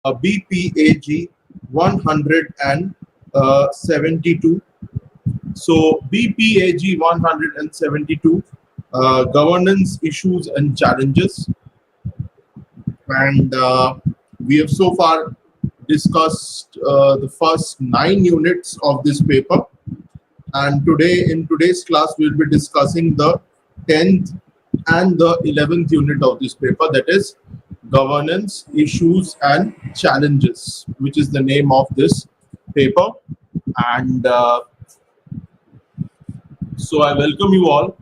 BPAG 172. So BPAG 172, governance issues and challenges. And we have so far discussed the first 9 units of this paper. And in today's class, we'll be discussing the 10th and the 11th unit of this paper, that is governance issues and challenges, which is the name of this paper. And so I welcome you all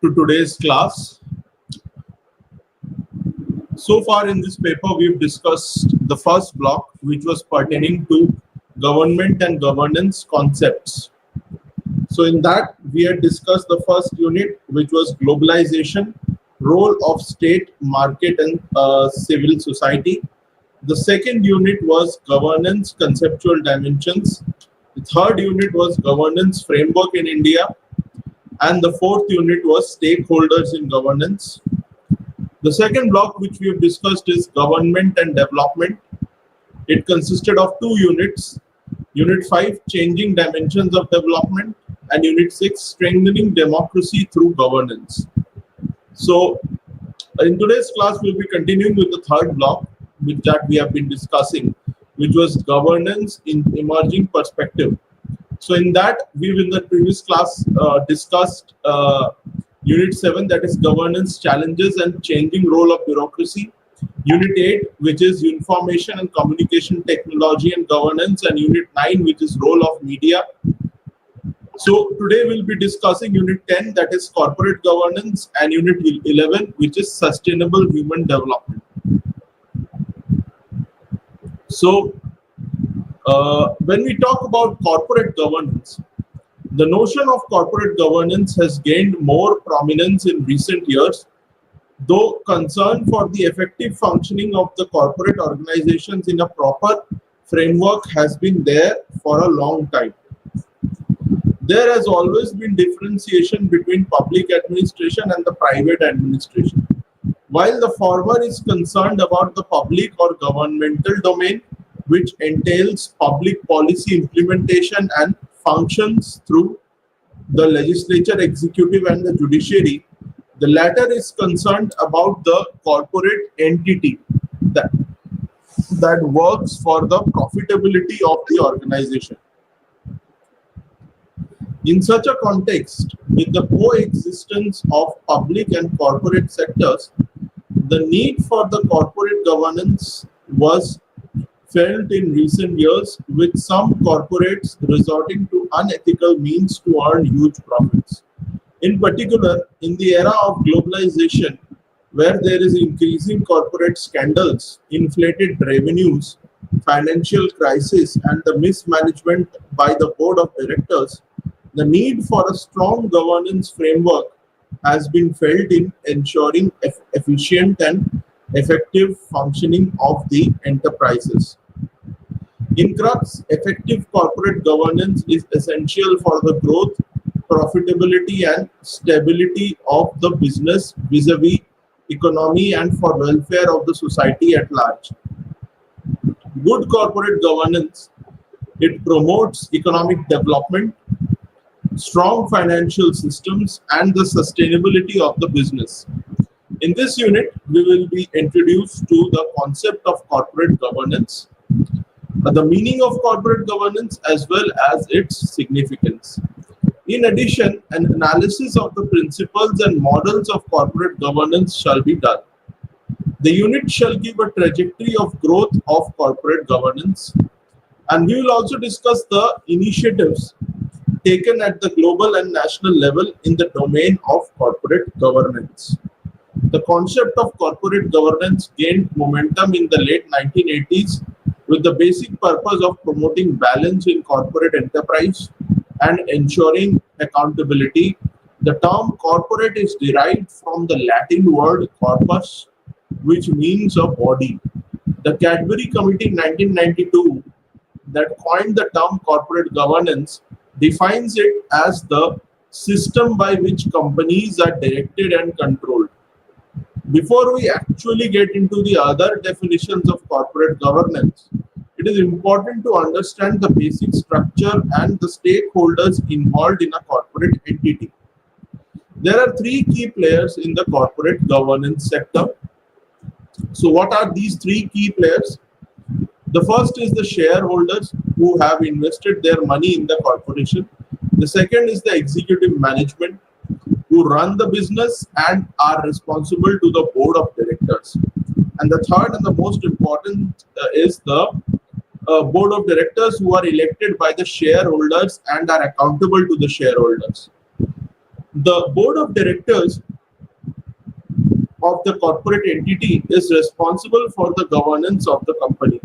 to today's class. So far in this paper, we've discussed the first block, which was pertaining to government and governance concepts. So in that, we had discussed the first unit, which was globalization, role of state, market, and civil society. The second unit was governance, conceptual dimensions. The third unit was governance framework in India. And the fourth unit was stakeholders in governance. The second block, which we have discussed, is government and development. It consisted of 2 units. Unit 5, changing dimensions of development, and Unit 6, strengthening democracy through governance. So in today's class, we'll be continuing with the third block, which that we have been discussing, which was governance in emerging perspective. So in that, we've in the previous class discussed Unit 7, that is governance challenges and changing role of bureaucracy. Unit 8, which is information and communication technology and governance, and Unit 9, which is role of media. So today we'll be discussing Unit 10, that is corporate governance, and Unit 11, which is sustainable human development. So when we talk about corporate governance, the notion of corporate governance has gained more prominence in recent years, though concern for the effective functioning of the corporate organizations in a proper framework has been there for a long time. There has always been differentiation between public administration and the private administration. While the former is concerned about the public or governmental domain, which entails public policy implementation and functions through the legislature, executive, and the judiciary, the latter is concerned about the corporate entity that works for the profitability of the organization. In such a context, with the coexistence of public and corporate sectors, the need for the corporate governance was felt in recent years, with some corporates resorting to unethical means to earn huge profits. In particular, in the era of globalization, where there is increasing corporate scandals, inflated revenues, financial crisis, and the mismanagement by the board of directors, the need for a strong governance framework has been felt in ensuring efficient and effective functioning of the enterprises. In crux, effective corporate governance is essential for the growth, profitability, and stability of the business vis-a-vis economy and for welfare of the society at large. Good corporate governance, it promotes economic development, strong financial systems, and the sustainability of the business. In this unit, we will be introduced to the concept of corporate governance, the meaning of corporate governance, as well as its significance. In addition, an analysis of the principles and models of corporate governance shall be done. The unit shall give a trajectory of growth of corporate governance, and we will also discuss the initiatives taken at the global and national level in the domain of corporate governance. The concept of corporate governance gained momentum in the late 1980s with the basic purpose of promoting balance in corporate enterprise and ensuring accountability. The term corporate is derived from the Latin word corpus, which means a body. The Cadbury Committee 1992, that coined the term corporate governance, defines it as the system by which companies are directed and controlled. Before we actually get into the other definitions of corporate governance, it is important to understand the basic structure and the stakeholders involved in a corporate entity. There are three key players in the corporate governance sector. So, what are these three key players? The first is the shareholders who have invested their money in the corporation. The second is the executive management who run the business and are responsible to the board of directors. And the third and the most important is the board of directors who are elected by the shareholders and are accountable to the shareholders. The board of directors of the corporate entity is responsible for the governance of the company.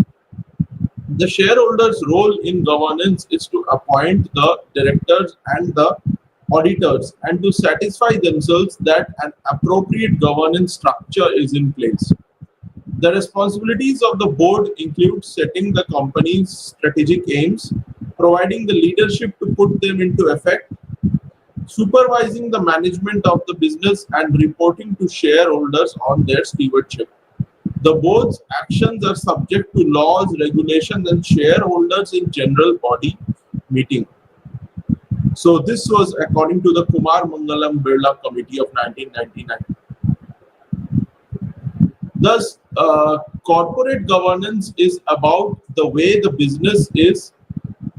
The shareholders' role in governance is to appoint the directors and the auditors and to satisfy themselves that an appropriate governance structure is in place. The responsibilities of the board include setting the company's strategic aims, providing the leadership to put them into effect, supervising the management of the business, and reporting to shareholders on their stewardship. The board's actions are subject to laws, regulations, and shareholders in general body meeting. So this was according to the Kumar Mangalam Birla Committee of 1999. Thus, corporate governance is about the way the business is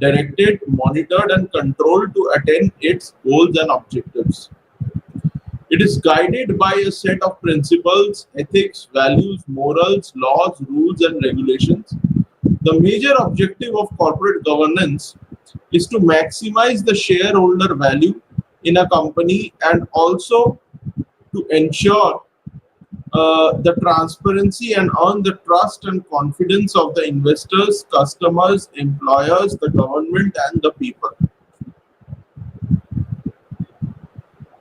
directed, monitored, and controlled to attain its goals and objectives. It is guided by a set of principles, ethics, values, morals, laws, rules, and regulations. The major objective of corporate governance is to maximize the shareholder value in a company and also to ensure the transparency and earn the trust and confidence of the investors, customers, employers, the government, and the people.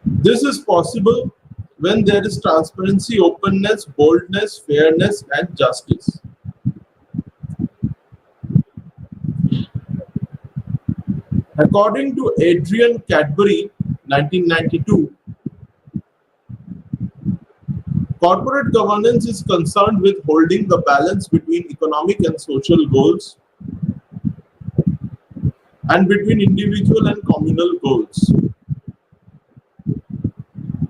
This is possible when there is transparency, openness, boldness, fairness, and justice. According to Adrian Cadbury, 1992, corporate governance is concerned with holding the balance between economic and social goals and between individual and communal goals.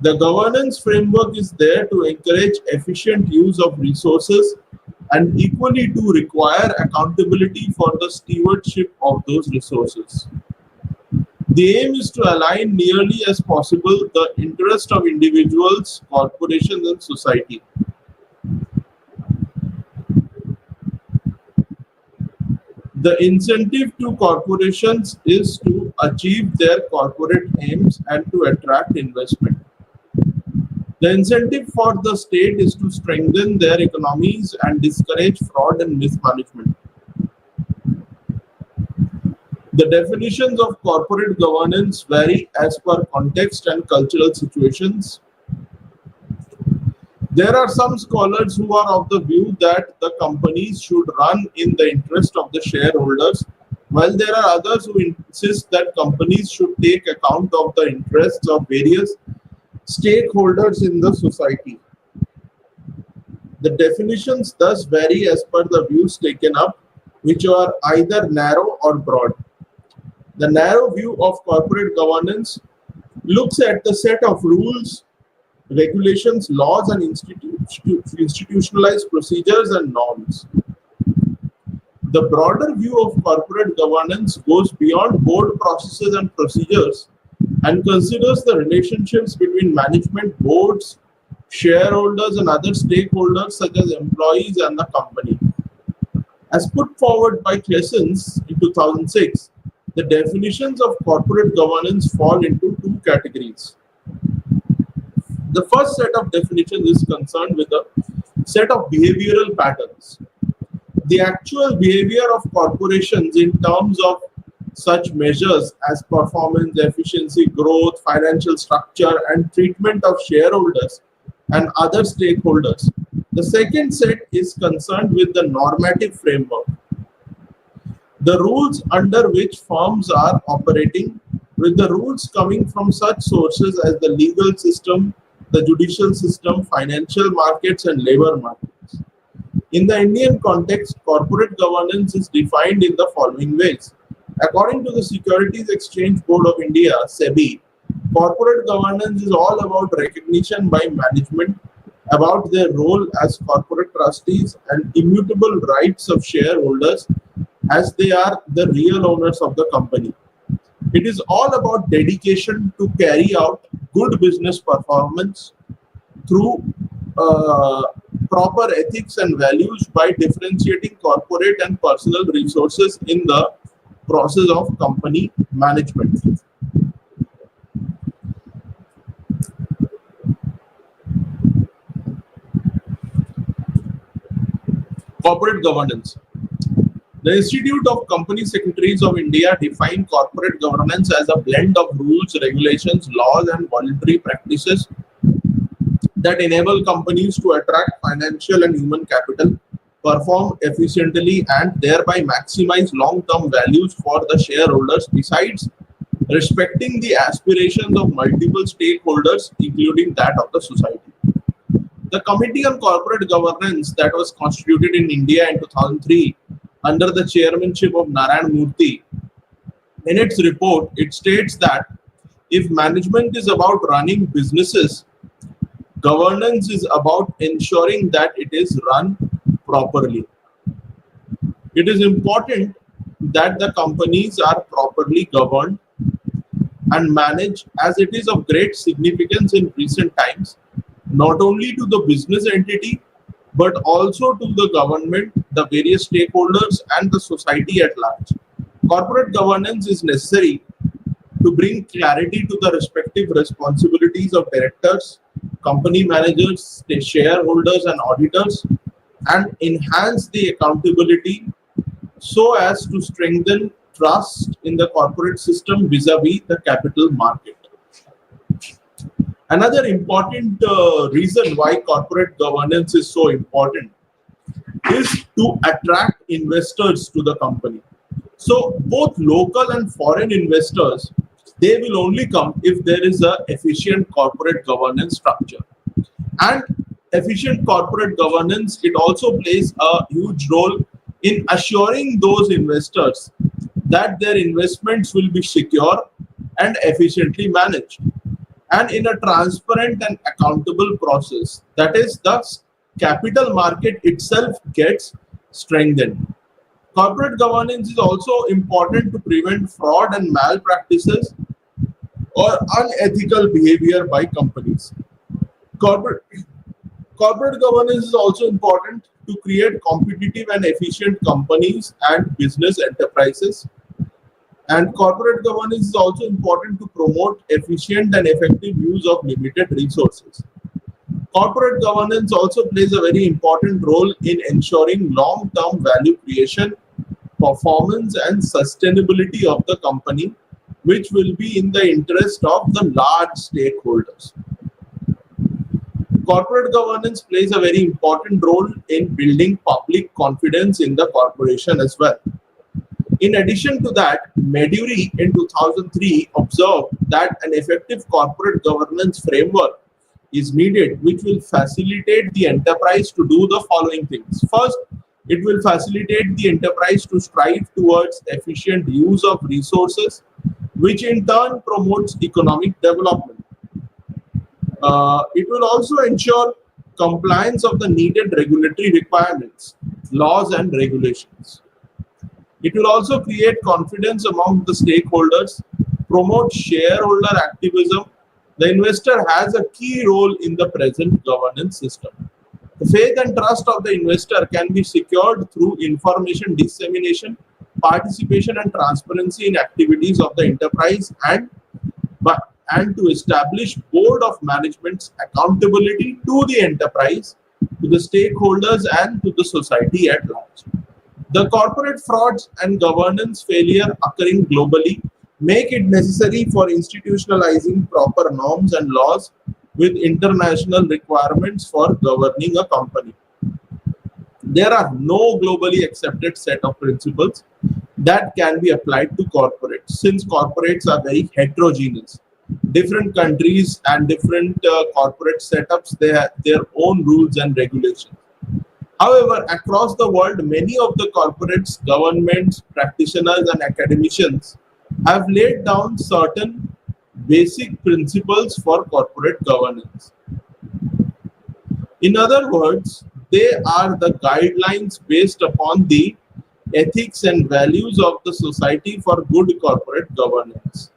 The governance framework is there to encourage efficient use of resources and equally to require accountability for the stewardship of those resources. The aim is to align nearly as possible the interest of individuals, corporations, and society. The incentive to corporations is to achieve their corporate aims and to attract investment. The incentive for the state is to strengthen their economies and discourage fraud and mismanagement. The definitions of corporate governance vary as per context and cultural situations. There are some scholars who are of the view that the companies should run in the interest of the shareholders, while there are others who insist that companies should take account of the interests of various stakeholders in the society. The definitions thus vary as per the views taken up, which are either narrow or broad. The narrow view of corporate governance looks at the set of rules, regulations, laws, and institutionalized procedures and norms. The broader view of corporate governance goes beyond board processes and procedures and considers the relationships between management, boards, shareholders, and other stakeholders such as employees and the company. As put forward by Klessens in 2006, the definitions of corporate governance fall into two categories. The first set of definitions is concerned with a set of behavioral patterns. The actual behavior of corporations in terms of such measures as performance, efficiency, growth, financial structure, and treatment of shareholders and other stakeholders. The second set is concerned with the normative framework, the rules under which firms are operating, with the rules coming from such sources as the legal system, the judicial system, financial markets, and labor markets. In the Indian context, corporate governance is defined in the following ways. According to the Securities Exchange Board of India, SEBI, corporate governance is all about recognition by management about their role as corporate trustees and immutable rights of shareholders as they are the real owners of the company. It is all about dedication to carry out good business performance through uh, proper ethics and values by differentiating corporate and personal resources in the process of company management. Corporate governance. The Institute of Company Secretaries of India define corporate governance as a blend of rules, regulations, laws, and voluntary practices that enable companies to attract financial and human capital, perform efficiently, and thereby maximize long-term values for the shareholders, besides respecting the aspirations of multiple stakeholders, including that of the society. The Committee on Corporate Governance that was constituted in India in 2003 under the chairmanship of Narayan Murthy, in its report, it states that if management is about running businesses, governance is about ensuring that it is run properly. It is important that the companies are properly governed and managed, as it is of great significance in recent times, not only to the business entity but also to the government, the various stakeholders, and the society at large. Corporate governance is necessary to bring clarity to the respective responsibilities of directors, company managers, the shareholders, and auditors, and enhance the accountability so as to strengthen trust in the corporate system vis-a-vis the capital market. Another important reason why corporate governance is so important is to attract investors to the company. So both local and foreign investors, they will only come if there is a efficient corporate governance structure. And efficient corporate governance, it also plays a huge role in assuring those investors that their investments will be secure and efficiently managed, and in a transparent and accountable process. That is, the capital market itself gets strengthened. Corporate governance is also important to prevent fraud and malpractices or unethical behavior by companies. Corporate, corporate governance is also important to create competitive and efficient companies and business enterprises. And corporate governance is also important to promote efficient and effective use of limited resources. Corporate governance also plays a very important role in ensuring long-term value creation, performance, and sustainability of the company, which will be in the interest of the large stakeholders. Corporate governance plays a very important role in building public confidence in the corporation as well. In addition to that, Meduri in 2003 observed that an effective corporate governance framework is needed, which will facilitate the enterprise to do the following things. First, it will facilitate the enterprise to strive towards efficient use of resources, which in turn promotes economic development. It will also ensure compliance of the needed regulatory requirements, laws, and regulations. It will also create confidence among the stakeholders, promote shareholder activism. The investor has a key role in the present governance system. The faith and trust of the investor can be secured through information dissemination, participation, and transparency in activities of the enterprise, and to establish board of management's accountability to the enterprise, to the stakeholders, and to the society at large. The corporate frauds and governance failure occurring globally make it necessary for institutionalizing proper norms and laws with international requirements for governing a company. There are no globally accepted set of principles that can be applied to corporates, since corporates are very heterogeneous. Different countries and different corporate setups, they have their own rules and regulations. However, across the world, many of the corporates, governments, practitioners, and academicians have laid down certain basic principles for corporate governance. In other words, they are the guidelines based upon the ethics and values of the society for good corporate governance.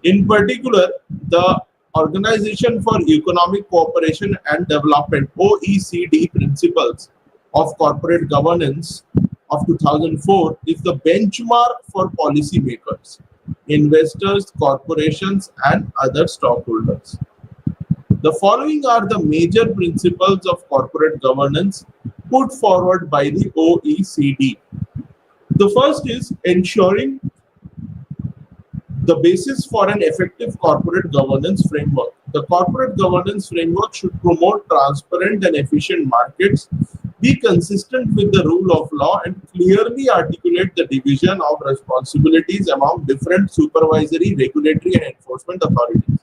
In particular, the Organization for Economic Cooperation and Development (OECD) principles of corporate governance of 2004 is the benchmark for policymakers, investors, corporations, and other stockholders. The following are the major principles of corporate governance put forward by the OECD. The first is ensuring the basis for an effective corporate governance framework. The corporate governance framework should promote transparent and efficient markets, be consistent with the rule of law, and clearly articulate the division of responsibilities among different supervisory, regulatory, and enforcement authorities.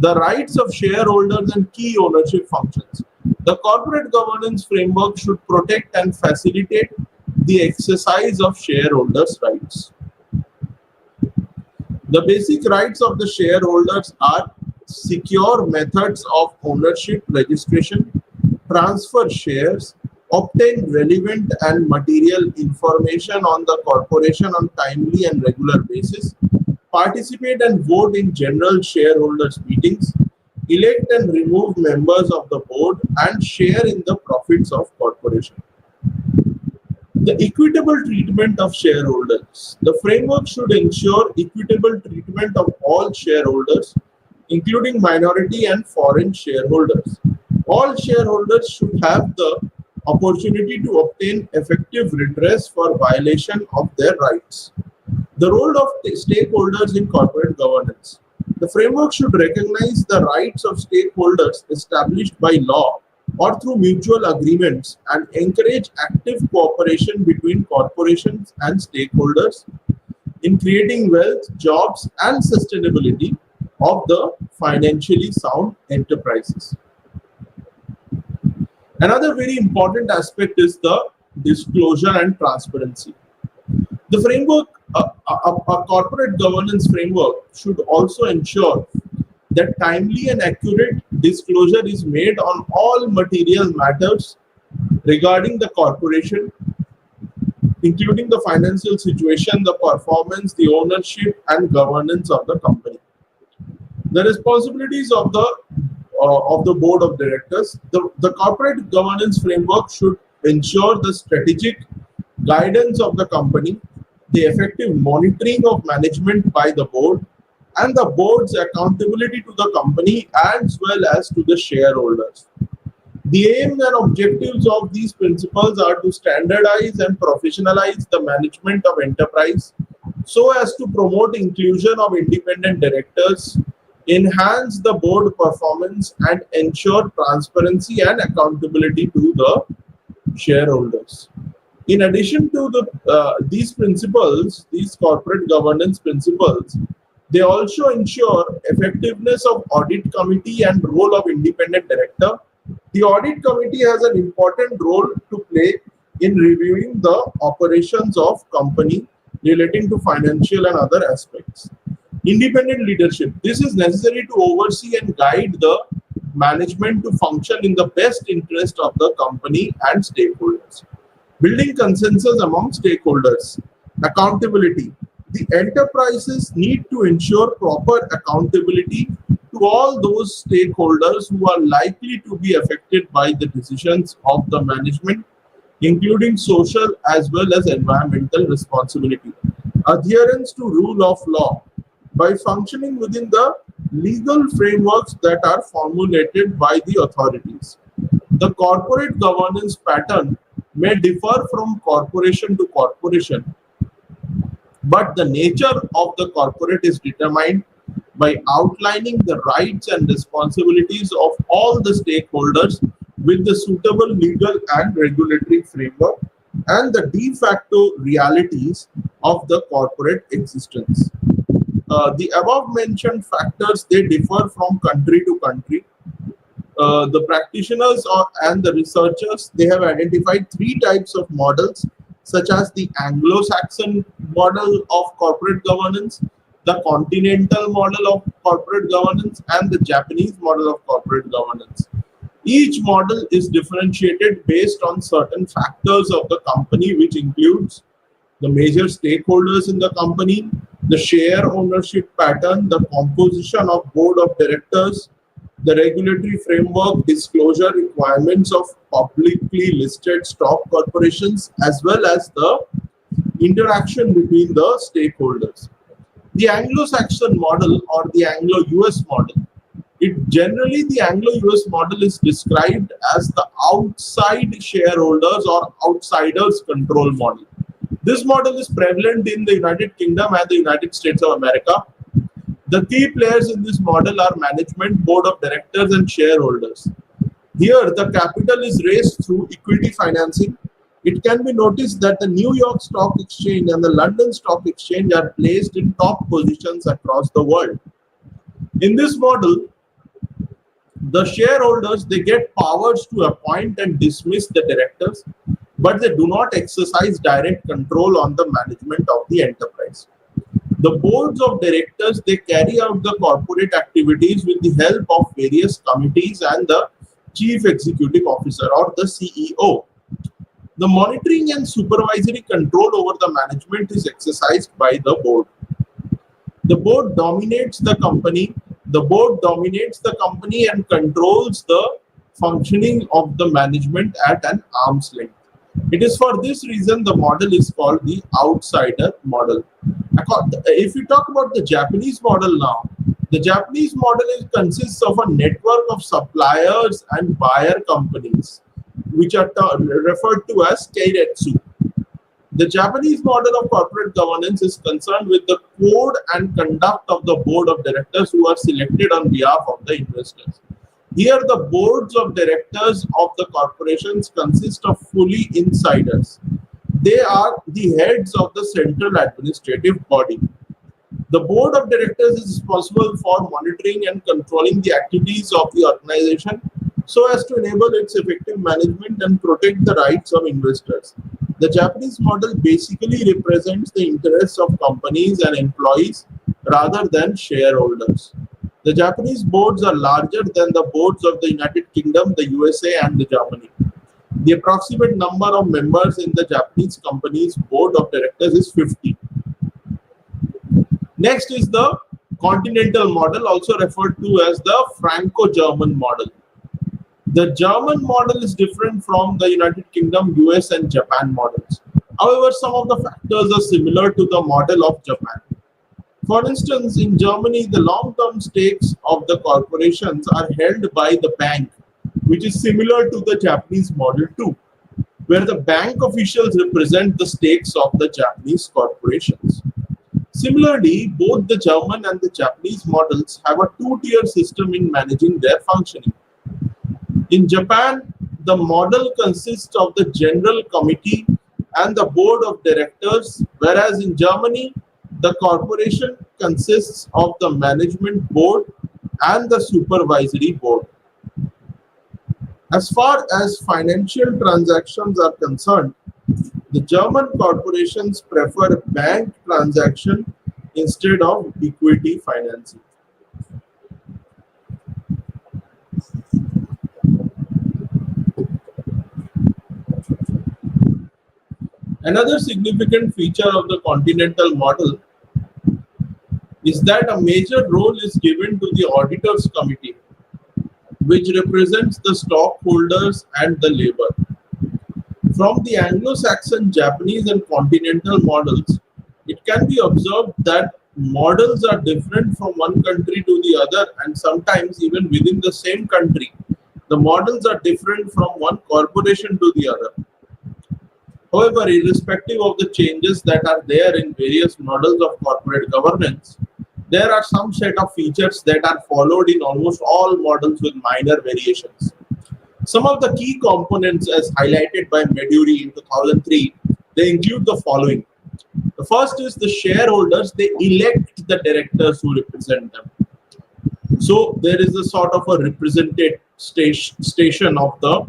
The rights of shareholders and key ownership functions. The corporate governance framework should protect and facilitate the exercise of shareholders' rights. The basic rights of the shareholders are secure methods of ownership registration, transfer shares, obtain relevant and material information on the corporation on timely and regular basis, participate and vote in general shareholders meetings, elect and remove members of the board, and share in the profits of corporation. The equitable treatment of shareholders. The framework should ensure equitable treatment of all shareholders, including minority and foreign shareholders. All shareholders should have the opportunity to obtain effective redress for violation of their rights. The role of the stakeholders in corporate governance. The framework should recognize the rights of stakeholders established by law or through mutual agreements and encourage active cooperation between corporations and stakeholders in creating wealth, jobs, and sustainability of the financially sound enterprises. Another very important aspect is the disclosure and transparency. The framework, a corporate governance framework, should also ensure that timely and accurate disclosure is made on all material matters regarding the corporation, including the financial situation, the performance, the ownership, and governance of the company. The responsibilities of the board of directors. The corporate governance framework should ensure the strategic guidance of the company, the effective monitoring of management by the board, and the board's accountability to the company as well as to the shareholders. The aims and objectives of these principles are to standardize and professionalize the management of enterprise so as to promote inclusion of independent directors, enhance the board performance, and ensure transparency and accountability to the shareholders. In addition to these principles, these corporate governance principles, they also ensure effectiveness of audit committee and role of independent director. The audit committee has an important role to play in reviewing the operations of company relating to financial and other aspects. Independent leadership. This is necessary to oversee and guide the management to function in the best interest of the company and stakeholders. Building consensus among stakeholders. Accountability. The enterprises need to ensure proper accountability to all those stakeholders who are likely to be affected by the decisions of the management, including social as well as environmental responsibility. Adherence to rule of law by functioning within the legal frameworks that are formulated by the authorities. The corporate governance pattern may differ from corporation to corporation, but the nature of the corporate is determined by outlining the rights and responsibilities of all the stakeholders with the suitable legal and regulatory framework and the de facto realities of the corporate existence. The above mentioned factors, they differ from country to country. The practitioners and the researchers, they have identified three types of models, such as the Anglo-Saxon model of corporate governance, the continental model of corporate governance, and the Japanese model of corporate governance. Each model is differentiated based on certain factors of the company, which includes the major stakeholders in the company, the share ownership pattern, the composition of board of directors, the regulatory framework, disclosure requirements of publicly listed stock corporations, as well as the interaction between the stakeholders. The Anglo-Saxon model or the Anglo-US model, the Anglo-US model is described as the outside shareholders or outsiders control model. This model is prevalent in the United Kingdom and the United States of America. The key players in this model are management, board of directors, and shareholders. Here, the capital is raised through equity financing. It can be noticed that the New York Stock Exchange and the London Stock Exchange are placed in top positions across the world. In this model, the shareholders, they get powers to appoint and dismiss the directors, but they do not exercise direct control on the management of the enterprise. The boards of directors, they carry out the corporate activities with the help of various committees and the chief executive officer or the CEO. The monitoring and supervisory control over the management is exercised by the board. The board dominates the company. The board dominates the company and controls the functioning of the management at an arm's length. It is for this reason the model is called the outsider model. If we talk about the Japanese model now, the Japanese model consists of a network of suppliers and buyer companies, which are referred to as keiretsu. The Japanese model of corporate governance is concerned with the code and conduct of the board of directors who are selected on behalf of the investors. Here, the boards of directors of the corporations consist of fully insiders. They are the heads of the central administrative body. The board of directors is responsible for monitoring and controlling the activities of the organization so as to enable its effective management and protect the rights of investors. The Japanese model basically represents the interests of companies and employees rather than shareholders. The Japanese boards are larger than the boards of the United Kingdom, the USA, and the Germany. The approximate number of members in the Japanese company's board of directors is 50. Next is the continental model, also referred to as the Franco-German model. The German model is different from the United Kingdom, US, and Japan models. However, some of the factors are similar to the model of Japan. For instance, in Germany, the long-term stakes of the corporations are held by the bank, which is similar to the Japanese model too, where the bank officials represent the stakes of the Japanese corporations. Similarly, both the German and the Japanese models have a two-tier system in managing their functioning. In Japan, the model consists of the general committee and the board of directors, whereas in Germany, the corporation consists of the management board and the supervisory board. As far as financial transactions are concerned, the German corporations prefer bank transaction instead of equity financing. Another significant feature of the continental model is that a major role is given to the auditors committee, which represents the stockholders and the labor. From the Anglo-Saxon, Japanese, and continental models, it can be observed that models are different from one country to the other, and sometimes even within the same country, the models are different from one corporation to the other. However, irrespective of the changes that are there in various models of corporate governance, there are some set of features that are followed in almost all models with minor variations. Some of the key components, as highlighted by Meduri in 2003, they include the following. The first is the shareholders, they elect the directors who represent them. So there is a sort of a represented station of the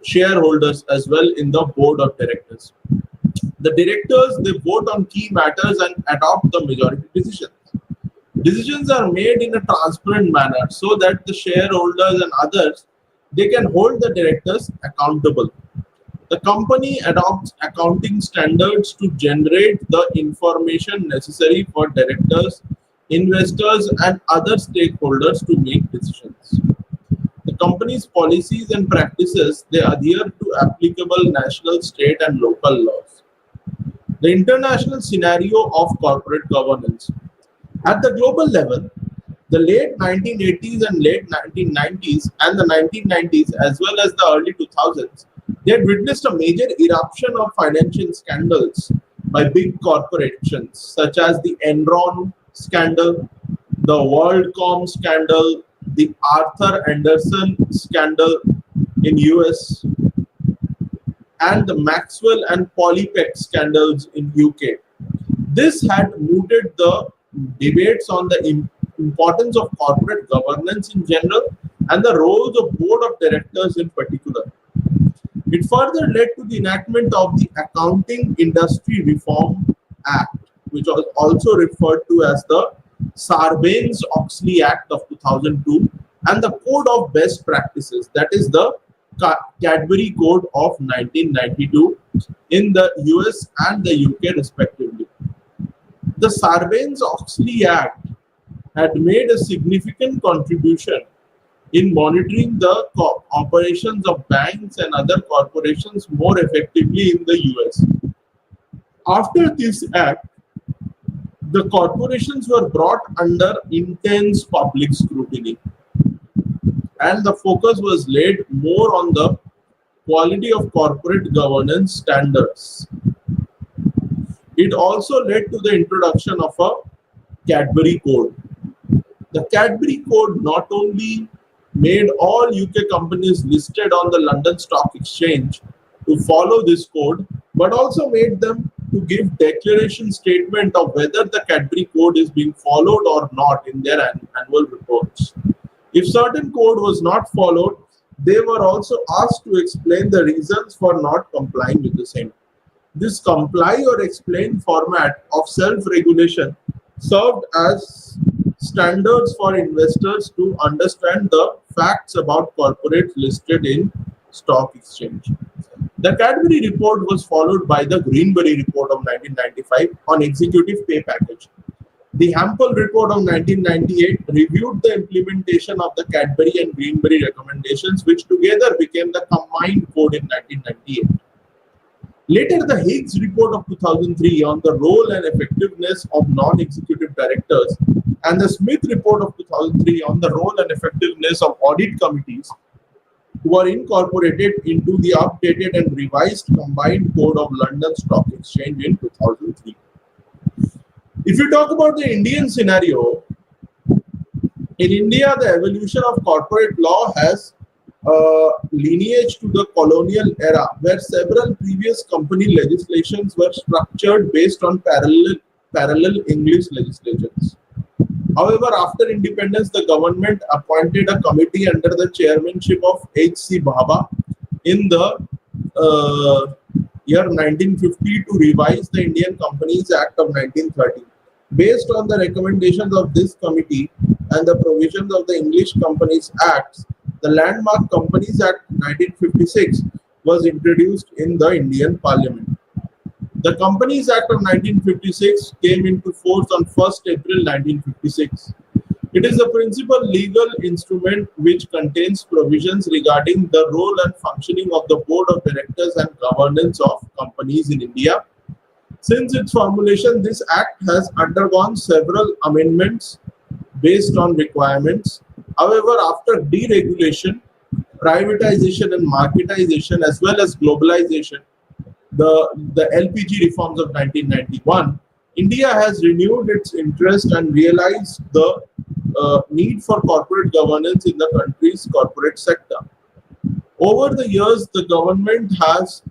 shareholders as well in the board of directors. The directors, they vote on key matters and adopt the majority decisions. Decisions are made in a transparent manner so that the shareholders and others, they can hold the directors accountable. The company adopts accounting standards to generate the information necessary for directors, investors, and other stakeholders to make decisions. The company's policies and practices, they adhere to applicable national, state, and local laws. The international scenario of corporate governance. At the global level, the late 1980s and late 1990s and the 1990s as well as the early 2000s, they had witnessed a major eruption of financial scandals by big corporations such as the Enron scandal, the WorldCom scandal, the Arthur Anderson scandal in US, and the Maxwell and Polypec scandals in UK. This had mooted the debates on the importance of corporate governance in general and the roles of board of directors in particular. It further led to the enactment of the Accounting Industry Reform Act, which was also referred to as the Sarbanes-Oxley Act of 2002, and the Code of Best Practices, that is the Cadbury Code of 1992 in the US and the UK respectively. The Sarbanes-Oxley Act had made a significant contribution in monitoring the operations of banks and other corporations more effectively in the US. After this act, the corporations were brought under intense public scrutiny, and the focus was laid more on the quality of corporate governance standards. It also led to the introduction of a Cadbury Code. The Cadbury Code not only made all UK companies listed on the London Stock Exchange to follow this code, but also made them to give declaration statement of whether the Cadbury Code is being followed or not in their annual reports. If certain code was not followed, they were also asked to explain the reasons for not complying with the same. This comply or explain format of self-regulation served as standards for investors to understand the facts about corporates listed in stock exchange. The Cadbury report was followed by the Greenberry report of 1995 on executive pay package. The Hampel report of 1998 reviewed the implementation of the Cadbury and Greenberry recommendations, which together became the combined code in 1998. Later, the Higgs report of 2003 on the role and effectiveness of non-executive directors and the Smith report of 2003 on the role and effectiveness of audit committees were incorporated into the updated and revised combined code of London Stock Exchange in 2003. If you talk about the Indian scenario, in India, the evolution of corporate law has lineage to the colonial era, where several previous company legislations were structured based on parallel English legislations. However, after independence, the government appointed a committee under the chairmanship of H.C. Bhabha in the year 1950 to revise the Indian Companies Act of 1930. Based on the recommendations of this committee and the provisions of the English Companies Acts, the landmark Companies Act 1956 was introduced in the Indian Parliament. The Companies Act of 1956 came into force on 1st April 1956. It is the principal legal instrument which contains provisions regarding the role and functioning of the board of directors and governance of companies in India. Since its formulation, this act has undergone several amendments based on requirements. However, after deregulation, privatization and marketization as well as globalization, the LPG reforms of 1991, India has renewed its interest and realized the need for corporate governance in the country's corporate sector. Over the years, the government has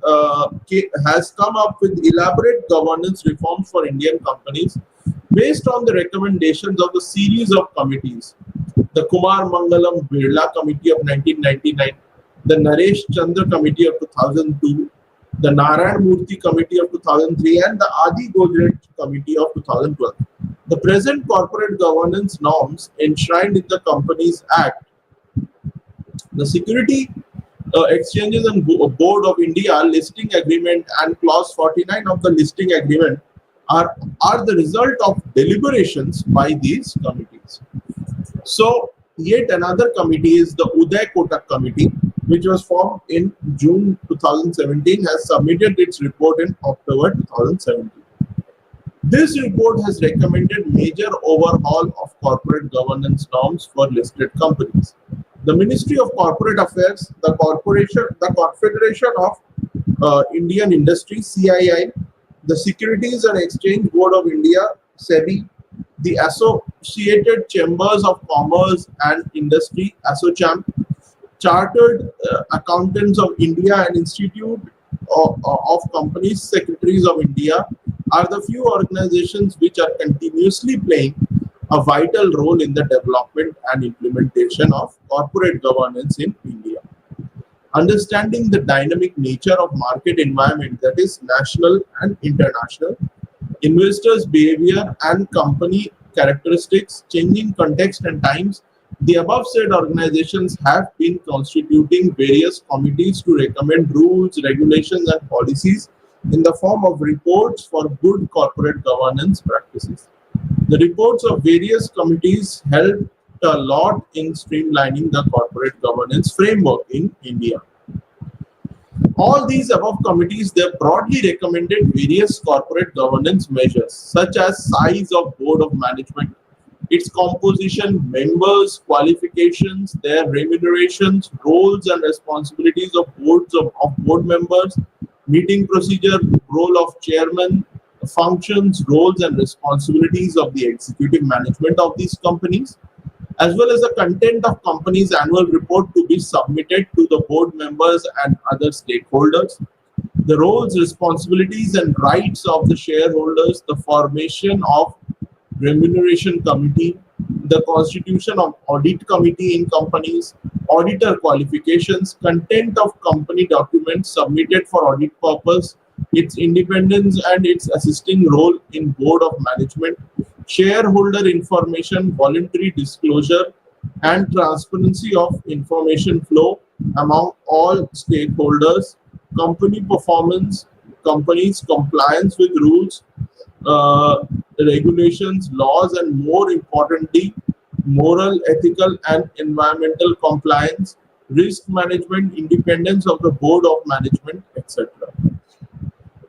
come up with elaborate governance reforms for Indian companies based on the recommendations of a series of committees: the Kumar Mangalam Birla Committee of 1999, the Naresh Chandra Committee of 2002, the Narayan Murthy Committee of 2003, and the Adi Godrej Committee of 2012. The present corporate governance norms enshrined in the Companies Act, the Security Exchanges and Board of India listing agreement, and clause 49 of the listing agreement are the result of deliberations by these committees. So, yet another committee is the Uday Kotak Committee, which was formed in June 2017, has submitted its report in October 2017. This report has recommended major overhaul of corporate governance norms for listed companies. The Ministry of Corporate Affairs, the Confederation of Indian Industry (CII), the Securities and Exchange Board of India (SEBI), the Associated Chambers of Commerce and Industry (ASSOCHAM), Chartered Accountants of India and Institute of Companies Secretaries of India are the few organizations which are continuously playing a vital role in the development and implementation of corporate governance in India. Understanding the dynamic nature of market environment, that is national and international, investors' behavior and company characteristics, changing context and times, the above said organizations have been constituting various committees to recommend rules, regulations, and policies in the form of reports for good corporate governance practices. The reports of various committees helped a lot in streamlining the corporate governance framework in India. All these above committees, they broadly recommended various corporate governance measures such as size of board of management, its composition, members, qualifications, their remunerations, roles and responsibilities of board members, meeting procedure, role of chairman, functions, roles and responsibilities of the executive management of these companies, as well as the content of company's annual report to be submitted to the board members and other stakeholders, the roles, responsibilities and rights of the shareholders, the formation of remuneration committee, the constitution of audit committee in companies, auditor qualifications, content of company documents submitted for audit purpose, its independence and its assisting role in board of management, shareholder information, voluntary disclosure and transparency of information flow among all stakeholders, company performance, company's compliance with rules, regulations, laws, and more importantly, moral, ethical, and environmental compliance, risk management, independence of the board of management, etc.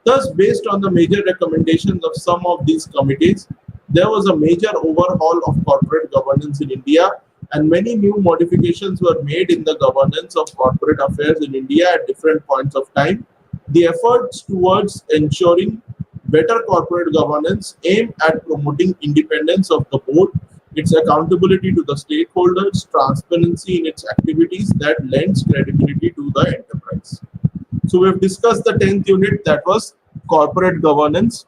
Thus, based on the major recommendations of some of these committees, there was a major overhaul of corporate governance in India, and many new modifications were made in the governance of corporate affairs in India at different points of time. The efforts towards ensuring better corporate governance aim at promoting independence of the board, its accountability to the stakeholders, transparency in its activities that lends credibility to the enterprise. So we have discussed the 10th unit, that was corporate governance.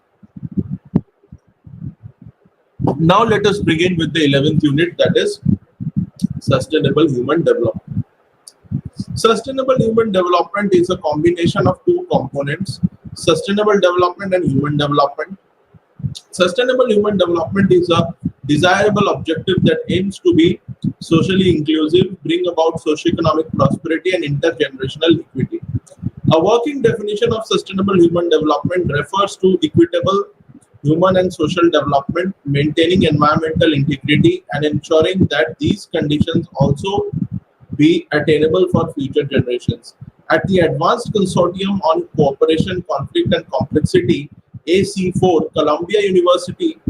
Now let us begin with the 11th unit, that is sustainable human development. Sustainable human development is a combination of two components: sustainable development and human development. Sustainable human development is a desirable objective that aims to be socially inclusive, bring about socio-economic prosperity and intergenerational equity. A working definition of sustainable human development refers to equitable human and social development, maintaining environmental integrity and ensuring that these conditions also be attainable for future generations. At the Advanced Consortium on Cooperation, Conflict and Complexity, AC4, Columbia University,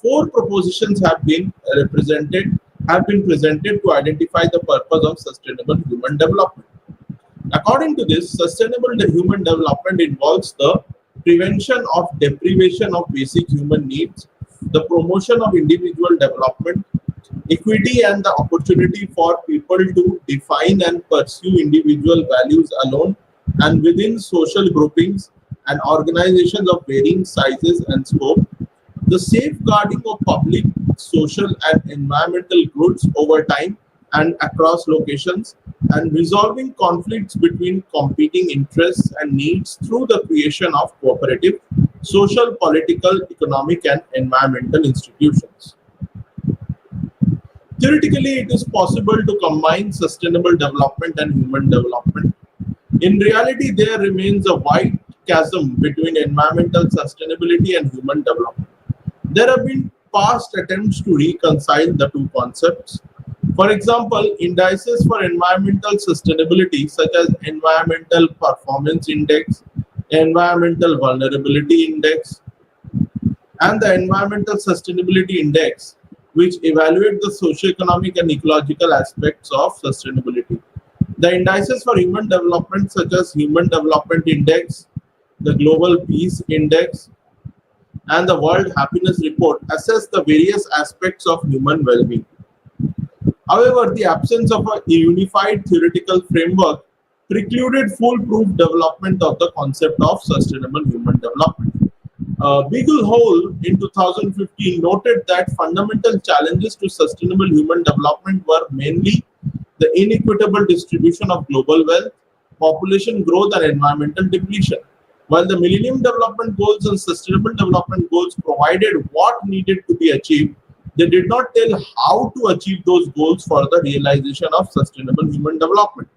four propositions have been presented to identify the purpose of sustainable human development. According to this, sustainable human development involves the prevention of deprivation of basic human needs, the promotion of individual development, equity and the opportunity for people to define and pursue individual values alone and within social groupings and organizations of varying sizes and scope, the safeguarding of public, social, and environmental goods over time and across locations, and resolving conflicts between competing interests and needs through the creation of cooperative, social, political, economic, and environmental institutions. Theoretically, it is possible to combine sustainable development and human development. In reality, there remains a wide chasm between environmental sustainability and human development. There have been past attempts to reconcile the two concepts. For example, indices for environmental sustainability, such as Environmental Performance Index, Environmental Vulnerability Index, and the Environmental Sustainability Index, which evaluate the socioeconomic and ecological aspects of sustainability. The indices for human development, such as Human Development Index, the Global Peace Index, and the World Happiness Report, assess the various aspects of human well being. However, the absence of a unified theoretical framework precluded foolproof development of the concept of sustainable human development. Beagle Hole in 2015 noted that fundamental challenges to sustainable human development were mainly the inequitable distribution of global wealth, population growth, and environmental depletion. While the Millennium Development Goals and Sustainable Development Goals provided what needed to be achieved, they did not tell how to achieve those goals for the realization of sustainable human development.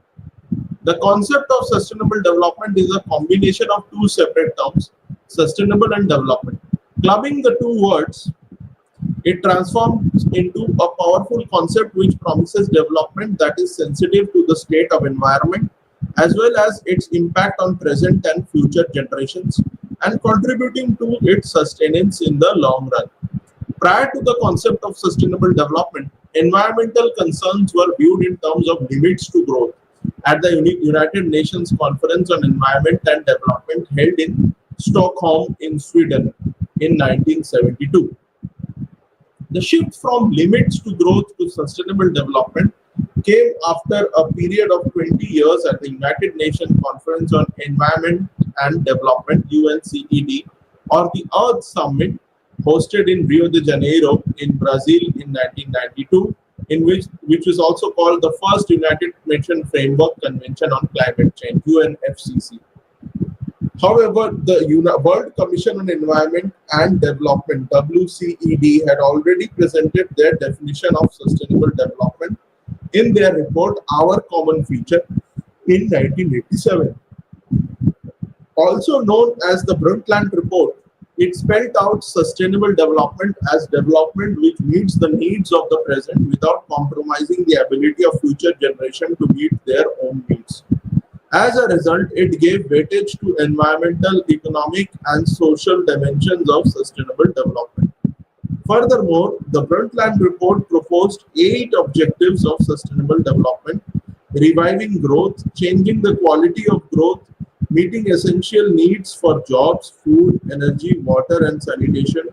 The concept of sustainable development is a combination of two separate terms, sustainable and development. Clubbing the two words, it transforms into a powerful concept which promises development that is sensitive to the state of environment as well as its impact on present and future generations and contributing to its sustenance in the long run. Prior to the concept of sustainable development, environmental concerns were viewed in terms of limits to growth at the United Nations Conference on Environment and Development held in Stockholm in Sweden in 1972. The shift from limits to growth to sustainable development came after a period of 20 years at the United Nations Conference on Environment and Development (UNCED) or the Earth Summit hosted in Rio de Janeiro in Brazil in 1992, which is also called the first United Nations Framework Convention on Climate Change (UNFCCC). However, the World Commission on Environment and Development (WCED) had already presented their definition of sustainable development in their report Our Common Future in 1987. Also known as the Brundtland Report, it spelled out sustainable development as development which meets the needs of the present without compromising the ability of future generations to meet their own needs. As a result, it gave weightage to environmental, economic, and social dimensions of sustainable development. Furthermore, the Brundtland Report proposed 8 objectives of sustainable development: reviving growth, changing the quality of growth, meeting essential needs for jobs, food, energy, water, and sanitation,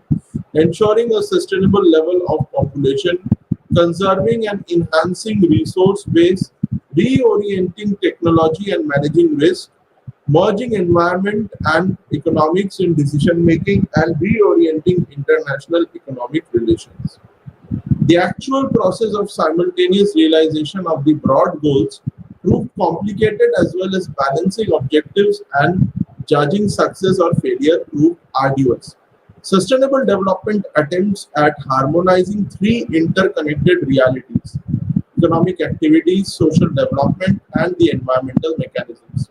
ensuring a sustainable level of population, conserving and enhancing resource base, reorienting technology and managing risk, merging environment and economics in decision making, and reorienting international economic relations. The actual process of simultaneous realization of the broad goals proved complicated, as well as balancing objectives and judging success or failure proved arduous. Sustainable development attempts at harmonizing three interconnected realities: economic activities, social development, and the environmental mechanisms.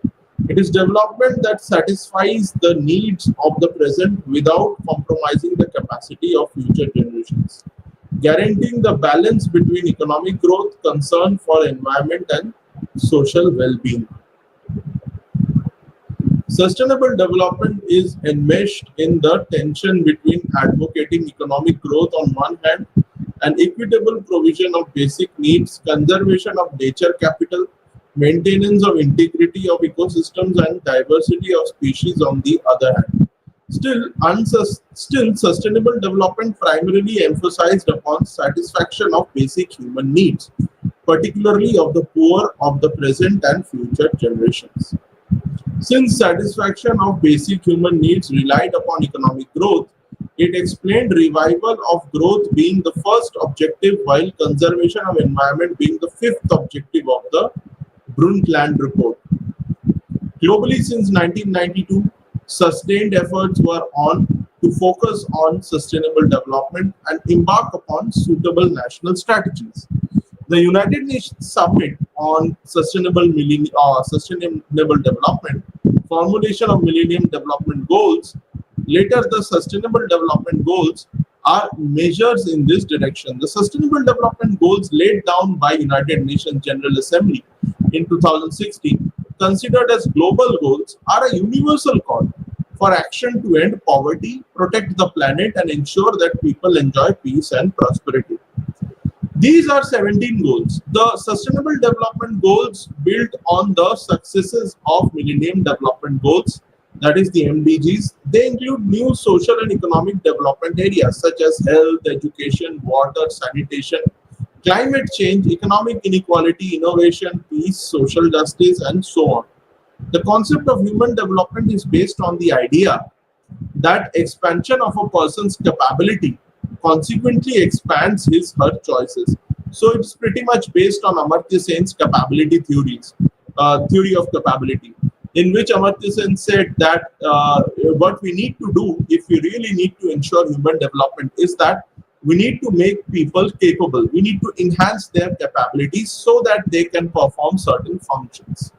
It is development that satisfies the needs of the present without compromising the capacity of future generations, guaranteeing the balance between economic growth, concern for environment, and social well-being. Sustainable development is enmeshed in the tension between advocating economic growth on one hand and equitable provision of basic needs, conservation of nature capital, maintenance of integrity of ecosystems, and diversity of species on the other hand. Still, sustainable development primarily emphasized upon satisfaction of basic human needs, particularly of the poor of the present and future generations. Since satisfaction of basic human needs relied upon economic growth, it explained revival of growth being the first objective, while conservation of environment being the fifth objective of the Brundtland Report. Globally, since 1992, sustained efforts were on to focus on sustainable development and embark upon suitable national strategies. The United Nations Summit on Sustainable Development, formulation of Millennium Development Goals, later the Sustainable Development Goals, are measures in this direction. The Sustainable Development Goals laid down by United Nations General Assembly in 2016, considered as global goals, are a universal call for action to end poverty, protect the planet, and ensure that people enjoy peace and prosperity. These are 17 goals. The Sustainable Development Goals built on the successes of Millennium Development Goals, that is the MDGs. They include new social and economic development areas such as health, education, water, sanitation, climate change, economic inequality, innovation, peace, social justice, and so on. The concept of human development is based on the idea that expansion of a person's capability consequently expands his her choices. So it's pretty much based on Amartya Sen's capability theories, theory of capability, in which Amartya Sen said that what we need to do if we really need to ensure human development is that we need to make people capable. We need to enhance their capabilities so that they can perform certain functions.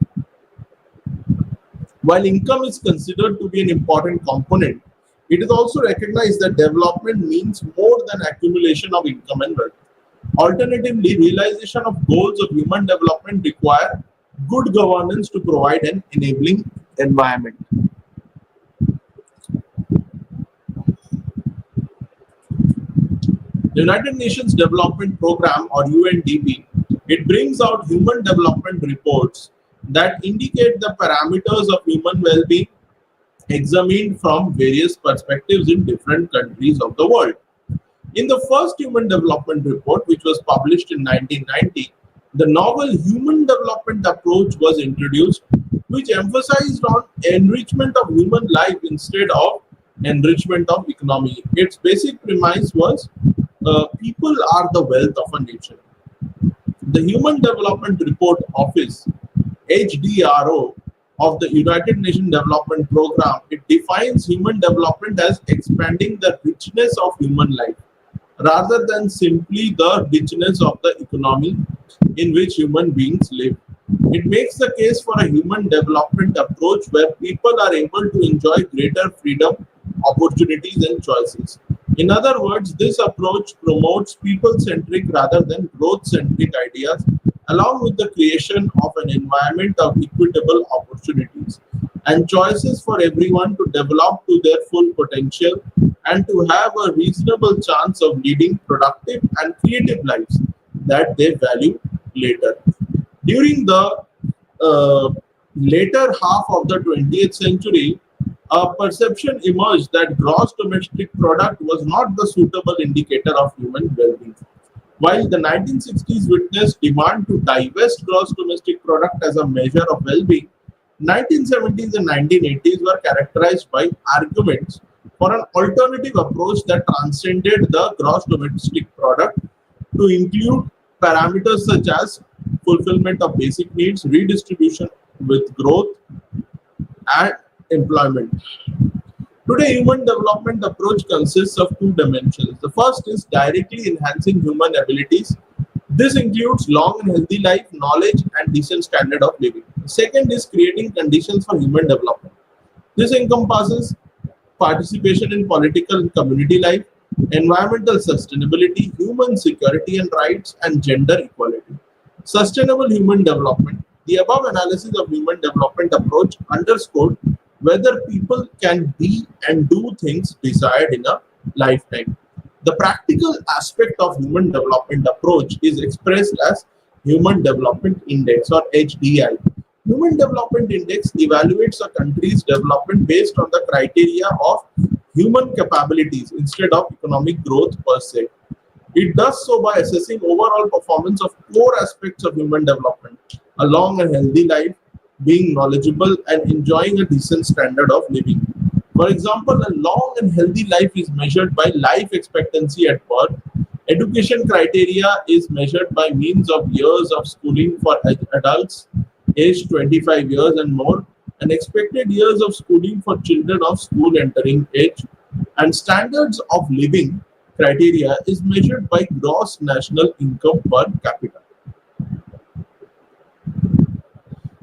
While income is considered to be an important component, it is also recognized that development means more than accumulation of income and wealth. Alternatively, realization of goals of human development require good governance to provide an enabling environment. The United Nations Development Programme, or UNDP, it brings out human development reports that indicate the parameters of human well-being examined from various perspectives in different countries of the world. In the first Human Development Report, which was published in 1990, the novel Human Development Approach was introduced, which emphasized on enrichment of human life instead of enrichment of economy. Its basic premise was people are the wealth of a nation. The Human Development Report Office, HDRO, of the United Nations Development Programme, it defines human development as expanding the richness of human life rather than simply the richness of the economy in which human beings live. It makes the case for a human development approach where people are able to enjoy greater freedom, opportunities, and choices. In other words, this approach promotes people centric rather than growth centric ideas, along with the creation of an environment of equitable opportunities and choices for everyone to develop to their full potential and to have a reasonable chance of leading productive and creative lives that they value later. During the later half of the 20th century, a perception emerged that gross domestic product was not the suitable indicator of human well-being. While the 1960s witnessed demand to divest gross domestic product as a measure of well-being, 1970s and 1980s were characterized by arguments for an alternative approach that transcended the gross domestic product to include parameters such as fulfillment of basic needs, redistribution with growth, and employment. Today, human development approach consists of two dimensions. The first is directly enhancing human abilities. This includes long and healthy life, knowledge, and decent standard of living. The second is creating conditions for human development. This encompasses participation in political and community life, environmental sustainability, human security and rights, and gender equality. Sustainable human development. The above analysis of human development approach underscored whether people can be and do things desired in a lifetime. The practical aspect of human development approach is expressed as Human Development Index, or HDI. Human Development Index evaluates a country's development based on the criteria of human capabilities instead of economic growth per se. It does so by assessing overall performance of core aspects of human development, a long and healthy life, being knowledgeable, and enjoying a decent standard of living. For example, a long and healthy life is measured by life expectancy at birth. Education criteria is measured by means of years of schooling for adults aged 25 years and more, and expected years of schooling for children of school entering age. And standards of living criteria is measured by gross national income per capita.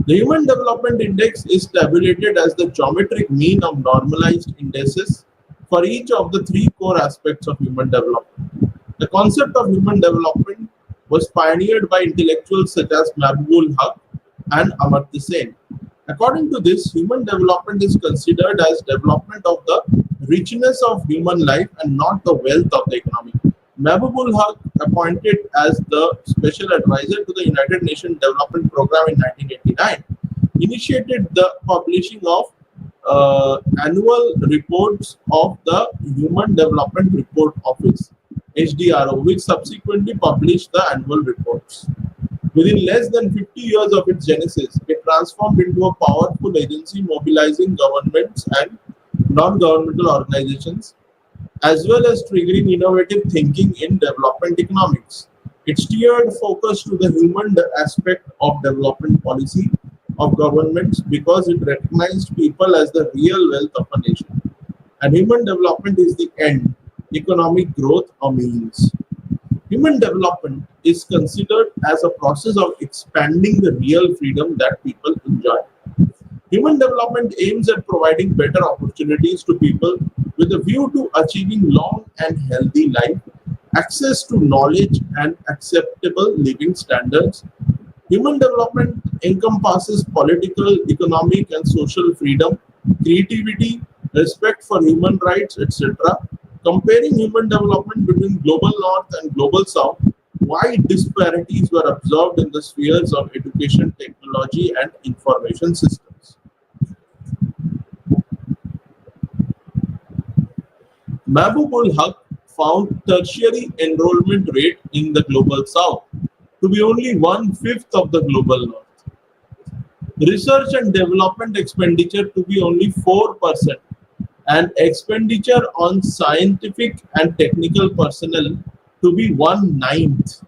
The Human Development Index is tabulated as the geometric mean of normalized indices for each of the three core aspects of human development. The concept of human development was pioneered by intellectuals such as Mahbubul Haq and Amartya Sen. According to this, human development is considered as development of the richness of human life and not the wealth of the economy. Mahbubul Haq, appointed as the special advisor to the United Nations Development Programme in 1989, initiated the publishing of annual reports of the Human Development Report Office (HDRO), which subsequently published the annual reports. Within less than 50 years of its genesis, it transformed into a powerful agency mobilizing governments and non-governmental organizations, as well as triggering innovative thinking in development economics. It steered focus to the human aspect of development policy of governments because it recognized people as the real wealth of a nation. And human development is the end, economic growth or means. Human development is considered as a process of expanding the real freedom that people enjoy. Human development aims at providing better opportunities to people with a view to achieving long and healthy life, access to knowledge, and acceptable living standards. Human development encompasses political, economic, and social freedom, creativity, respect for human rights, etc. Comparing human development between global north and global south, wide disparities were observed in the spheres of education, technology, and information systems. Mahbubul Haq found tertiary enrollment rate in the global south to be only one-fifth of the global north. Research and development expenditure to be only 4%, and expenditure on scientific and technical personnel to be one-ninth.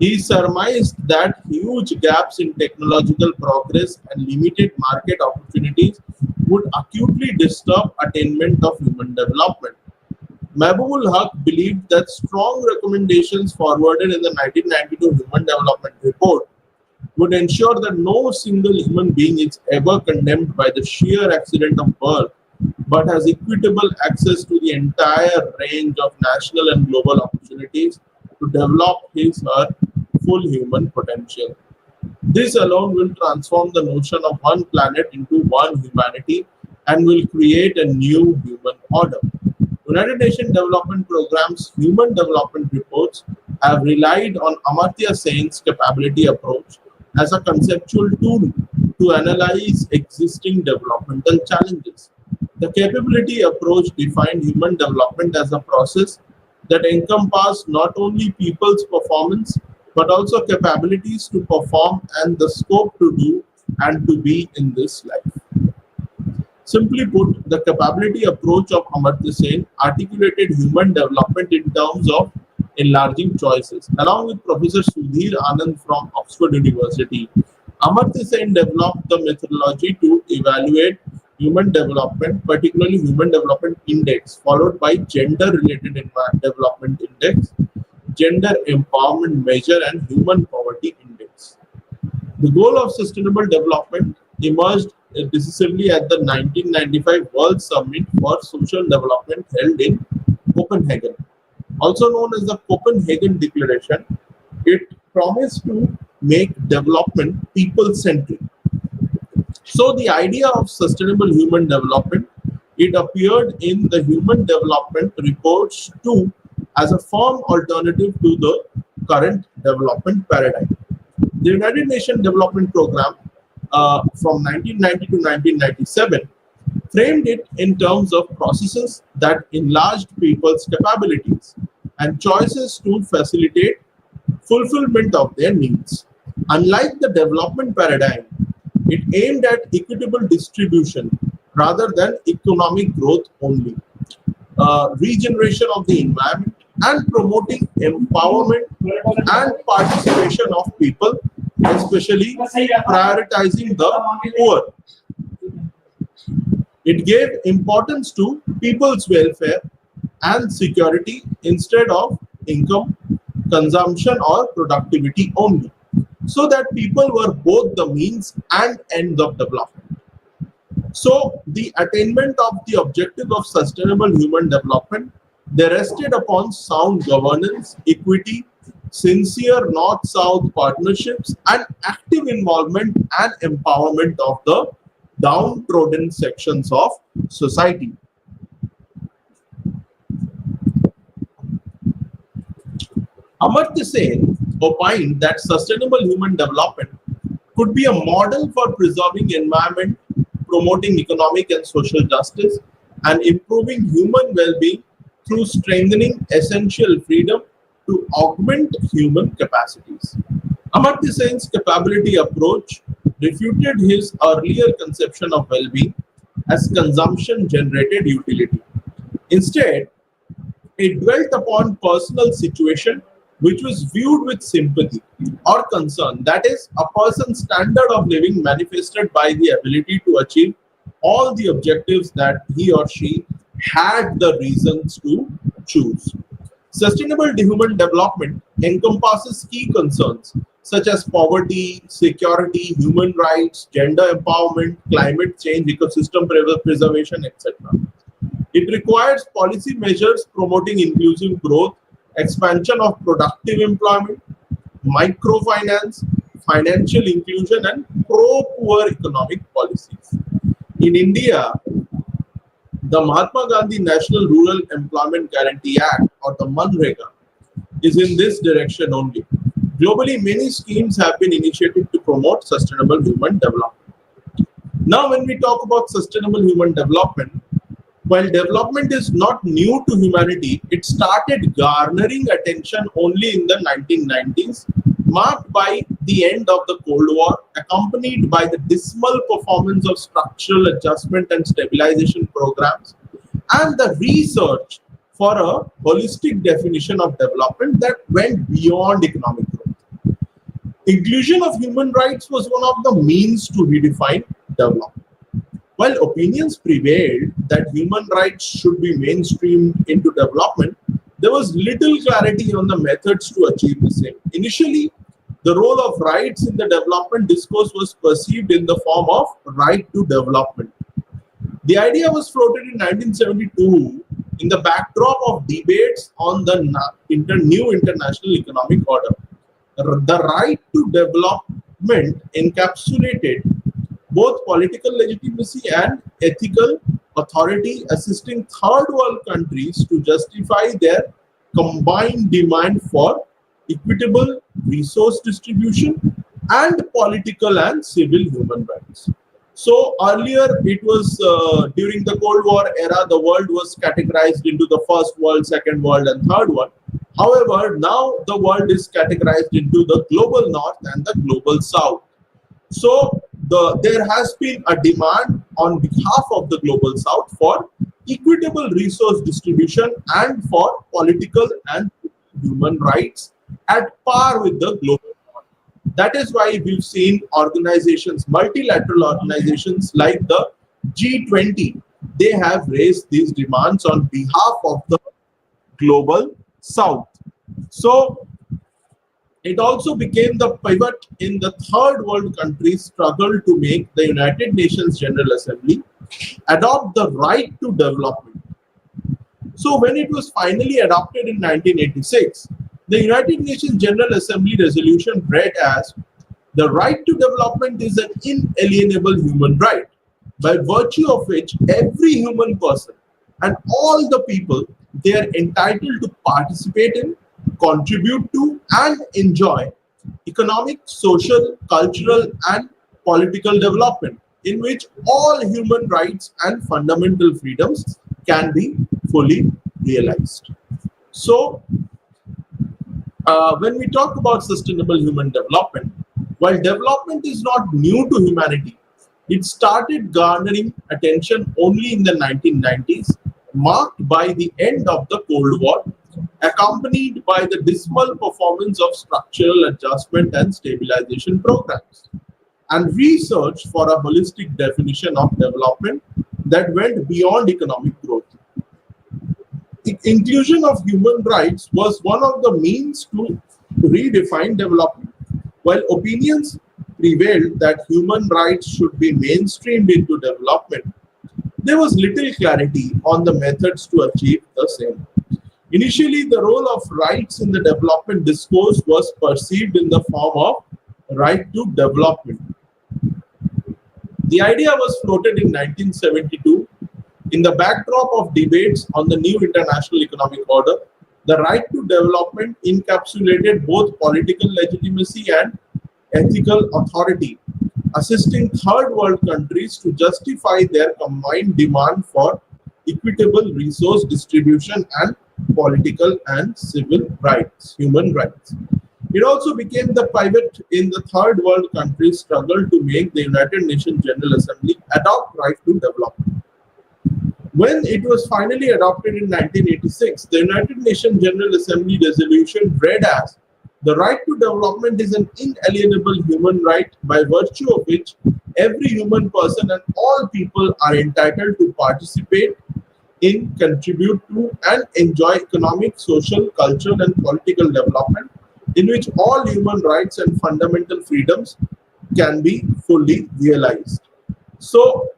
He surmised that huge gaps in technological progress and limited market opportunities would acutely disturb attainment of human development. Mahbubul Haq believed that strong recommendations forwarded in the 1992 Human Development Report would ensure that no single human being is ever condemned by the sheer accident of birth, but has equitable access to the entire range of national and global opportunities to develop his or her full human potential. This alone will transform the notion of one planet into one humanity and will create a new human order. United Nations Development Programme's Human Development Reports have relied on Amartya Sen's capability approach as a conceptual tool to analyze existing developmental challenges. The capability approach defined human development as a process that encompasses not only people's performance but also capabilities to perform and the scope to do and to be in this life. Simply put, the capability approach of Amartya Sen articulated human development in terms of enlarging choices. Along with Professor Sudhir Anand from Oxford University, Amartya Sen developed the methodology to evaluate human development, particularly Human Development Index, followed by Gender-Related Development Index, Gender Empowerment Measure, and Human Poverty Index. The goal of sustainable development emerged decisively at the 1995 World Summit for Social Development held in Copenhagen. Also known as the Copenhagen Declaration, it promised to make development people-centric. So the idea of sustainable human development, it appeared in the Human Development Reports too as a firm alternative to the current development paradigm. The United Nations Development Programme from 1990 to 1997 framed it in terms of processes that enlarged people's capabilities and choices to facilitate fulfillment of their needs. Unlike the development paradigm, it aimed at equitable distribution rather than economic growth only, regeneration of the environment, and promoting empowerment and participation of people, especially prioritizing the poor. It gave importance to people's welfare and security instead of income, consumption, or productivity only, so that people were both the means and ends of development. So, the attainment of the objective of sustainable human development, they rested upon sound governance, equity, sincere North-South partnerships, and active involvement and empowerment of the downtrodden sections of society. Amartya Sen opined that sustainable human development could be a model for preserving environment, promoting economic and social justice, and improving human well-being through strengthening essential freedom to augment human capacities. Amartya Sen's capability approach refuted his earlier conception of well-being as consumption-generated utility. Instead, it dwelt upon personal situation which was viewed with sympathy or concern. That is, a person's standard of living manifested by the ability to achieve all the objectives that he or she had the reasons to choose. Sustainable human development encompasses key concerns such as poverty, security, human rights, gender empowerment, climate change, ecosystem preservation, etc. It requires policy measures promoting inclusive growth, expansion of productive employment, microfinance, financial inclusion, and pro-poor economic policies. In India, the Mahatma Gandhi National Rural Employment Guarantee Act, or the MNREGA, is in this direction only. Globally, many schemes have been initiated to promote sustainable human development. Now, when we talk about sustainable human development, while development is not new to humanity, it started garnering attention only in the 1990s, marked by the end of the Cold War, accompanied by the dismal performance of structural adjustment and stabilization programs, and the research for a holistic definition of development that went beyond economic growth. Inclusion of human rights was one of the means to redefine development. While opinions prevailed that human rights should be mainstreamed into development, there was little clarity on the methods to achieve the same. Initially, the role of rights in the development discourse was perceived in the form of right to development. The idea was floated in 1972 in the backdrop of debates on the new international economic order. The right to development encapsulated both political legitimacy and ethical authority, assisting third world countries to justify their combined demand for equitable resource distribution and political and civil human rights. So earlier it was during the Cold War era, the world was categorized into the first world, second world, and third world. However, now the world is categorized into the global north and the global south. So there has been a demand on behalf of the global south for equitable resource distribution and for political and human rights at par with the global north. That is why we've seen organizations, multilateral organizations like the G20, they have raised these demands on behalf of the global south. So it also became the pivot in the third world countries' struggle to make the United Nations General Assembly adopt the right to development. So when it was finally adopted in 1986, the United Nations General Assembly resolution read as the right to development is an inalienable human right, by virtue of which every human person and all the people, they are entitled to participate in, contribute to, and enjoy economic, social, cultural, and political development, in which all human rights and fundamental freedoms can be fully realized. So, when we talk about sustainable human development, while development is not new to humanity, it started garnering attention only in the 1990s, marked by the end of the Cold War, accompanied by the dismal performance of structural adjustment and stabilization programs, and research for a holistic definition of development that went beyond economic growth. The inclusion of human rights was one of the means to redefine development. While opinions prevailed that human rights should be mainstreamed into development, there was little clarity on the methods to achieve the same. Initially, the role of rights in the development discourse was perceived in the form of right to development. The idea was floated in 1972 in the backdrop of debates on the new international economic order. The right to development encapsulated both political legitimacy and ethical authority, assisting third world countries to justify their combined demand for equitable resource distribution and political and civil rights, human rights. It also became the pivot in the third world countries' struggle to make the United Nations General Assembly adopt right to development. When it was finally adopted in 1986, the United Nations General Assembly resolution read as the right to development is an inalienable human right by virtue of which every human person and all people are entitled to participate in, contribute to, and enjoy economic, social, cultural, and political development in which all human rights and fundamental freedoms can be fully realized. So,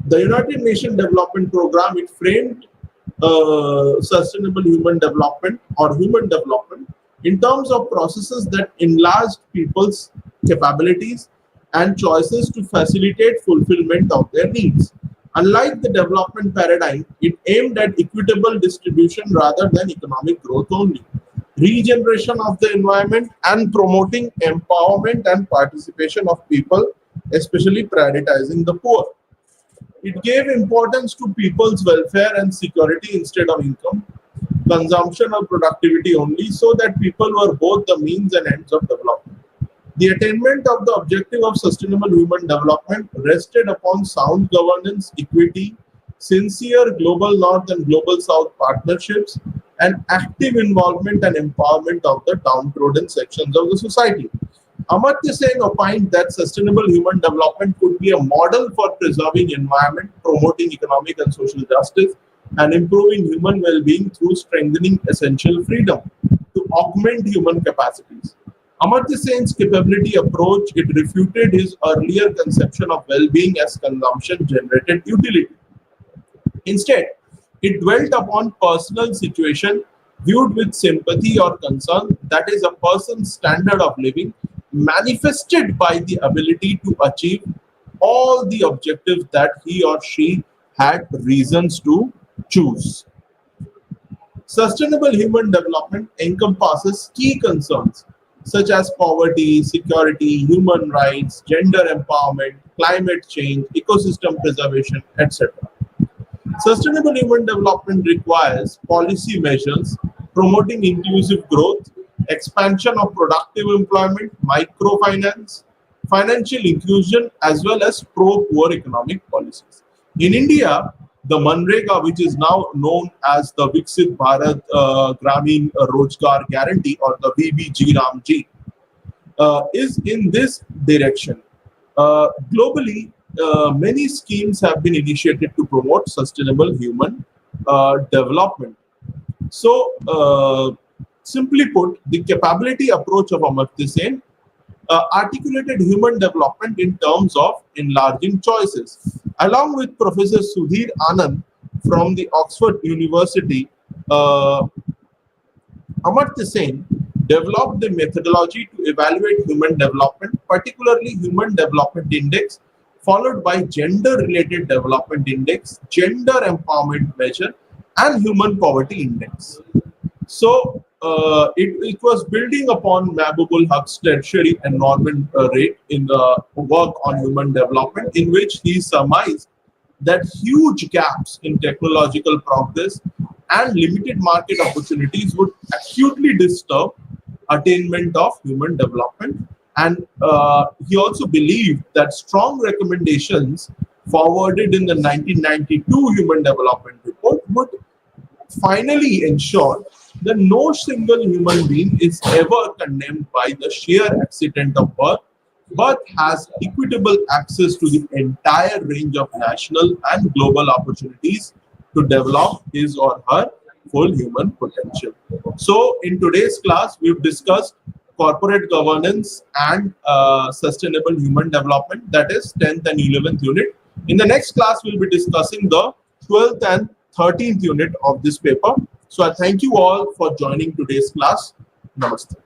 the United Nations Development Program, it framed sustainable human development or human development in terms of processes that enlarged people's capabilities and choices to facilitate fulfillment of their needs. Unlike the development paradigm, it aimed at equitable distribution rather than economic growth only, regeneration of the environment, and promoting empowerment and participation of people, especially prioritizing the poor. It gave importance to people's welfare and security instead of income, consumption or productivity only, so that people were both the means and ends of development. The attainment of the objective of sustainable human development rested upon sound governance, equity, sincere global north and global south partnerships, and active involvement and empowerment of the downtrodden sections of the society. Amartya Sen opined that sustainable human development could be a model for preserving environment, promoting economic and social justice, and improving human well-being through strengthening essential freedom to augment human capacities. Amartya Sen's capability approach, it refuted his earlier conception of well-being as consumption-generated utility. Instead, it dwelt upon personal situation viewed with sympathy or concern, that is, a person's standard of living manifested by the ability to achieve all the objectives that he or she had reasons to choose. Sustainable human development encompasses key concerns such as poverty, security, human rights, gender empowerment, climate change, ecosystem preservation, etc. Sustainable human development requires policy measures promoting inclusive growth, expansion of productive employment, microfinance, financial inclusion, as well as pro-poor economic policies. In India, the Manrega, which is now known as the Viksit Bharat Gramin Rozgar Guarantee, or the VBG, is in this direction. Globally, many schemes have been initiated to promote sustainable human development. So, simply put, the capability approach of Amartya Sen articulated human development in terms of enlarging choices. Along with Professor Sudhir Anand from the Oxford University, Amartya Sen developed the methodology to evaluate human development, particularly Human Development Index, followed by Gender Related Development Index, Gender Empowerment Measure, and Human Poverty Index. So, it was building upon Mahbubul Huq's tertiary environment rate in the work on human development, in which he surmised that huge gaps in technological progress and limited market opportunities would acutely disturb attainment of human development. And he also believed that strong recommendations forwarded in the 1992 Human Development Report would finally ensure that no single human being is ever condemned by the sheer accident of birth, but has equitable access to the entire range of national and global opportunities to develop his or her full human potential. So, in today's class, we've discussed corporate governance and sustainable human development, that is 10th and 11th unit. In the next class, we'll be discussing the 12th and 13th unit of this paper. So I thank you all for joining today's class. Namaste.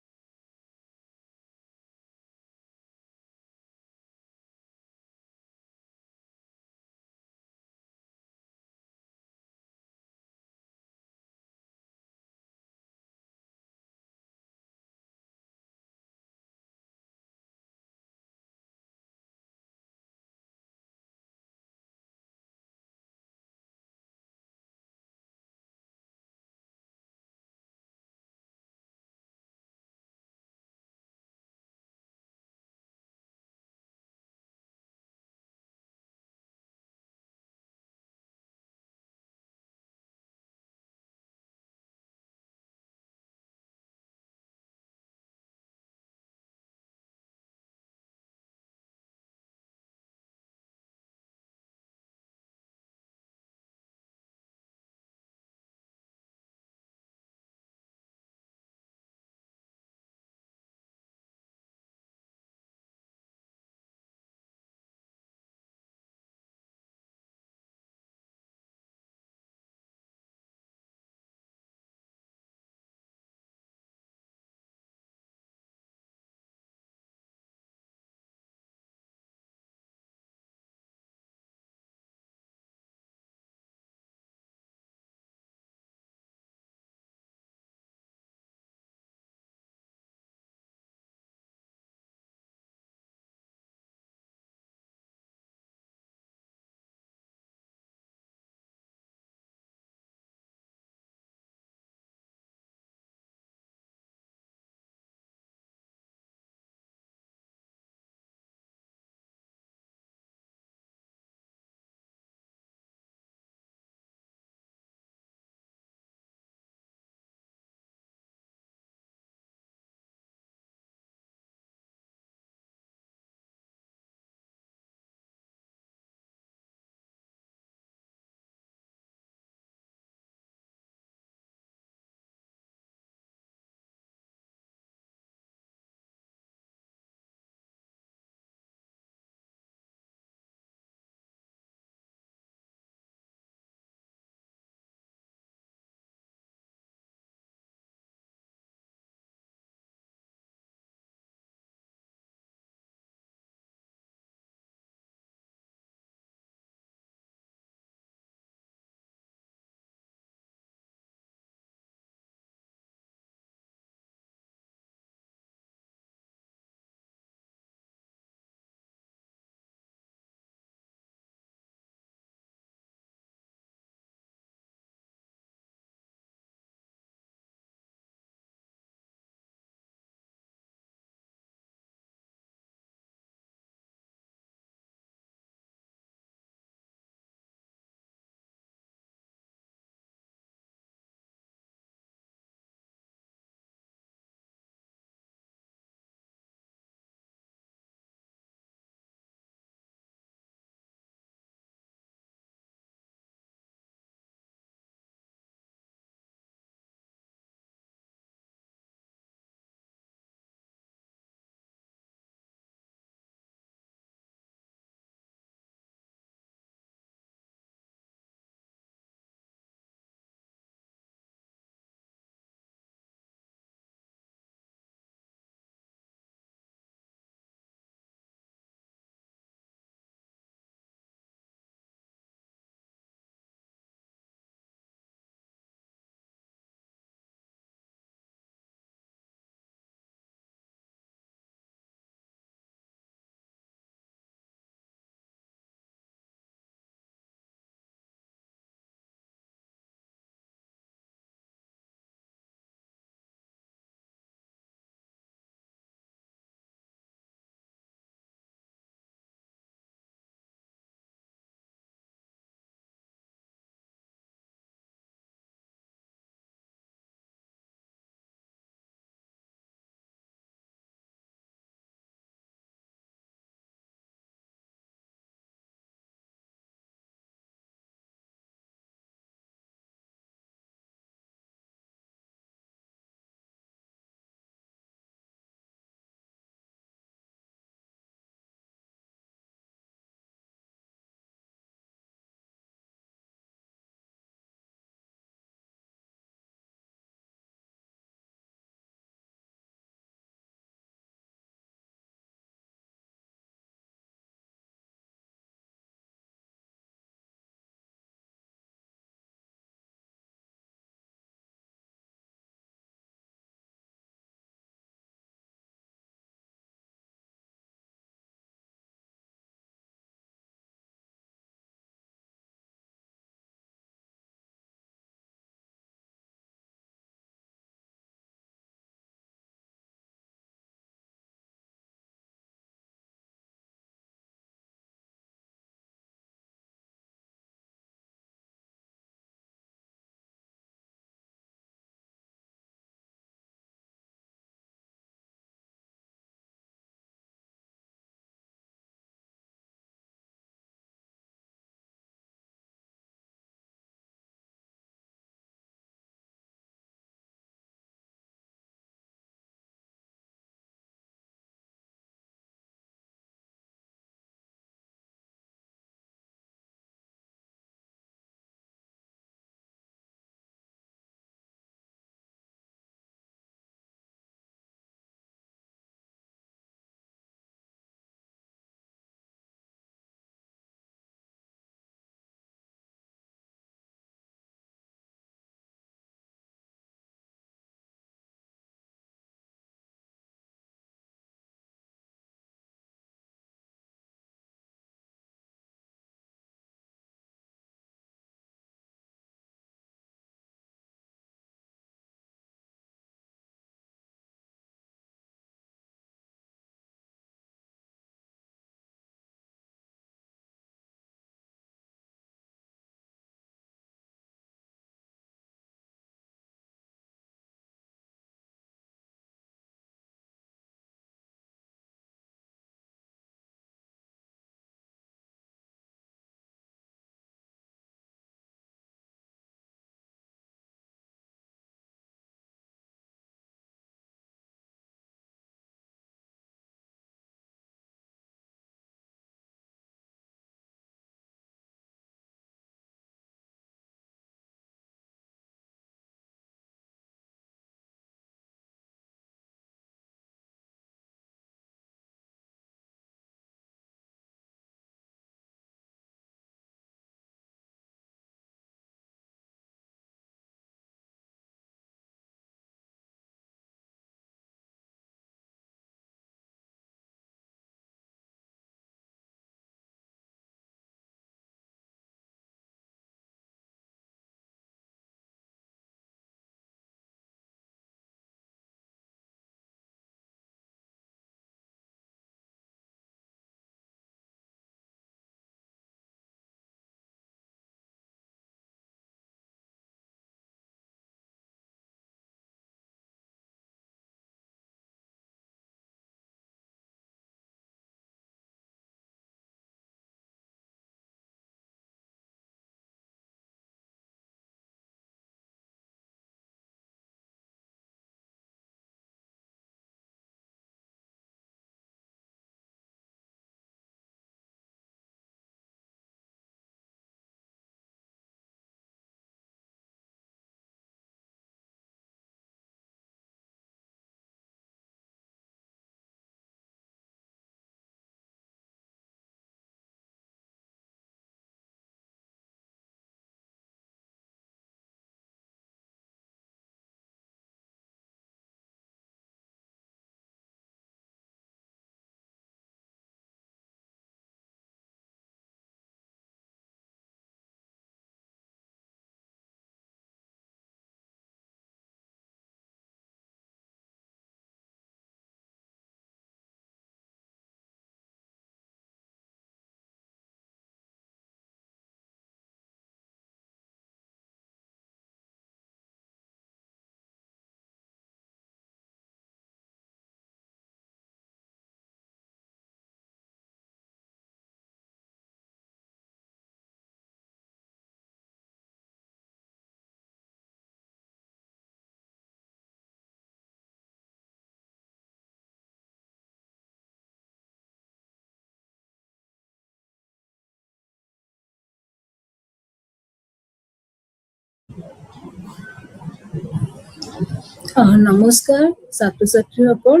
নমস্কাৰ ছাত্ৰ ছাত্ৰীসকল,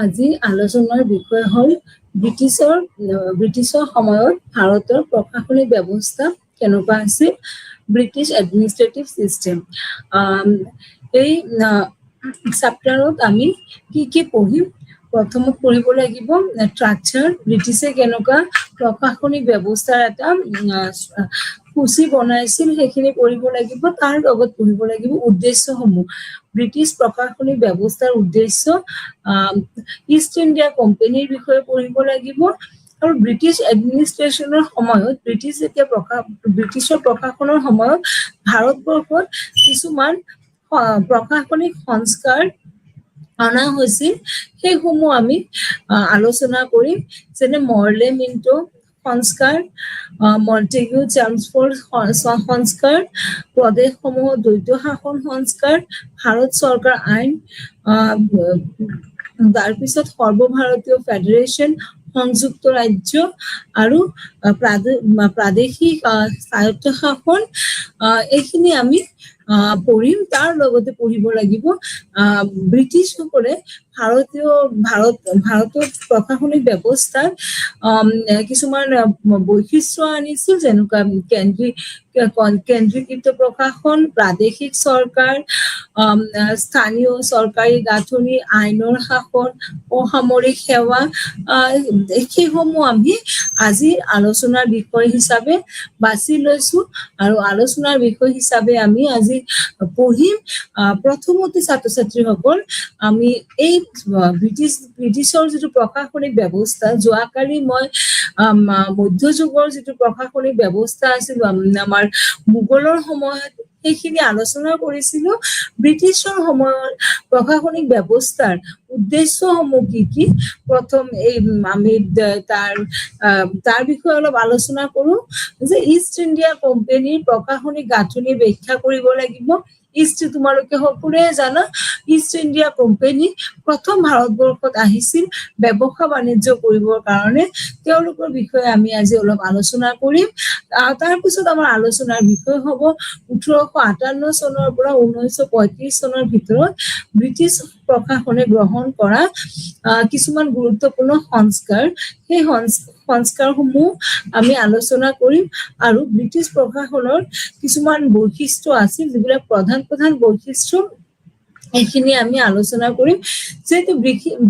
আজি আলোচনাৰ বিষয় হ'ল ব্ৰিটিছৰ সময়ত ভাৰতৰ প্ৰশাসনিক ব্যৱস্থা কেনেকুৱা আছিল, ব্ৰিটিছ এডমিনিষ্ট্ৰেটিভ চিষ্টেম। এই চেপ্টাৰত আমি কি পঢ়িম? প্ৰথমত পঢ়িব লাগিব স্ট্ৰাকচাৰ, ব্ৰিটিছে কেনেকুৱা প্ৰশাসনিক ব্যৱস্থাৰ এটা সূচী বনাইছিল, সেইখিনি পঢ়িব লাগিব। তাৰ লগত পঢ়িব লাগিব উদ্দেশ্যসমূহ, ব্ৰিটিছ প্ৰশাসনিক ব্যৱস্থাৰ উদ্দেশ্য, ইষ্ট ইণ্ডিয়া কোম্পানীৰ বিষয়ে পঢ়িব লাগিব। আৰু ব্ৰিটিছ এডমিনিষ্ট্ৰেশ্যনৰ সময়ত, ব্ৰিটিছৰ প্ৰশাসনৰ সময়ত ভাৰতবৰ্ষত কিছুমান প্ৰশাসনিক সংস্কাৰ অনা হৈছিল, সেইসমূহ আমি আলোচনা কৰিম। যেনে মৰলে মিণ্টো সংস্কাৰ, মন্টেগু চেমছফোৰ্ড সংস্কাৰ, প্ৰদেশসমূহত দ্বৈত শাসন সংস্কাৰ, ভাৰত চৰকাৰ আইন, তাৰপিছত সৰ্বভাৰতীয় ফেডাৰেশ্যন, সংযুক্ত ৰাজ্য আৰু প্ৰাদেশিক স্বায়ত্তশাসন, এইখিনি আমি পঢ়িম। তাৰ লগতে পঢ়িব লাগিব ব্ৰিটিছসকলে ভাৰতৰ প্ৰশাসনিক ব্যৱস্থাত কিছুমান বৈশিষ্ট্য আনিছিল, যেনেকুৱা কেন্দ্ৰীকৃত প্ৰশাসন, প্ৰাদেশিক চৰকাৰ, স্থানীয় চৰকাৰী গাঁথনি, আইনৰ শাসন, অসামৰিক সেৱা, সেইসমূহ আমি আজিৰ আলোচনাৰ বিষয় হিচাপে বাছি লৈছো আৰু আলোচনাৰ বিষয় হিচাপে আমি আজি পঢ়িম। প্ৰথমতে ছাত্ৰ ছাত্ৰীসকল, আমি এই ব্ৰিটিছৰ যিটো প্ৰশাসনিক ব্যৱস্থা, যোৱাকালি মই মধ্যযুগৰ যিটো প্ৰশাসনিক ব্যৱস্থা আছিল আমাৰ মোগলৰ সময়ত, সেইখিনি আলোচনা কৰিছিলো। ব্ৰিটিছৰ সময়ৰ প্ৰশাসনিক ব্যৱস্থাৰ উদ্দেশ্যসমূহ কি? প্ৰথম আমি তাৰ বিষয়ে অলপ আলোচনা কৰো। যে ইষ্ট ইণ্ডিয়া কোম্পানীৰ প্ৰশাসনিক গাঁথনি ব্যাখ্যা কৰিব লাগিব। তোমালোকে সকলোৱে জানা, ইষ্ট ইণ্ডিয়া কোম্পানী প্ৰথম ভাৰতবৰ্ষত আহিছিল ব্যৱসায় বাণিজ্য কৰিবৰ কাৰণে। তেওঁলোকৰ বিষয়ে আমি আজি অলপ আলোচনা কৰিম। তাৰপিছত আমাৰ আলোচনাৰ বিষয় হ'ব 1858 চনৰ পৰা 1935 চনৰ ভিতৰত ব্ৰিটিছ প্ৰশাসনে গ্ৰহণ কৰা কিছুমান গুৰুত্বপূৰ্ণ সংস্কাৰ। সেই সংস্কাৰসমূহ আমি আলোচনা কৰিম। আৰু ব্ৰিটিছ প্ৰশাসনৰ কিছুমান বৈশিষ্ট্য আছিল, যিবিলাক প্ৰধান বৈশিষ্ট্য, এইখিনি আমি আলোচনা কৰিম। যিহেতু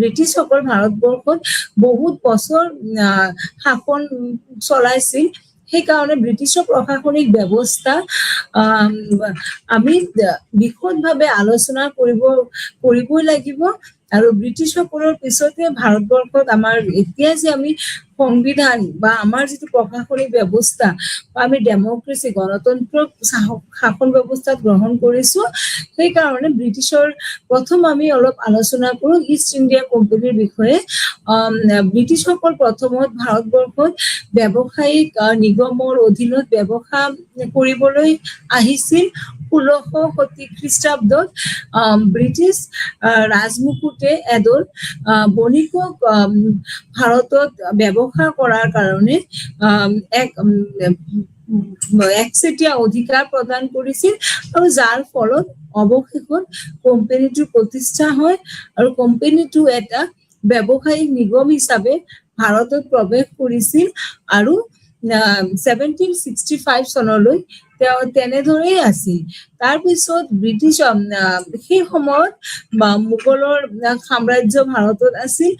ব্ৰিটিছসকল ভাৰতবৰ্ষত বহুত বছৰ শাসন চলাইছিল, সেইকাৰণে ব্ৰিটিছৰ প্ৰশাসনিক ব্যৱস্থা আমি বিশদভাৱে আলোচনা কৰিবই লাগিব। আৰু ব্ৰিটিছসকলৰ পিছতে ভাৰতবৰ্ষত আমাৰ এতিয়া যে আমি সংবিধান বা আমাৰ যিটো প্ৰশাসনিক ব্যৱস্থা, আমি ডেমক্ৰেচি, গণতন্ত্ৰ শাসন ব্যৱস্থা গ্ৰহণ কৰিছো। সেইকাৰণে ব্ৰিটিছৰ প্ৰথম আমি অলপ আলোচনা কৰো ইষ্ট ইণ্ডিয়া কোম্পানীৰ বিষয়ে। ব্ৰিটিছসকল প্ৰথমত ভাৰতবৰ্ষত ব্যৱসায়িক নিগমৰ অধীনত ব্যৱসায় কৰিবলৈ আহিছিল। 1600 শতিক খ্ৰীষ্টাব্দত ব্ৰিটিছ ৰাজমুকুটে এদল বণিকক ভাৰতত ব্যৱসায় কৰাৰ কাৰণে একচেটিয়া অধিকাৰ প্ৰদান কৰিছিল, আৰু যাৰ ফলত অৱশেষত কোম্পানীটোৰ প্ৰতিষ্ঠা হয়। আৰু কোম্পানীটো এটা ব্যৱসায়িক নিগম হিচাপে ভাৰতত প্ৰৱেশ কৰিছিল। আৰু 1765 চনলৈ তেওঁ তেনেদৰেই আছিল। তাৰপিছত ব্ৰিটিছ সেই সময়ত মোগলৰ সাম্ৰাজ্য ভাৰতত আছিল।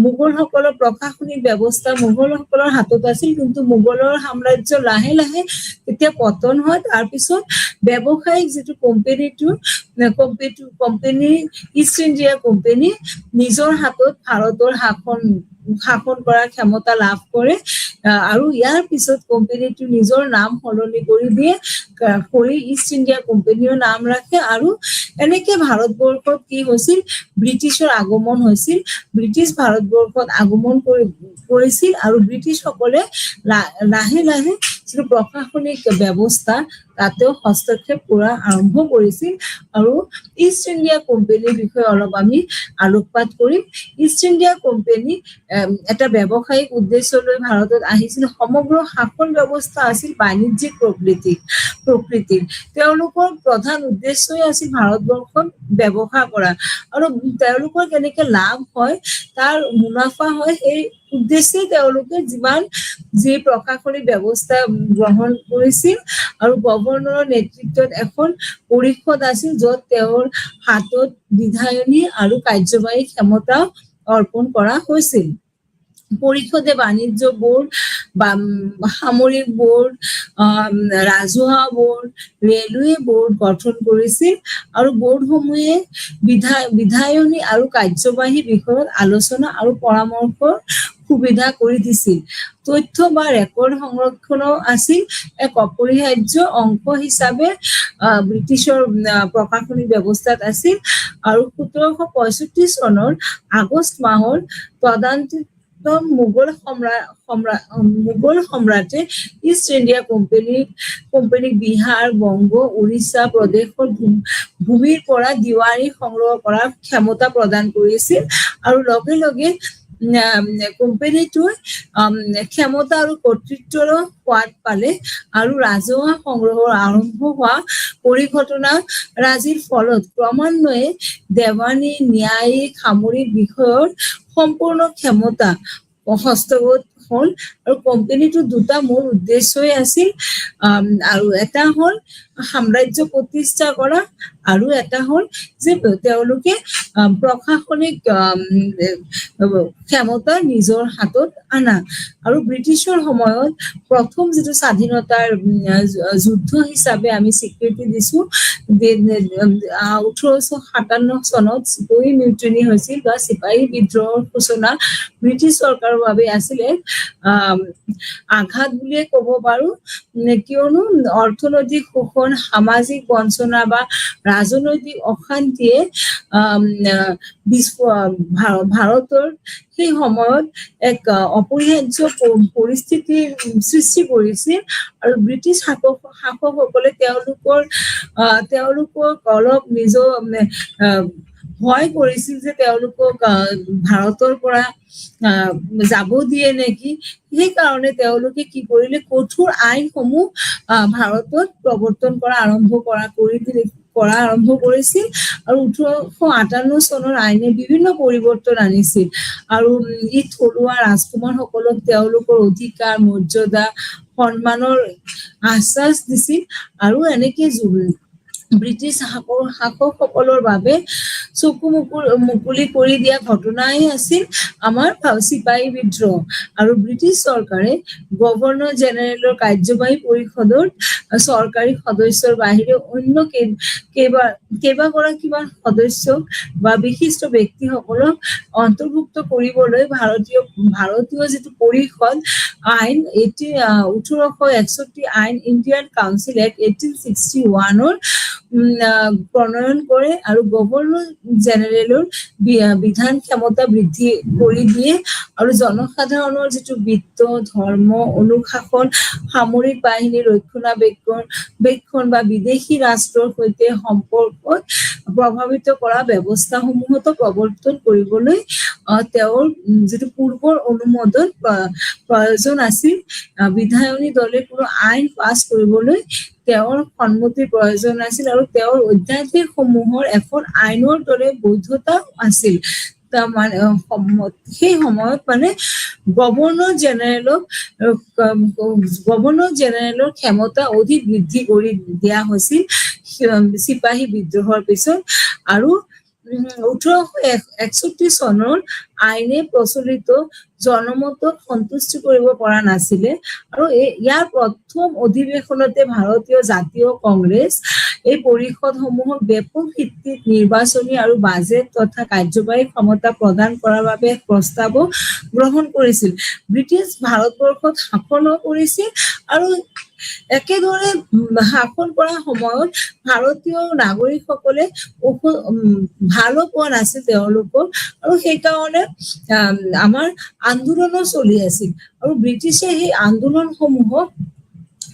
মোগলসকলৰ প্ৰশাসনিক ব্যৱস্থা মোগলসকলৰ হাতত আছিল, কিন্তু মোগলৰ সাম্ৰাজ্য লাহে লাহে তেতিয়া পতন হয়। তাৰপিছত ব্যৱসায়িক যিটো কোম্পানী ইষ্ট ইণ্ডিয়া কোম্পানী নিজৰ হাতত ভাৰতৰ শাসন কৰাৰ ক্ষমতা লাভ কৰে। আৰু ইয়াৰ পিছত কোম্পানীটো নিজৰ নাম সলনি কৰি দিয়ে, ইষ্ট ইণ্ডিয়া কোম্পানীৰ নাম ৰাখে। আৰু এনেকে ভাৰতবৰ্ষত কি হৈছিল, ব্ৰিটিছৰ আগমন হৈছিল। ব্ৰিটিছ ভাৰতবৰ্ষত আগমন কৰিছিল, আৰু ব্ৰিটিছসকলে লাহে লাহে যিটো প্ৰশাসনিক ব্যৱস্থা, তাতেও হস্তক্ষেপ কৰা আৰম্ভ কৰিছিল। আৰু ইষ্ট ইণ্ডিয়া কোম্পানীৰ বিষয়ে অলপ আমি আলোকপাত কৰিম। ইষ্ট ইণ্ডিয়া কোম্পানী এটা ব্যৱসায়িক উদ্দেশ্য লৈ ভাৰতত আহিছিল। সমগ্ৰ শাসন ব্যৱস্থা আছিল বাণিজ্যিক প্ৰকৃতিৰ। তেওঁলোকৰ প্ৰধান উদ্দেশ্যই আছিল ভাৰতবৰ্ষত ব্যৱসায় কৰা আৰু তেওঁলোকৰ কেনেকে লাভ হয়, তাৰ মুনাফা হয়, সেই উদ্দেশ্যে তেওঁলোকে যি প্ৰশাসনিক ব্যৱস্থা গ্ৰহণ কৰিছিল আৰু গভৰ্ণৰৰ নেতৃত্বত এখন পৰিষদ আছিল, য'ত তেওঁৰ হাতত বিধায়নী আৰু কাৰ্যবাহী ক্ষমতা অৰ্পণ কৰা হৈছিল। পৰিষদে বাণিজ্য বোৰ্ড, সামৰিক বোৰ্ড, ৰাজহুৱা বোৰ্ড, ৰেলৱে বোৰ্ড গঠন কৰিছিল আৰু বোৰ্ডসমূহে বিধায়নী আৰু কাৰ্যবাহী বিষয়ত আলোচনা আৰু পৰামৰ্শৰ সুবিধা কৰি দিছিল। তথ্য বা ৰেকৰ্ড সংৰক্ষণও আছিল এক অপৰিহাৰ্য অংশ হিচাপে ব্ৰিটিছৰ প্ৰশাসনিক ব্যৱস্থাত আছিল। আৰু 1765 চনৰ আগষ্ট মাহৰ তদানীন্তন মোগল সম্ৰাটে ইষ্ট ইণ্ডিয়া কোম্পানীক বিহাৰ, বংগ, উৰিষ্যা প্ৰদেশৰ ভূমিৰ পৰা দিৱাৰী সংগ্ৰহ কৰাৰ ক্ষমতা প্ৰদান কৰিছিল আৰু লগে লগে কোম্পানীটোৱে ক্ষমতা আৰু কৰ্তৃত্বৰ সোৱাদ পালে আৰু ৰাজহুৱা সংগ্ৰহৰ আৰম্ভ হোৱা পৰিঘটনাৰাজিৰ ফলত ক্ৰমান্বয়ে দেৱানী, ন্যায়িক, সামৰিক বিষয়ৰ সম্পূৰ্ণ ক্ষমতা হস্তগত হ'ল আৰু কোম্পানীটোৰ দুটা মূল উদ্দেশ্যই আছিল, আৰু এটা হ'ল সাম্ৰাজ্য প্ৰতিষ্ঠা কৰা আৰু এটা হ'ল যে তেওঁলোকে প্ৰশাসনিক ক্ষমতা নিজৰ হাতত আনা। আৰু ব্ৰিটিছৰ সময়ত প্ৰথম যিটো স্বাধীনতাৰ যুদ্ধ হিচাপে আমি স্বীকৃতি দিছো, 1857 চনত চিপাহী মিউটিনি হৈছিল বা চিপাহী বিদ্ৰোহৰ সূচনা ব্ৰিটিছ চৰকাৰৰ বাবে আছিলে আঘাত বুলিয়ে ক'ব পাৰো, কিয়নো অৰ্থনৈতিক শোষণ, সামাজিক বঞ্চনা বা ৰাজনৈতিক অশান্তিয়ে ভাৰতৰ সেই সময়ত এক অপৰিহাৰ্য পৰিস্থিতিৰ সৃষ্টি কৰিছিল। আৰু ব্ৰিটিছ শাসকসকলে তেওঁলোকক অলপ নিজৰ ভয় কৰিছিল যে তেওঁলোকক ভাৰতৰ পৰা যাব দিয়ে নেকি। সেইকাৰণে তেওঁলোকে কি কৰিলে, কঠোৰ আইনসমূহ ভাৰতত প্ৰৱৰ্তন কৰা আৰম্ভ কৰিছিল আৰু 1858 চনৰ আইনে বিভিন্ন পৰিৱৰ্তন আনিছিল আৰু ই থলুৱা ৰাজকুমাৰসকলক তেওঁলোকৰ অধিকাৰ, মৰ্যাদা, সন্মানৰ আশ্বাস দিছিল আৰু এনেকে ব্ৰিটিছ শাসকসকলৰ বাবে চকু মুকলি কৰি দিয়া ঘটনাই আছিল আমাৰ চিপাহী বিদ্ৰোহ। আৰু ব্ৰিটিছ চৰকাৰে গভৰ্ণৰ জেনেৰেলৰ কাৰ্যবাহী পৰিষদৰ চৰকাৰী সদস্যৰ বাহিৰে অন্য কেইবাগৰাকীমান সদস্যক বা বিশিষ্ট ব্যক্তিসকলক অন্তৰ্ভুক্ত কৰিবলৈ ভাৰতীয় যিটো পৰিষদ আইন 1861 আইন, ইণ্ডিয়ান কাউন্সিল এক্ট 1861 প্ৰণয়ন কৰে আৰু গভৰ্ণৰ জেনেৰেলৰ বিধান ক্ষমতা বৃদ্ধি কৰি দিয়ে আৰু জনসাধাৰণৰ যিটো বিত্ত, ধৰ্ম, অনুশাসন, সামৰিক বাহিনীৰ ৰক্ষণাবেক্ষণ বা বিদেশী ৰাষ্ট্ৰৰ সৈতে সম্পৰ্কত প্ৰভাৱিত কৰা ব্যৱস্থাসমূহতো প্ৰৱৰ্তন কৰিবলৈ তেওঁৰ যিটো পূৰ্বৰ অনুমোদন প্ৰয়োজন আছিল। বিধায়নী দলে কোনো আইন পাছ কৰিবলৈ তেওঁৰ সন্মতিৰ প্ৰয়োজন আছিল আৰু তেওঁৰ অধ্যাদেশ সমূহৰ এখন আইনৰ দৰে বৈধতা আছিল। সেই সময়ত মানে গভৰ্ণৰ জেনেৰেলৰ ক্ষমতা অধিক বৃদ্ধি কৰি দিয়া হৈছিল চিপাহী বিদ্ৰোহৰ পিছত। আৰু 1861 চনৰ আইনে প্ৰচলিত জনমতক সন্তুষ্টি কৰিব পৰা নাছিলে আৰু ইয়াৰ প্ৰথম অধিৱেশনতে ভাৰতীয় জাতীয় কংগ্ৰেছ এই পৰিষদসমূহক ব্যাপক ভিত্তিত নিৰ্বাচনী আৰু বাজেট তথা কাৰ্যবাহী ক্ষমতা প্ৰদান কৰাৰ বাবে প্ৰস্তাৱো গ্ৰহণ কৰিছিল। ব্ৰিটিছ ভাৰতবৰ্ষত শাসনো কৰিছিল আৰু একেদৰে শাসন কৰাৰ সময়ত ভাৰতীয় নাগৰিকসকলে ভালো পোৱা নাছিল তেওঁলোকক, আৰু সেইকাৰণে আমাৰ আন্দোলনো চলি আছিল আৰু ব্ৰিটিছে সেই আন্দোলনসমূহক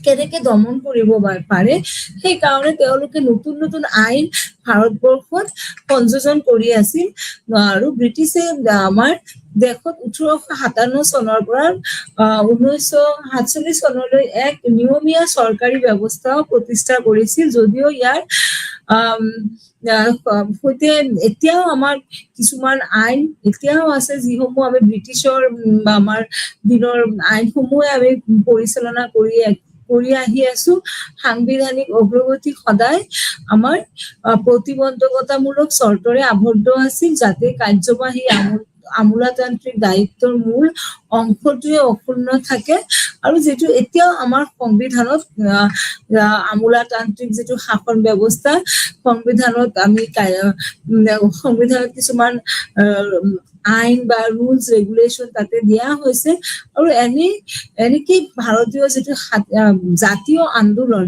কেনেকে দমন কৰিব পাৰে সেইকাৰণে তেওঁলোকে নতুন নতুন আইন ভাৰতবৰ্ষত সংযোজন কৰি আছিল আৰু ব্ৰিটিছে আমাৰ দেশত 1857 চনৰ পৰা 1947 চনলৈ এক নিয়মীয়া চৰকাৰী ব্যৱস্থাও প্ৰতিষ্ঠা কৰিছিল যদিও ইয়াৰ সৈতে এতিয়াও আমাৰ কিছুমান আইন এতিয়াও আছে যিসমূহ আমি ব্ৰিটিছৰ আমাৰ দিনৰ আইনসমূহে আমি পৰিচালনা কৰি আহি আছো সাংবিধানিক অগ্ৰগতি সদায় আমাৰ প্ৰতিবন্ধকতামূলক চৰ্তৰে আবদ্ধ আছিল যাতে কাৰ্যবাহী আমোলাতান্ত্ৰিক দায়িত্বৰ মূল অংশটোৱে অক্ষুণ্ণ থাকে আৰু যেটো এতিয়াও আমাৰ সংবিধানত আমোলাতান্ত্ৰিক যেটো শাসন ব্যৱস্থা সংবিধানত আমি সংবিধানত কিছুমান আইন বা ৰুলস ৰেগুলেশন তাতে দিয়া হৈছে আৰু এনেকি ভাৰতীয় যেটো জাতীয় আন্দোলন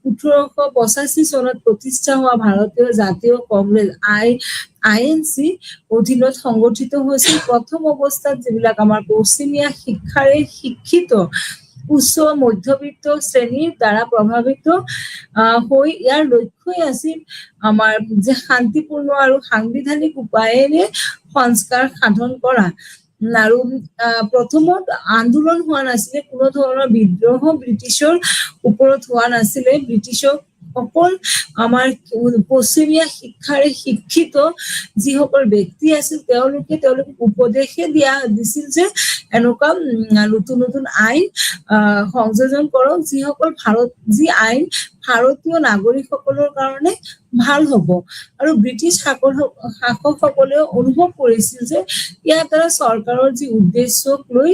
1885 চনত প্ৰতিষ্ঠা হোৱা ভাৰতীয় জাতীয় কংগ্ৰেছ INC অধীনত সংগঠিত হৈছিল প্ৰথম অৱস্থাত যিবিলাক আমাৰ পশ্চিমীয়া শিক্ষাৰে শিক্ষিত উচ্চ মধ্যবিত্ত শ্ৰেণীৰ দ্বাৰা প্ৰভাৱিত হৈ ইয়াৰ লক্ষ্যই আছিল আমাৰ যে শান্তিপূৰ্ণ আৰু সাংবিধানিক উপায়েৰে সংস্কাৰ সাধন কৰা আৰু প্ৰথমত আন্দোলন হোৱা নাছিলে কোনো ধৰণৰ বিদ্ৰোহ ব্ৰিটিছৰ ওপৰত হোৱা নাছিলে ব্ৰিটিছক অকল আমাৰ পশ্চিমীয়া শিক্ষাৰে শিক্ষিত যিসকল ব্যক্তি আছিল তেওঁলোকে উপদেশে দিছিল যে এনেকুৱা নতুন নতুন আইন সংযোজন কৰক যি আইন ভাৰতীয় নাগৰিকসকলৰ কাৰণে ভাল হ'ব আৰু ব্ৰিটিছ শাসকসকলেও অনুভৱ কৰিছিল যে ইয়াৰ দ্বাৰা চৰকাৰৰ যি উদ্দেশ্যক লৈ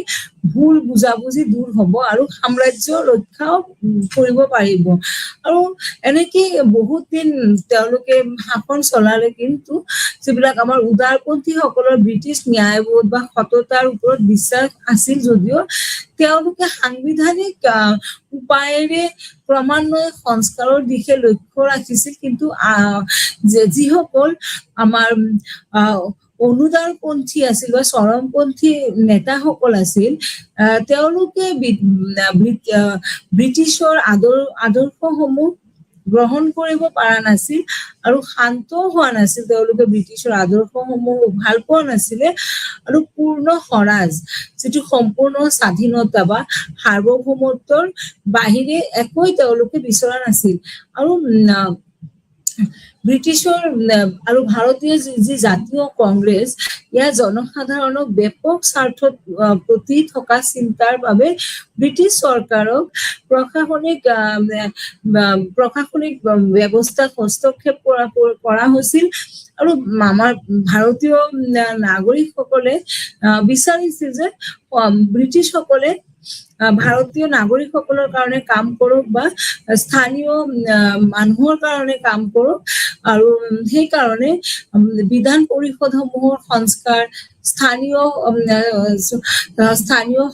ভুল বুজাবুজি দূৰ হ'ব আৰু সাম্ৰাজ্য ৰক্ষাও কৰিব পাৰিব আৰু এনেকে বহুত দিন তেওঁলোকে শাসন চলালে কিন্তু যিবিলাক আমাৰ উদাৰপন্থী সকলৰ ব্ৰিটিছ ন্যায়বোধ বা সততাৰ ওপৰত বিশ্বাস আছিল যদিও তেওঁলোকে সাংবিধানিক উপায়েৰে ক্ৰমান্বয়ে সংস্কাৰৰ দিশে লক্ষ্য ৰাখিছিল কিন্তু যিসকল আমাৰ অনুদাৰপন্থী আছিল বা চৰমপন্থী নেতাসকল আছিল তেওঁলোকে ব্ৰিটিছৰ আদৰ্শসমূহ গ্ৰহণ কৰিব পৰা নাছিল আৰু শান্ত হোৱা নাছিল তেওঁলোকে ব্ৰিটিছৰ আদৰ্শসমূহ ভাল পোৱা নাছিলে আৰু পূৰ্ণ স্বৰাজ যেটো সম্পূৰ্ণ স্বাধীনতা বা সাৰ্বভৌমত্বৰ বাহিৰে একোই তেওঁলোকে বিচৰা নাছিল আৰু ব্ৰিটিছৰ আৰু ভাৰতীয় যি জাতীয় কংগ্ৰেছ ইয়াৰ জনসাধাৰণক ব্যাপক স্বাৰ্থত প্ৰতি থকা চিন্তাৰ বাবে ব্ৰিটিছ চৰকাৰক প্ৰশাসনিক ব্যৱস্থা হস্তক্ষেপ কৰা হৈছিল আৰু আমাৰ ভাৰতীয় নাগৰিকসকলে বিচাৰিছিল যে ব্ৰিটিছসকলে ভাৰতীয় নাগৰিকসকলৰ কাৰণে কাম কৰক বা স্থানীয় মানুহৰ কাৰণে কাম কৰক আৰু সেই কাৰণে বিধান পৰিষদসমূহৰ সংস্কাৰ স্থানীয়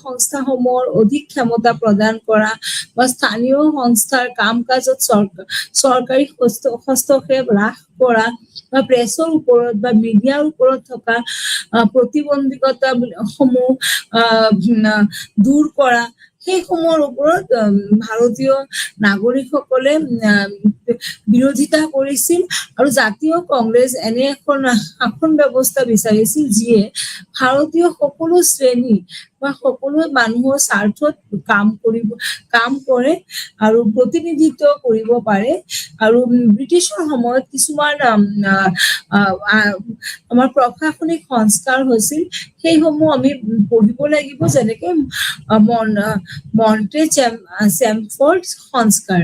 সংস্থাসমূহৰ অধিক ক্ষমতা প্ৰদান কৰা বা স্থানীয় সংস্থাৰ কাম-কাজত চৰকাৰী হস্তক্ষেপ হ্ৰাস কৰা বা প্ৰেছৰ ওপৰত বা মিডিয়াৰ ওপৰত থকা প্ৰতিবন্ধকতা সমূহ দূৰ কৰা সেইসমূহৰ ওপৰত ভাৰতীয় নাগৰিকসকলে বিৰোধিতা কৰিছিল আৰু জাতীয় কংগ্ৰেছ এনে এখন শাসন ব্যৱস্থা বিচাৰিছিল যিয়ে ভাৰতীয় সকলো শ্ৰেণী বা সকলো মানুহৰ স্বাৰ্থত কাম কৰে আৰু প্ৰতিনিধিত্ব কৰিব পাৰে আৰু ব্ৰিটিছৰ সময়ত কিছুমান আমাৰ প্ৰশাসনিক সংস্কাৰ হৈছিল সেইসমূহ আমি পঢ়িব লাগিব যেনেকে মন্টে চেমফৰ্ড সংস্কাৰ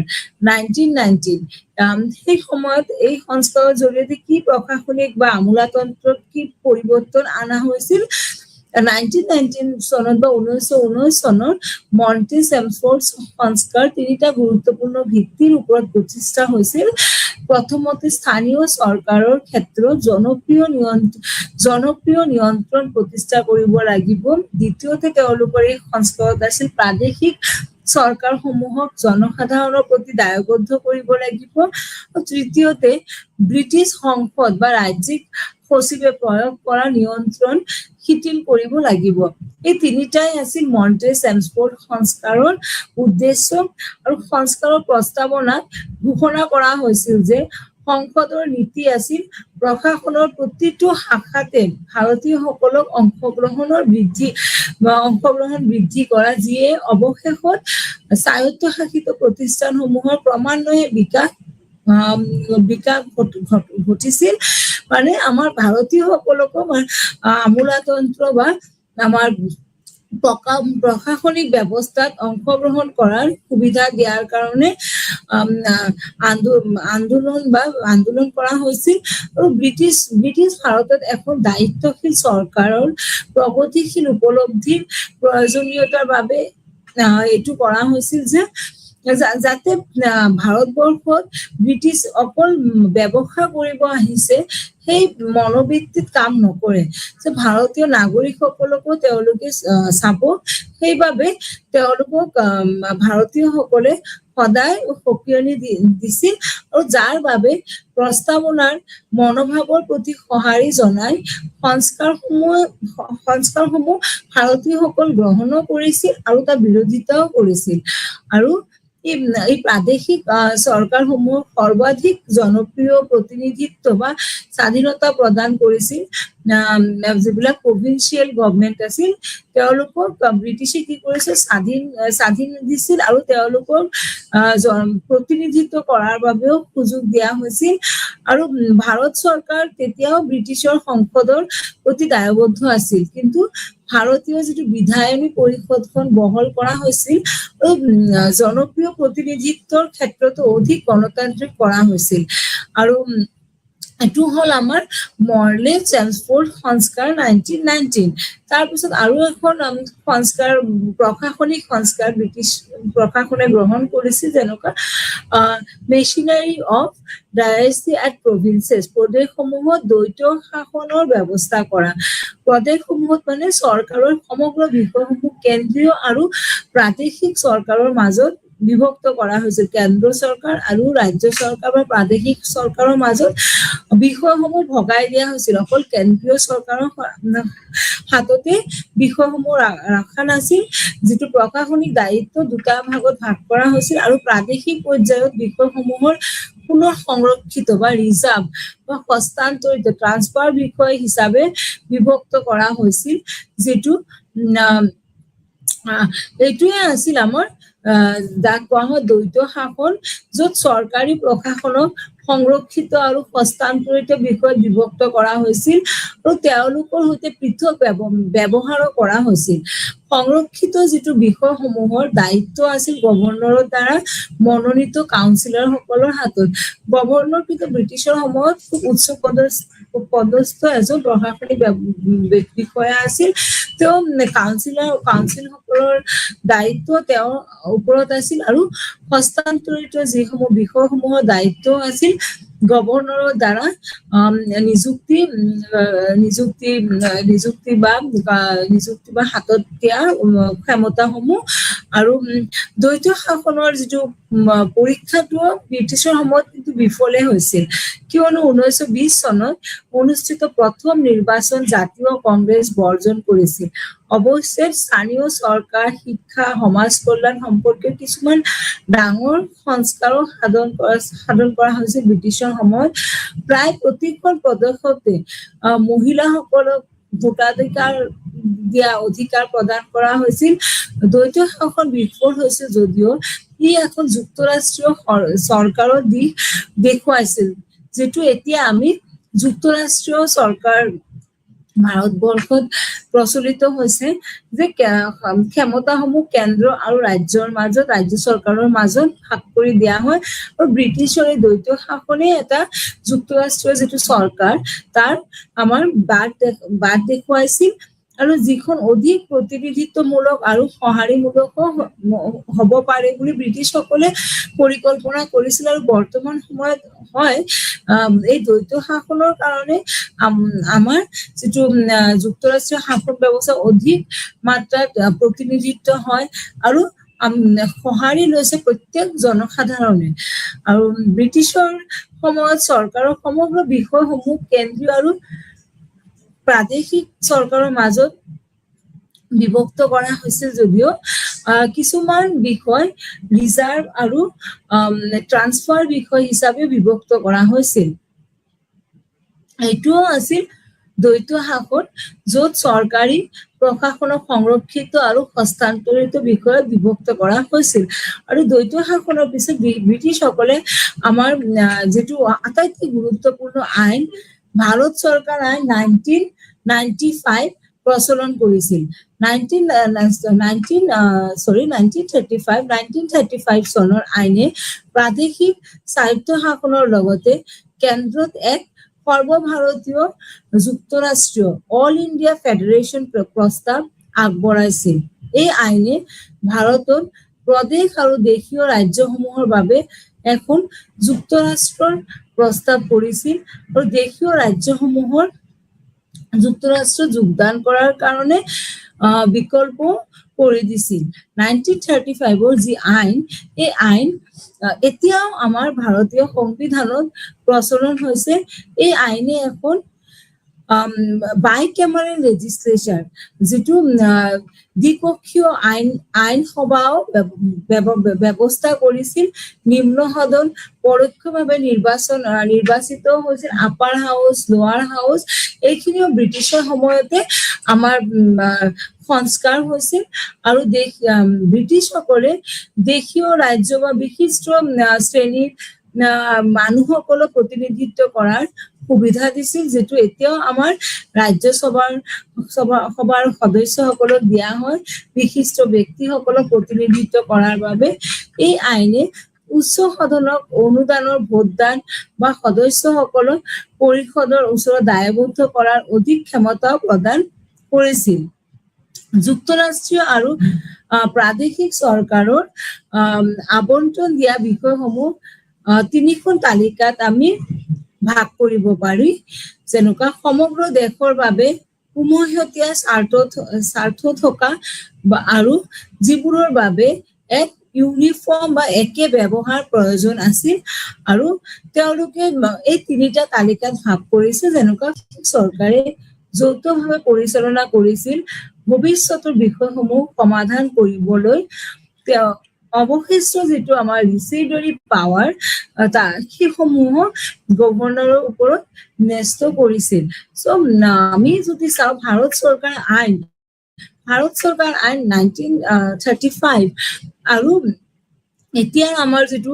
1919 সেই সময়ত এই সংস্কাৰৰ জৰিয়তে কি প্ৰশাসনিক বা আমোলাতন্ত্ৰত কি পৰিৱৰ্তন অনা হৈছিল 1919 চনত বা 1919 চনত মন্টে চেমফৰ্ড সংস্কাৰ তিনিটা গুৰুত্বপূৰ্ণ ভিত্তিৰ ওপৰত প্ৰতিষ্ঠা হৈছিল প্ৰথমতে স্থানীয় চৰকাৰৰ ক্ষেত্ৰত জনপ্ৰিয় নিয়ন্ত্ৰণ প্ৰতিষ্ঠা কৰিব লাগিব দ্বিতীয়তে তেওঁলোকৰ এই সংস্কাৰত আছিল প্ৰাদেশিক চৰকাৰসমূহক জনসাধাৰণৰ প্ৰতি দায়বদ্ধ কৰিব লাগিব আৰু তৃতীয়তে ব্ৰিটিছ সংসদ বা ৰাজ্যিক সচিবে প্ৰয়োগ কৰা নিয়ন্ত্ৰণ শিথিল কৰিব লাগিব। এই তিনিটাই আছিল মন্টে চেমছফোৰ্ড সংস্কাৰৰ উদ্দেশ্য আৰু সংস্কাৰৰ প্ৰস্তাৱনাত ঘোষণা কৰা হৈছিল যে সংসদৰ নীতি আছিল প্ৰশাসনৰ প্ৰতিটো শাখাতে ভাৰতীয়সকলক অংশগ্ৰহণ বৃদ্ধি কৰা, যিয়ে অৱশেষত স্বায়ত্তশাসিত প্ৰতিষ্ঠানসমূহৰ ক্ৰমান্বয়ে বিকাশ ঘটিছিল। মানে আমাৰ ভাৰতীয়সকলকো আমোলাতন্ত্ৰ বা আমাৰ প্ৰশাসনিক ব্যৱস্থাত অংশগ্ৰহণ কৰাৰ সুবিধা দিয়াৰ কাৰণে আন্দোলন কৰা হৈছিল। আৰু ব্ৰিটিছ ভাৰতত এখন দায়িত্বশীল চৰকাৰৰ প্ৰগতিশীল উপলব্ধিৰ প্ৰয়োজনীয়তাৰ বাবে এইটো কৰা হৈছিল যে যাতে ভাৰতবৰ্ষত ব্ৰিটিছ অকল ব্যৱসায় কৰিব আহিছে সেই মনোবৃত্তিত কাম নকৰে, যে ভাৰতীয় নাগৰিকসকলকো তেওঁলোকে চাব। সেইবাবে তেওঁলোকক ভাৰতীয়সকলে সদায় সকিয়নি দিছিল আৰু যাৰ বাবে প্ৰস্তাৱনাৰ মনোভাৱৰ প্ৰতি সঁহাৰি জনাই সংস্কাৰসমূহ ভাৰতীয়সকল গ্ৰহণো কৰিছিল আৰু তাৰ বিৰোধিতাও কৰিছিল। আৰু এই প্ৰাদেশিক চৰকাৰসমূহ সৰ্বাধিক জনপ্ৰিয় প্ৰতিনিধিত্ব বা স্বাধীনতা প্ৰদান কৰিছিল। যিবিলাক প্ৰভিন্সিয়েল গভৰ্ণমেণ্ট আছিল তেওঁলোকক ব্ৰিটিছে কি কৰিছিল, স্বাধীন দিছিল আৰু তেওঁলোকক প্ৰতিনিধিত্ব কৰাৰ বাবেও সুযোগ দিয়া হৈছিল। আৰু ভাৰত চৰকাৰ তেতিয়াও ব্ৰিটিছৰ সংসদৰ প্ৰতি দায়বদ্ধ আছিল, কিন্তু ভাৰতীয় যিটো বিধায়নী পৰিষদখন বহল কৰা হৈছিল আৰু জনপ্ৰিয় প্ৰতিনিধিত্বৰ ক্ষেত্ৰতো অধিক গণতান্ত্ৰিক কৰা হৈছিল। আৰু এইটো হ'ল আমাৰ মৰ্লে চেমছফোৰ্ড সংস্কাৰ 1919। তাৰপিছত আৰু এখন প্ৰশাসনিক সংস্কাৰ ব্ৰিটিছ প্ৰশাসনে গ্ৰহণ কৰিছিল, যেনেকুৱা মেচিনাৰী অফ ডায়েচি এট প্ৰভিন্সেছ, প্ৰদেশসমূহত দ্বৈত শাসনৰ ব্যৱস্থা কৰা। প্ৰদেশসমূহত মানে চৰকাৰৰ সমগ্ৰ বিষয়সমূহ কেন্দ্ৰীয় আৰু প্ৰাদেশিক চৰকাৰৰ মাজত বিভক্ত কৰা হৈছিল। কেন্দ্ৰ চৰকাৰ আৰু ৰাজ্য চৰকাৰ বা প্ৰাদেশিক চৰকাৰৰ মাজত বিষয়সমূহ ভগাই দিয়া হৈছিল। অকল কেন্দ্ৰীয় চৰকাৰৰ হাততে বিষয়সমূহ ৰখা নাছিল, যিটো প্ৰশাসনিক দায়িত্ব দুটা ভাগত ভাগ কৰা হৈছিল আৰু প্ৰাদেশিক পৰ্যায়ত বিষয়সমূহৰ পুনৰ সংৰক্ষিত বা ৰিজাৰ্ভ বা হস্তান্তৰিত ট্ৰান্সফাৰ বিষয় হিচাপে বিভক্ত কৰা হৈছিল। যিটো এইটোৱে আছিল আমাৰ যাক কোৱা হয় দ্বৈত শাসন, য'ত চৰকাৰী প্ৰশাসনক সংৰক্ষিত আৰু হস্তান্তৰিত বিষয়ত বিভক্ত কৰা হৈছিল আৰু তেওঁলোকৰ সৈতে পৃথক ব্যৱহাৰো কৰা হৈছিল। সংৰক্ষিত যিটো বিষয়সমূহৰ দায়িত্ব আছিল গভৰ্ণৰৰ দ্বাৰা মনোনীত কাউন্সিলৰ সকলৰ হাতত। গভৰ্ণৰ কিন্তু ব্ৰিটিছৰ সময়ত খুব উচ্চ পদস্থ এজন প্ৰশাসনিক বিষয়া আছিল। তেওঁ কাউন্সিল সকলৰ দায়িত্ব তেওঁৰ ওপৰত আছিল আৰু হস্তান্তৰিত যিসমূহ বিষয়সমূহৰ দায়িত্ব আছিল গভৰ্ণৰৰ দ্বাৰা নিযুক্তি বা হাতত দিয়া ক্ষমতাসমূহ। আৰু দ্বৈত শাসনৰ যিটো পৰীক্ষাটো ব্ৰিটিছৰ সময়ত কিন্তু বিফলে হৈছিল, কিয়নো 1920 চনত অনুষ্ঠিত প্ৰথম নিৰ্বাচন জাতীয় কংগ্ৰেছ বৰ্জন কৰিছিল। অৱশ্যে স্থানীয় চৰকাৰ, শিক্ষা, সমাজ কল্যাণ সম্পৰ্কীয় কিছুমান ডাঙৰ সংস্কাৰো সাধন কৰা হৈছিল ব্ৰিটিছৰ সময়ত। প্ৰায় প্ৰতিখন প্ৰদেশতে মহিলাসকলক ভোটাধিকাৰ দিয়া অধিকাৰ প্ৰদান কৰা হৈছিল। দ্বৈত শাসন বিফল হৈছিল যদিও ই এখন যুক্তৰাষ্ট্ৰীয় চৰকাৰৰ দিশ দেখুৱাইছিল, যিটো এতিয়া আমি যুক্তৰাষ্ট্ৰীয় চৰকাৰ ভাৰতবৰ্ষত প্ৰচলিত হৈছে, যে ক্ষমতাসমূহ কেন্দ্ৰ আৰু ৰাজ্য চৰকাৰৰ মাজত ভাগ কৰি দিয়া হয়। আৰু ব্ৰিটিছৰ এই দ্বৈত শাসনে এটা যুক্তৰাষ্ট্ৰীয় যিটো চৰকাৰ তাৰ আমাৰ বাট দেখুৱাইছিল আৰু যিখন অধিক প্ৰতিনিধিত্বমূলক আৰু সঁহাৰিমূলক হ'ব পাৰে বুলি ব্ৰিটিছসকলে পৰিকল্পনা কৰিছিল। আৰু বৰ্তমান সময়ত হয় এই দ্বৈত শাসনৰ কাৰণে আমাৰ যিটো যুক্তৰাষ্ট্ৰীয় শাসন ব্যৱস্থা অধিক মাত্ৰাত প্ৰতিনিধিত্ব হয় আৰু সঁহাৰি লৈছে প্ৰত্যেক জনসাধাৰণে। আৰু ব্ৰিটিছৰ সময়ত চৰকাৰৰ সমগ্ৰ বিষয়সমূহ কেন্দ্ৰীয় আৰু প্ৰাদেশিক চৰকাৰৰ মাজত বিভক্ত কৰা হৈছিল যদিও কিছুমান বিষয় ৰিজাৰ্ভ আৰু ট্ৰান্সফাৰ বিষয় হিচাপে বিভক্ত কৰা হৈছিল। এইটোও আছিল দ্বৈত শাসন, য'ত চৰকাৰী প্ৰশাসনক সংৰক্ষিত আৰু হস্তান্তৰিত বিষয়ত বিভক্ত কৰা হৈছিল। আৰু দ্বৈত শাসনৰ পিছত ব্ৰিটিছসকলে আমাৰ যিটো আটাইতকৈ গুৰুত্বপূৰ্ণ আইন ভাৰত চৰকাৰ আইন 1935 প্ৰচলন কৰিছিল। 1935 চনৰ আইনে প্ৰাদেশিক স্বায়ত্ত শাসনৰ লগতে কেন্দ্ৰত এক সৰ্বভাৰতীয় যুক্তৰাষ্ট্ৰীয় অল ইণ্ডিয়া ফেডাৰেশ্যন প্ৰস্তাৱ আগবঢ়াইছিল। এই আইনে ভাৰতত প্ৰদেশ আৰু দেশীয় ৰাজ্যসমূহৰ বাবে এখন যুক্তৰাষ্ট্ৰৰ প্ৰস্তাৱ কৰিছিল আৰু দেশীয় ৰাজ্যসমূহৰ যুক্তৰাষ্ট্ৰ যোগদান কৰাৰ কাৰণে বিকল্প কৰি দিছিল। 1935 যি আইন, এই আইন এতিয়াও আমাৰ ভাৰতীয় সংবিধানত প্ৰচলন হৈছে। এই আইনে এখন বাইকেমাৰেল লেজিসলেচাৰ, যিটো দ্বিপক্ষীয় আইনসভাও ব্যৱস্থা কৰিছিল। নিম্ন সদন পৰোক্ষভাৱে নিৰ্বাচিত হৈছিল, আপাৰ হাউচ, লোৱাৰ হাউচ, এইখিনিও ব্ৰিটিছৰ সময়তে আমাৰ সংস্কাৰ হৈছিল। আৰু ব্ৰিটিছসকলে দেশীয় ৰাজ্য বা বিশিষ্ট শ্ৰেণীৰ মানুহসকলক প্ৰতিনিধিত্ব কৰাৰ সুবিধা দিছিল, যিটো এতিয়াও আমাৰ ৰাজ্যসভাৰ সদস্যসকলক দিয়া হয়, বিশিষ্ট ব্যক্তিসকলক প্ৰতিনিধিত্ব কৰাৰ বাবে। এই আইনে উচ্চ সদনক অনুদানৰ ভোটদান বা সদস্যসকলক পৰিষদৰ ওচৰত দায়বদ্ধ কৰাৰ অধিক ক্ষমতাও প্ৰদান কৰিছিল। যুক্তৰাষ্ট্ৰীয় আৰু প্ৰাদেশিক চৰকাৰৰ আবণ্টন দিয়া বিষয়সমূহ তিনিখন তালিকাত আমি ভাগ কৰিব পাৰি। যেনেকুৱা সমগ্ৰ দেশৰ বাবে উমৈহতীয়া স্বাৰ্থ থকা আৰু যিবোৰৰ বাবে এক ইউনিফৰ্ম বা একে ব্যৱহাৰ প্ৰয়োজন আছিল, আৰু তেওঁলোকে এই তিনিটা তালিকাত ভাগ কৰিছে। যেনেকুৱা চৰকাৰে যৌথভাৱে পৰিচালনা কৰিছিল, ভৱিষ্যতৰ বিষয়সমূহ সমাধান কৰিবলৈ অৱশিষ্ট যিটো আমাৰ ৰিচিডৰী পাৱাৰ, সেইসমূহ গভৰ্ণৰৰ ওপৰত ন্যস্ত কৰিছিল। আমি যদি চাওঁ ভাৰত চৰকাৰ আইন 1935 আৰু এতিয়া আমাৰ যিটো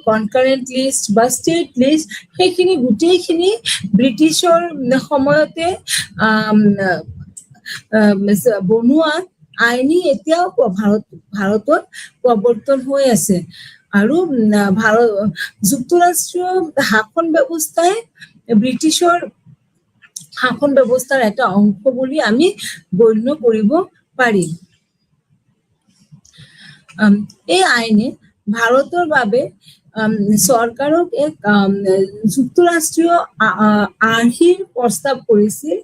কনকাৰেন্ট লিষ্ট বা ষ্টেট লিষ্ট, সেইখিনি গোটেইখিনি ব্ৰিটিছৰ সময়তে বনোৱা আইনী এতিয়াও ভাৰতত প্ৰৱৰ্তন হৈ আছে। আৰু যুক্তৰাষ্ট্ৰীয় শাসন ব্যৱস্থাই ব্ৰিটিছৰ শাসন ব্যৱস্থাৰ এটা অংশ বুলি আমি গণ্য কৰিব পাৰি। এই আইনে ভাৰতৰ বাবে চৰকাৰক এক যুক্তৰাষ্ট্ৰীয় আৰ্হিৰ প্ৰস্তাৱ কৰিছিল,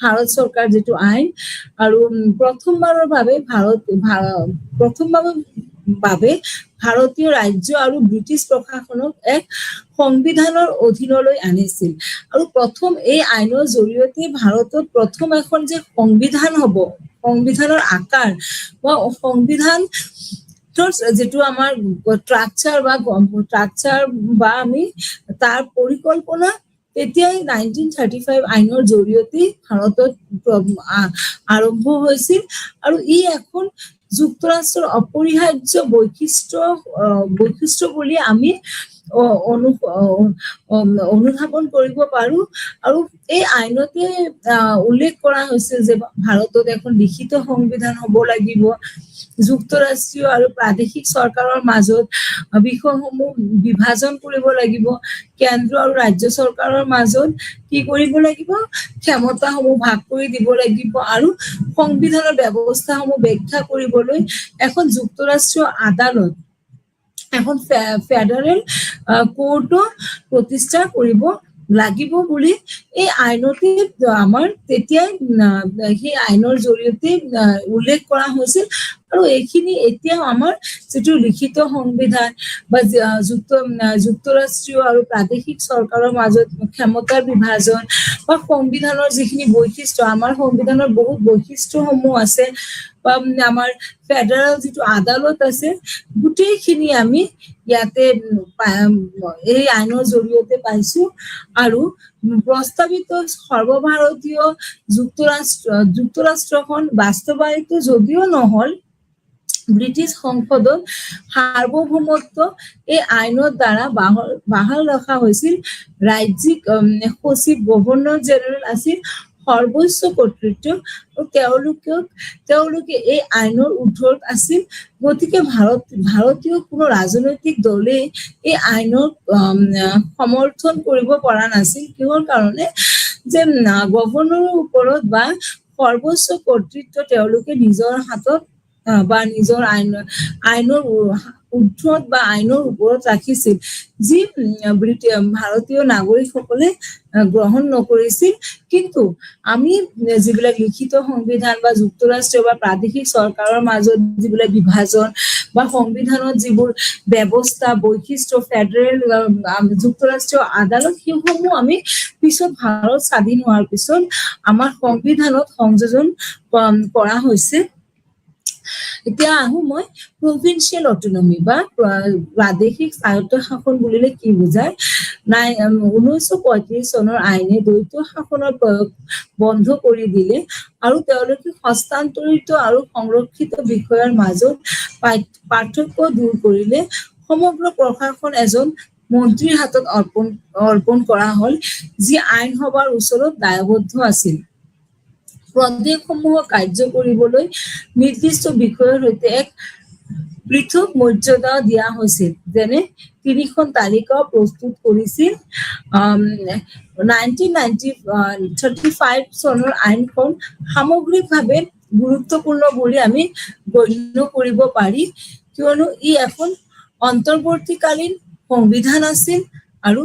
ভাৰত চৰকাৰ যিটো আইন। আৰু প্ৰথমবাৰৰ বাবে ভাৰতীয় ৰাজ্য আৰু ব্ৰিটিছ প্ৰশাসনক এক সংবিধানৰ অধীনলৈ আনিছিল। আৰু এই আইনৰ জৰিয়তে ভাৰতত প্ৰথম এখন যে সংবিধান হ'ব, সংবিধানৰ আকাৰ বা সংবিধান যিটো আমাৰ স্ট্ৰাকচাৰ বা আমি তাৰ পৰিকল্পনা তেতিয়াই 1935 আইনৰ জৰিয়তে ভাৰতত আৰম্ভ হৈছিল। আৰু ই এখন যুক্তৰাষ্ট্ৰৰ অপৰিহাৰ্য বৈশিষ্ট্য বুলি আমি অনুধাৱন কৰিব পাৰো। আৰু এই আইনতে উল্লেখ কৰা হৈছে যে ভাৰতত এখন লিখিত সংবিধান হ'ব লাগিব, যুক্তৰাষ্ট্ৰীয় আৰু প্ৰাদেশিক চৰকাৰৰ মাজত বিষয়সমূহ বিভাজন কৰিব লাগিব, কেন্দ্ৰ আৰু ৰাজ্য চৰকাৰৰ মাজত কি কৰিব লাগিব, ক্ষমতাসমূহ ভাগ কৰি দিব লাগিব, আৰু সংবিধানৰ ব্যৱস্থাসমূহ ব্যাখ্যা কৰিবলৈ এখন যুক্তৰাষ্ট্ৰীয় আদালত, এখন ফেডাৰেল কোৰ্টো প্ৰতিষ্ঠা কৰিব লাগিব বুলি এই আইনতে আমাৰ তেতিয়াই সেই আইনৰ জৰিয়তে উল্লেখ কৰা হৈছিল। আৰু এইখিনি এতিয়া আমাৰ যিটো লিখিত সংবিধান বা যুক্তৰাষ্ট্ৰীয় আৰু প্ৰাদেশিক চৰকাৰৰ মাজত ক্ষমতাৰ বিভাজন বা সংবিধানৰ যিখিনি বৈশিষ্ট্য, আমাৰ সংবিধানৰ বহুত বৈশিষ্ট্যসমূহ আছে বা আমাৰ ফেডাৰেল যিটো আদালত আছে, গোটেইখিনি আমি ইয়াতে এই আইনৰ জৰিয়তে পাইছো। আৰু প্ৰস্তাৱিত সৰ্বভাৰতীয় যুক্তৰাষ্ট্ৰখন বাস্তৱায়িত যদিও নহল, ব্ৰিটিছ সংসদত সাৰ্বভৌমত্ব এই আইনৰ দ্বাৰা বাহাল ৰখা হৈছিল। ৰাজ্যিক সচিব গভৰ্ণৰ জেনেৰেল আছিল সৰ্বোচ্চ কৰ্তৃত্ব, আৰু তেওঁলোকে এই আইনৰ উৰ্ধত আছিল। গতিকে ভাৰতীয় কোনো ৰাজনৈতিক দলে এই আইনৰ সমৰ্থন কৰিব পৰা নাছিল। কিহৰ কাৰণে? যে গভৰ্ণৰৰ ওপৰত বা সৰ্বোচ্চ কৰ্তৃত্ব তেওঁলোকে নিজৰ হাতত বা নিজৰ আইনৰ উৰ্ধত বা আইনৰ ওপৰত ৰাখিছিল, যি ভাৰতীয় নাগৰিকসকলে গ্ৰহণ নকৰিছিল। কিন্তু আমি যিবিলাক লিখিত সংবিধান বা যুক্তৰাষ্ট্ৰীয় বা প্ৰাদেশিক চৰকাৰৰ মাজত যিবিলাক বিভাজন বা সংবিধানত যিবোৰ ব্যৱস্থা, বৈশিষ্ট্য, ফেডাৰেল যুক্তৰাষ্ট্ৰীয় আদালত, সেইসমূহ আমি পিছত ভাৰত স্বাধীন হোৱাৰ পিছত আমাৰ সংবিধানত সংযোজন কৰা হৈছে। এতিয়া আহো মই প্ৰভিন্সিয়েল অটনমি বা প্ৰাদেশিক স্বায়ত্তশাসন বুলিলে কি বুজায়। 1935 চনৰ আইনে দ্বৈত শাসনৰ প্ৰয়োগ বন্ধ কৰি দিলে আৰু তেওঁলোকে হস্তান্তৰিত আৰু সংৰক্ষিত বিষয়ৰ মাজত পাৰ্থক্য দূৰ কৰিলে। সমগ্ৰ প্ৰশাসন এজন মন্ত্ৰীৰ হাতত অৰ্পণ কৰা হল, যি আইনসভাৰ ওচৰত দায়বদ্ধ আছিল। প্ৰদেশসমূহক কাৰ্য কৰিবলৈ নিৰ্দিষ্ট বিষয়ৰ সৈতে এক পৃথক মৰ্যাদা দিয়া হৈছিল। যেনে 3খন তালিকা প্ৰস্তুত কৰিছিল। 1935 চনৰ আইনখন সামগ্ৰিকভাৱে গুৰুত্বপূৰ্ণ বুলি আমি গণ্য কৰিব পাৰি, কিয়নো ই এখন অন্তৰ্বৰ্তীকালীন সংবিধান আছিল আৰু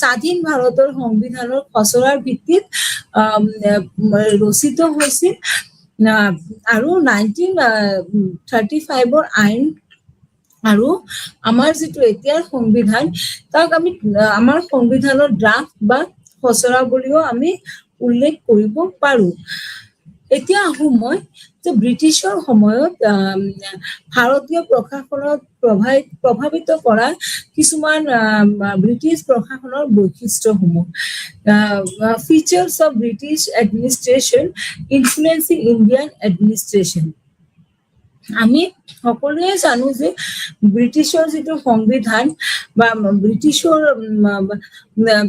স্বাধীন ভাৰতৰ সংবিধানৰ খচৰাৰ ভিত্তিত ৰচিত হৈছিল। আৰু 1935 আইন আৰু আমাৰ যিটো এতিয়াৰ সংবিধান, তাক আমি আমাৰ সংবিধানৰ ড্ৰাফ্ট বা খচৰা বুলিও আমি উল্লেখ কৰিব পাৰো। এতিয়া আহো মই যে ব্ৰিটিছৰ সময়ত ভাৰতীয় প্ৰশাসনত প্ৰভাৱিত কৰা কিছুমান ব্ৰিটিছ প্ৰশাসনৰ বৈশিষ্ট্যসমূহ। Features of British administration influencing Indian administration. আমি সকলোৱে জানো যে ব্ৰিটিছৰ যিটো সংবিধান বা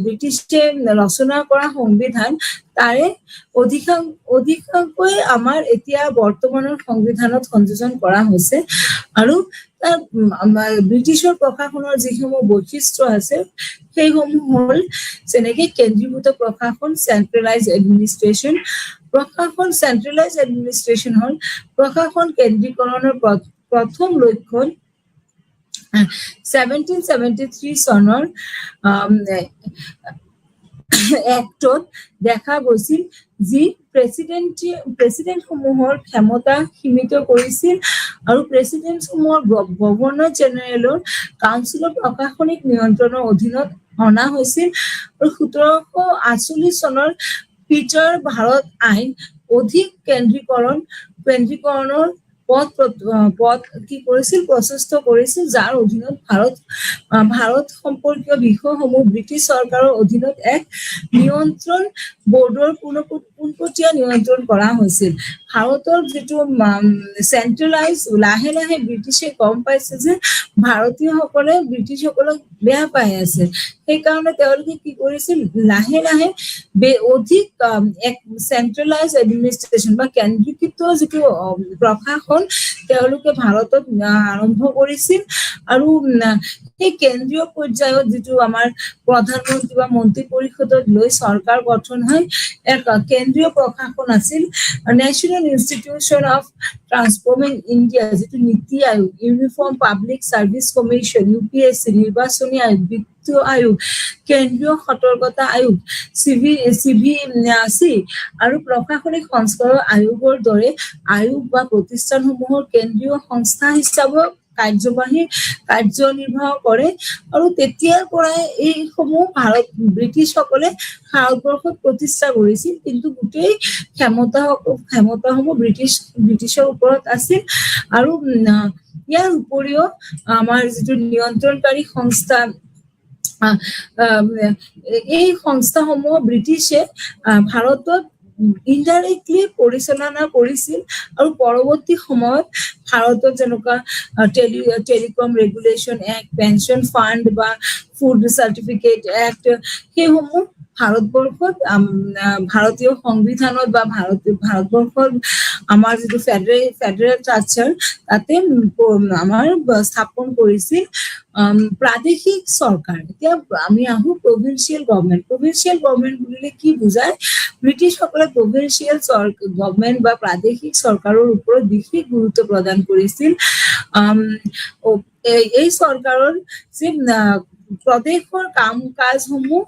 ব্ৰিটিছে ৰচনা কৰা সংবিধান, তাৰে অধিকাংশই আমাৰ এতিয়া বৰ্তমানৰ সংবিধানত সংযোজন কৰা হৈছে। আৰু ব্ৰিটিছৰ প্ৰশাসনৰ যিসমূহ বৈশিষ্ট্য আছে, সেইসমূহ হ'ল যেনেকে কেন্দ্ৰীভূত প্ৰশাসন, চেন্ট্ৰেলাইজ এডমিনিষ্ট্ৰেশ্যন। চেন্ট্ৰেলাইজ এডমিনিষ্ট্ৰেশ্যন হ'ল প্ৰশাসন কেন্দ্ৰীকৰণৰ প্ৰথম লক্ষণ। 1773 চনৰ এক্টত দেখা গৈছিল, যি প্ৰেচিডেণ্টসমূহৰ ক্ষমতা সীমিত কৰিছিল আৰু প্ৰেচিডেণ্টসমূহৰ গভৰ্ণৰ জেনেৰেলৰ কাউন্সিলৰ প্ৰশাসনিক নিয়ন্ত্ৰণৰ অধীনত অনা হৈছিল। আৰু 1748 চনৰ পিটাৰ ভাৰত আইন অধিক কেন্দ্ৰীকৰণৰ পথ কি কৰিছিল, প্ৰশস্ত কৰিছিল, যাৰ অধীনত ভাৰত সম্পৰ্কীয় বিষয়সমূহ ব্ৰিটিছ চৰকাৰৰ অধীনত এক নিয়ন্ত্ৰণ বৰ্ডৰ পোনপটীয়া নিয়ন্ত্ৰণ কৰা হৈছিল। ভাৰতৰ যিটো চেন্ট্ৰেলাইজ, লাহে লাহে ব্ৰিটিছে গম পাইছে যে ভাৰতীয়সকলে ব্ৰিটিছসকলক বেয়া পাই আছে, সেইকাৰণে তেওঁলোকে কি কৰিছিল, লাহে লাহে অধিক এক চেন্ট্ৰেলাইজ এডমিনিষ্ট্ৰেশ্যন বা কেন্দ্ৰীকৃত যিটো প্ৰশাসন তেওঁলোকে ভাৰতত আৰম্ভ কৰিছিল। আৰু সেই কেন্দ্ৰীয় পৰ্যায়ত যিটো আমাৰ প্ৰধানমন্ত্ৰী বা মন্ত্ৰী পৰিষদত লৈ চৰকাৰ গঠন হয়, এক কেন্দ্ৰীয় প্ৰশাসন আছিল। National institution of transforming India যিটো নীতি আয়োগ, uniform public service commission, UPSC, নিৰ্বাচনী আয়োগ, বিত্ত আয়োগ, কেন্দ্ৰীয় সতৰ্কতা আয়োগ, CVC আৰু প্ৰশাসনিক সংস্কাৰৰ আয়োগৰ দৰে আয়োগ বা প্ৰতিষ্ঠানসমূহৰ কেন্দ্ৰীয় সংস্থা হিচাপে কাৰ্যনিৰ্বাহ কৰে। আৰু তেতিয়াৰ পৰাই এইসমূহ ব্ৰিটিছসকলে ভাৰতবৰ্ষত প্ৰতিষ্ঠা কৰিছিল, কিন্তু গোটেই ক্ষমতাসমূহ ব্ৰিটিছৰ ওপৰত আছিল। আৰু ইয়াৰ উপৰিও আমাৰ যিটো নিয়ন্ত্ৰণকাৰী সংস্থা, এই সংস্থাসমূহ ব্ৰিটিছে ভাৰতত ইনডাইৰেক্টলি পৰিচালনা কৰিছিল। আৰু পৰৱৰ্তী সময়ত ভাৰতত যেনেকুৱা telecom regulation act, pension fund বা ফুড চাৰ্টিফিকেট এক্ট, সেইসমূহ ভাৰতবৰ্ষত ভাৰতীয় সংবিধানত বা ভাৰতবৰ্ষত আমাৰ যিটো ফেডাৰেল ষ্ট্ৰাকচাৰ তাতে আমাৰ স্থাপন কৰিছিল প্ৰাদেশিক চৰকাৰ। এতিয়া আমি আহো প্ৰভিন্সিয়েল গভৰ্ণমেণ্ট। প্ৰভিন্সিয়েল গভৰ্ণমেণ্ট বুলিলে কি বুজায়? ব্ৰিটিছসকলে প্ৰভিন্সিয়েল গভৰ্ণমেণ্ট বা প্ৰাদেশিক চৰকাৰৰ ওপৰত বিশেষ গুৰুত্ব প্ৰদান কৰিছিল। এই চৰকাৰৰ যে প্ৰদেশৰ কাম কাজসমূহ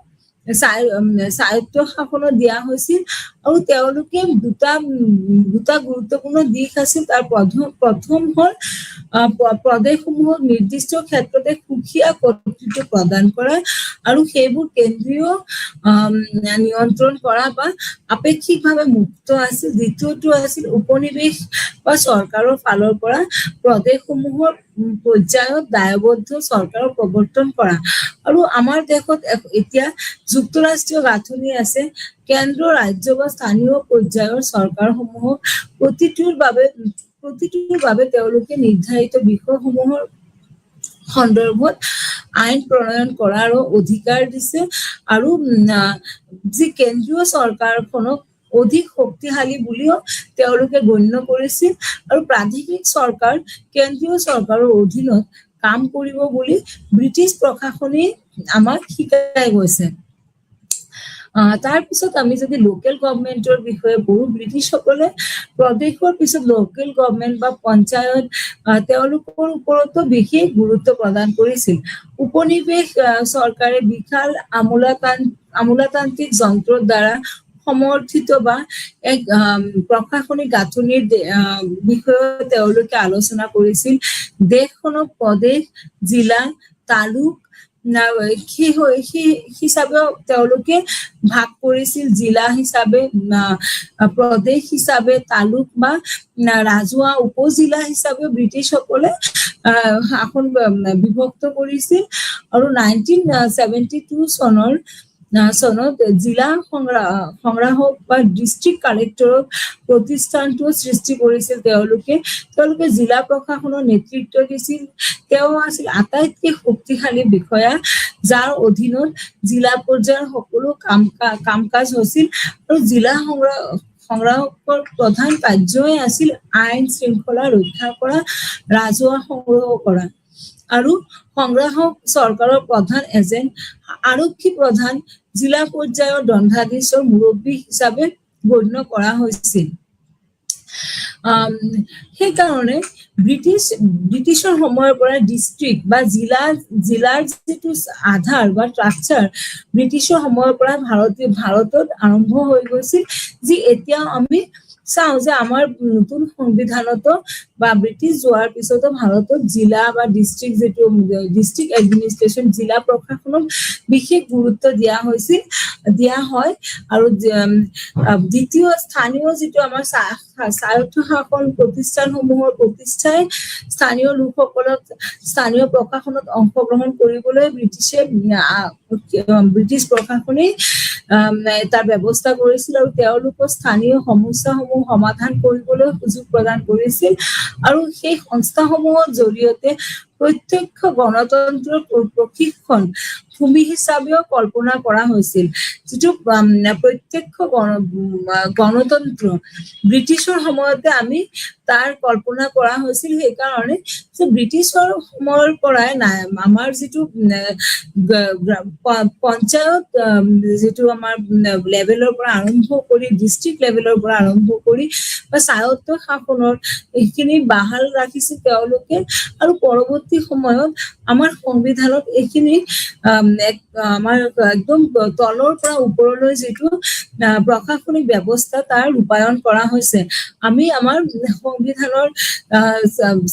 স্বায়ত্ত শাসনত দিয়া হৈছিল। আৰু তেওঁলোকে দুটা গুৰুত্বপূৰ্ণ দিশ আছিল। তাৰ প্ৰথম হ'ল প্ৰদেশসমূহক নিৰ্দিষ্ট ক্ষেত্ৰতে সুকীয়া কৰ্তৃত্ব প্ৰদান কৰা আৰু সেইবোৰ কেন্দ্ৰীয় নিয়ন্ত্ৰণ কৰা বা আপেক্ষিকভাৱে মুক্ত আছিল। দ্বিতীয়টো আছিল উপনিৱেশ বা চৰকাৰৰ ফালৰ পৰা প্ৰদেশসমূহৰ পৰ্যায়ত দায়বদ্ধ চৰকাৰৰ প্ৰৱৰ্তন কৰা। আৰু আমাৰ দেশত এতিয়া যুক্তৰাষ্ট্ৰীয় গাঁথনি আছে। কেন্দ্ৰ, ৰাজ্য বা স্থানীয় পৰ্যায়ৰ চৰকাৰসমূহক প্ৰতিটোৰ বাবে তেওঁলোকে নিৰ্ধাৰিত বিষয়সমূহৰ সন্দৰ্ভত আইন প্ৰণয়ন কৰাৰো অধিকাৰ দিছে। আৰু যি কেন্দ্ৰীয় চৰকাৰখনক অধিক শক্তিশালী বুলিও তেওঁলোকে গণ্য কৰিছিল। আৰু প্ৰাদেশিক চৰকাৰ কেন্দ্ৰীয় চৰকাৰৰ অধীনত কাম কৰিব বুলি ব্ৰিটিছ প্ৰশাসনে আমাক শিকাই গৈছে। তাৰ পিছত আমি যদি লোকেল গভৰ্ণমেণ্টৰ বিষয়ে পঢ়ো, ব্ৰিটিছসকলে প্ৰদেশৰ পিছত লোকেল গভৰ্ণমেণ্ট বা পঞ্চায়ত তেওঁলোকৰ ওপৰতো বিশেষ গুৰুত্ব প্ৰদান কৰিছিল। উপনিৱেশ চৰকাৰে বিশাল আমোলাতান্ত্ৰিক যন্ত্ৰৰ দ্বাৰা সমৰ্থিত বা এক প্ৰশাসনিক গাঁথনিৰ বিষয়ে তেওঁলোকে আলোচনা কৰিছিল। দেশখনক প্ৰদেশ, জিলা, তালুক সেই হিচাপেও তেওঁলোকে ভাগ কৰিছিল। জিলা হিচাপে, প্ৰদেশ হিচাপে, তালুক বা ৰাজহুৱা উপজিলা হিচাপে ব্ৰিটিছসকলে শাসন বিভক্ত কৰিছিল। আৰু 1972 চনত জিলা সংগ্ৰাহক বা ডিষ্ট্ৰিক্ট কালেক্টৰক প্ৰতিষ্ঠানটো সৃষ্টি কৰিছিল। তেওঁলোকে জিলা প্ৰশাসনৰ নেতৃত্ব দিছিল। তেওঁ আছিল আটাইতকৈ শক্তিশালী বিষয়া, যাৰ অধীনত জিলা পৰ্যায়ৰ সকলো কাম কাজ হৈছিল। আৰু জিলা সংগ্ৰাহকৰ প্ৰধান কাৰ্যই আছিল আইন শৃংখলা ৰক্ষা কৰা, ৰাজহুৱা সংগ্ৰহ কৰা। আৰু সংগ্ৰাহক চৰকাৰৰ প্ৰধান এজেণ্ট, আৰক্ষী প্ৰধান, জিলা পৰ্যায়ৰ দণ্ডাধীশৰ মুৰব্বী হিচাপে গণ্য কৰা হৈছিল। সেইকাৰণে ব্ৰিটিছৰ সময়ৰ পৰা ডিষ্ট্ৰিক্ট বা জিলাৰ যিটো আধাৰ বা ষ্ট্ৰাকচাৰ ব্ৰিটিছৰ সময়ৰ পৰা ভাৰতত আৰম্ভ হৈ গৈছিল। যি এতিয়া আমি চাওঁ যে আমাৰ নতুন সংবিধানতো বা ব্ৰিটিছ যোৱাৰ পিছতো ভাৰতত জিলা বা ডিষ্ট্ৰিক্ট এডমিনিষ্ট্ৰেশ্যন, জিলা প্ৰশাসনক বিশেষ গুৰুত্ব দিয়া হয়। আৰু দ্বিতীয় স্থানীয় যিটো আমাৰ স্বায়ত্ত শাসন প্ৰতিষ্ঠানসমূহৰ প্ৰতিষ্ঠাই স্থানীয় লোকসকলক স্থানীয় প্ৰশাসনত অংশগ্ৰহণ কৰিবলৈ ব্ৰিটিছ প্ৰশাসনে তাৰ ব্যৱস্থা কৰিছিল। আৰু তেওঁলোকৰ স্থানীয় সমস্যাসমূহ সমাধান কৰিবলৈ সুযোগ প্ৰদান কৰিছিল। আৰু সেই সংস্থাসমূহৰ জৰিয়তে প্ৰত্যক্ষ গণতন্ত্ৰৰ প্ৰশিক্ষণ ভূমি হিচাপেও কল্পনা কৰা হৈছিল যিটো প্ৰত্যক্ষ গণতন্ত্ৰ ব্ৰিটিছৰ সময়তে আমি তাৰ কল্পনা কৰা হৈছিল সেইকাৰণে যে ব্ৰিটিছৰ সময়ৰ পৰাই নাই আমাৰ যিটো পঞ্চায়ত যিটো আমাৰ লেভেলৰ পৰা আৰম্ভ কৰি ডিষ্ট্ৰিক্ট লেভেলৰ পৰা আৰম্ভ কৰি বা স্বায়ত্ত শাসনৰ এইখিনি বাহাল ৰাখিছিল তেওঁলোকে আৰু পৰৱৰ্তী সময়ত আমাৰ সংবিধানত এইখিনি আমাৰ একদম তলৰ পৰা ওপৰলৈ যিটো প্ৰশাসনিক ব্যৱস্থা তাৰ ৰূপায়ণ কৰা হৈছে আমি আমাৰ সংবিধানৰ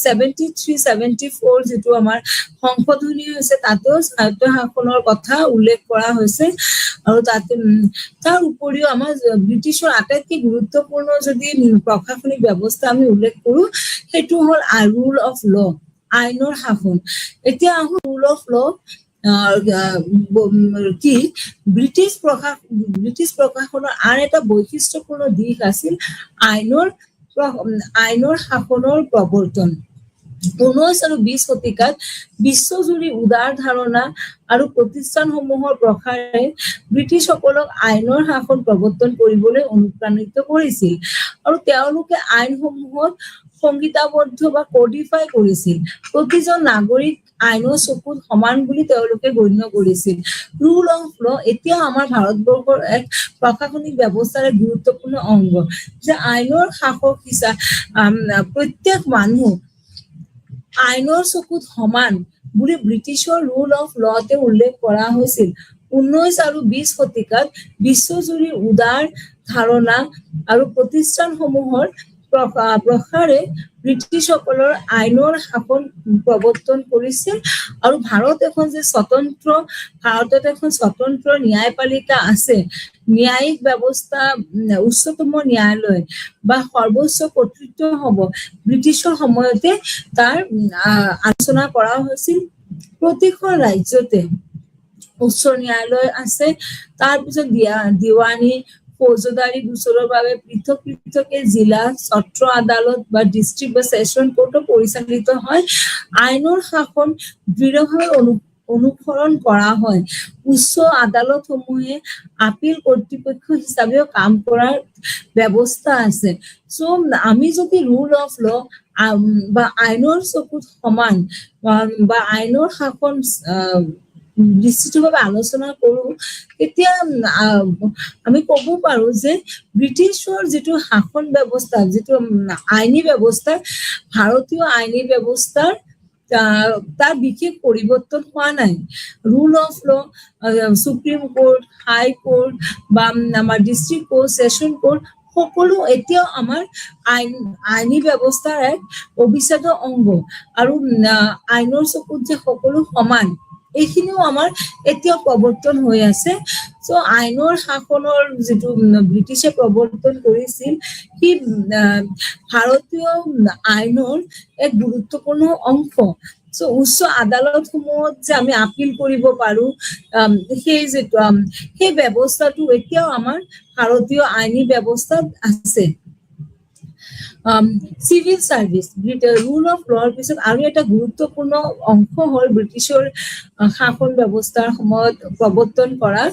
73-74 যিটো আমাৰ সংশোধনী হৈছে তাতেও স্বায়ত্ত শাসনৰ কথা উল্লেখ কৰা হৈছে আৰু তাতে তাৰ উপৰিও আমাৰ ব্ৰিটিছৰ আটাইতকৈ গুৰুত্বপূৰ্ণ যদি প্ৰশাসনিক ব্যৱস্থা আমি উল্লেখ কৰো সেইটো হ'ল ৰুল অফ ল আইনৰ শাসন এতিয়া আহো ৰুল অফ ল কি ব্ৰিটিছ প্ৰশাসনৰ আন এটা বৈশিষ্ট্যপূৰ্ণ দিশ আছিল আইনৰ শাসনৰ প্ৰৱৰ্তন 19 আৰু 20 শতিকাত বিশ্বজুৰি উদাৰ ধাৰণা আৰু প্ৰতিষ্ঠানসমূহৰ প্ৰসাৰে ব্ৰিটিছসকলক আইনৰ শাসন প্ৰৱৰ্তন কৰিবলৈ অনুপ্ৰাণিত কৰিছিল আৰু তেওঁলোকে আইনসমূহক সংহিতাবদ্ধ বা কোডিফাই কৰিছিল প্ৰতিজন নাগৰিক আইনৰ চকুত সমান বুলি তেওঁলোকে গণ্য কৰিছিল ৰুল অফ ল এতিয়া আমাৰ ভাৰতবৰ্ষৰ এক প্ৰশাসনিক ব্যৱস্থাৰ এক গুৰুত্বপূৰ্ণ অংগ যে আইনৰ শাসক হিচাপে প্ৰত্যেক মানুহ আইনৰ চকুত সমান বুলি ব্ৰিটিছৰ ৰুল অফ লতে উল্লেখ কৰা হৈছিল 19 আৰু 20 শতিকাত বিশ্বজুৰি উদাৰ ধাৰণা আৰু প্ৰতিষ্ঠানসমূহৰ প্ৰসাৰে ব্ৰিটিছসকলৰ আইনৰ শাসন প্ৰৱৰ্তন কৰিছিল আৰু ভাৰতত এখন স্বতন্ত্ৰ ন্যায়পালিকা আছে ন্যায়িক ব্যৱস্থা উচ্চতম ন্যায়ালয় বা সৰ্বোচ্চ কৰ্তৃত্ব হ'ব ব্ৰিটিছৰ সময়তে তাৰ আলোচনা কৰা হৈছিল প্ৰতিখন ৰাজ্যতে উচ্চ ন্যায়ালয় আছে তাৰপিছত দিৱানী ফৌজদাৰী গোচৰৰ বাবে পৃথক জিলা সত্ৰ আদালত বা ডিষ্ট্ৰিক্ট বা সেশন কোৰ্ট পৰিচালিত হয় আইনৰ শাসন দৃঢ়ভাৱে অনুসৰণ কৰা হয় উচ্চ আদালতসমূহে আপিল কৰ্তৃপক্ষ হিচাপেও কাম কৰাৰ ব্যৱস্থা আছে সো আমি যদি ৰুল অফ ল বা আইনৰ চকুত সমান বা আইনৰ শাসন বিস্তৃতভাৱে আলোচনা কৰো তেতিয়া আমি ক'ব পাৰো যে ব্ৰিটিছৰ যিটো শাসন ব্যৱস্থা যিটো আইনী ব্যৱস্থা ভাৰতীয় আইনী ব্যৱস্থাৰ তাৰ বিশেষ পৰিৱৰ্তন হোৱা নাই rule of law Supreme Court High Court বা আমাৰ ডিষ্ট্ৰিক্ট কোৰ্ট সেশন কোৰ্ট সকলো এতিয়াও আমাৰ আইনী ব্যৱস্থাৰ এক অবিচ্ছেদ্য অংগ আৰু আইনৰ চকুত যে সকলো সমান এইখিনিও আমাৰ এতিয়াও প্ৰৱৰ্তন হৈ আছে সো আইনৰ শাসনৰ যিটো ব্ৰিটিছে প্ৰৱৰ্তন কৰিছিল সি ভাৰতীয় আইনৰ এক গুৰুত্বপূৰ্ণ অংশ সো উচ্চ আদালতসমূহত যে আমি আপিল কৰিব পাৰো সেই ব্যৱস্থাটো এতিয়াও আমাৰ ভাৰতীয় আইনী ব্যৱস্থাত আছে চিভিল সার্ভিস রুল অফ লর পিছত আৰু এটা গুৰুত্বপূৰ্ণ অংশ হ'ল ব্ৰিটিছৰ শাসন ব্যৱস্থাৰ সময়ত প্ৰৱৰ্তন কৰা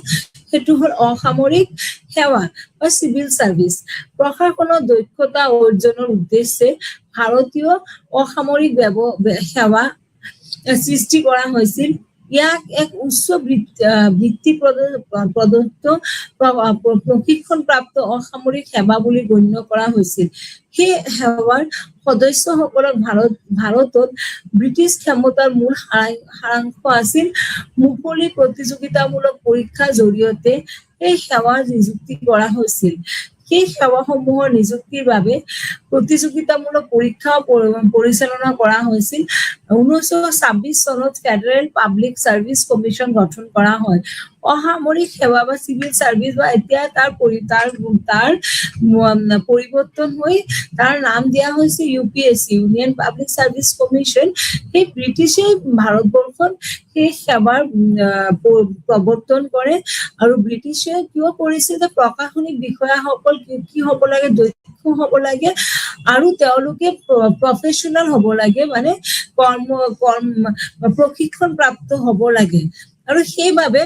সেইটো হ'ল অসামৰিক সেৱা বা চিভিল সার্ভিস প্ৰশাসনৰ দক্ষতা অৰ্জনৰ উদ্দেশ্যে ভাৰতীয় অসামৰিক সেৱা সৃষ্টি কৰা হৈছিল ইয়াক এক উচ্চ বৃত্তি প্ৰদত্ত প্ৰশিক্ষণপ্ৰাপ্ত অসামৰিক সেৱা বুলি গণ্য কৰা হৈছিল সেই সেৱাৰ সদস্যসকলক ভাৰতত ব্ৰিটিছ ক্ষমতাৰ মূল সাৰাংশ আছিল মুকলি প্ৰতিযোগিতামূলক পৰীক্ষাৰ জৰিয়তে এই সেৱাৰ নিযুক্তি কৰা হৈছিল সেই সেৱাসমূহৰ নিযুক্তিৰ বাবে প্ৰতিযোগিতামূলক পৰীক্ষা পৰিচালনা কৰা হৈছিল 1926 চনত ফেডাৰেল পাব্লিক সাৰ্ভিস কমিশন গঠন কৰা হয় অসামৰিক সেৱা বা চিভিল সার্ভিস বা এতিয়া তাৰ পৰিৱৰ্তন হৈ তাৰ নাম দিয়া হৈছে UPSC union public service commission সেই ব্ৰিটিছে ভাৰতবৰ্ষত সেই সেৱাৰ প্ৰৱৰ্তন কৰে আৰু ব্ৰিটিছে কিয় কৰিছিল যে প্ৰশাসনিক বিষয়াসকল কি হ'ব লাগে দক্ষ হ'ব লাগে আৰু তেওঁলোকে প্ৰফেশ্যনেল হ'ব লাগে, মানে প্ৰশিক্ষণ প্ৰাপ্ত হ'ব লাগে। আৰু সেইবাবে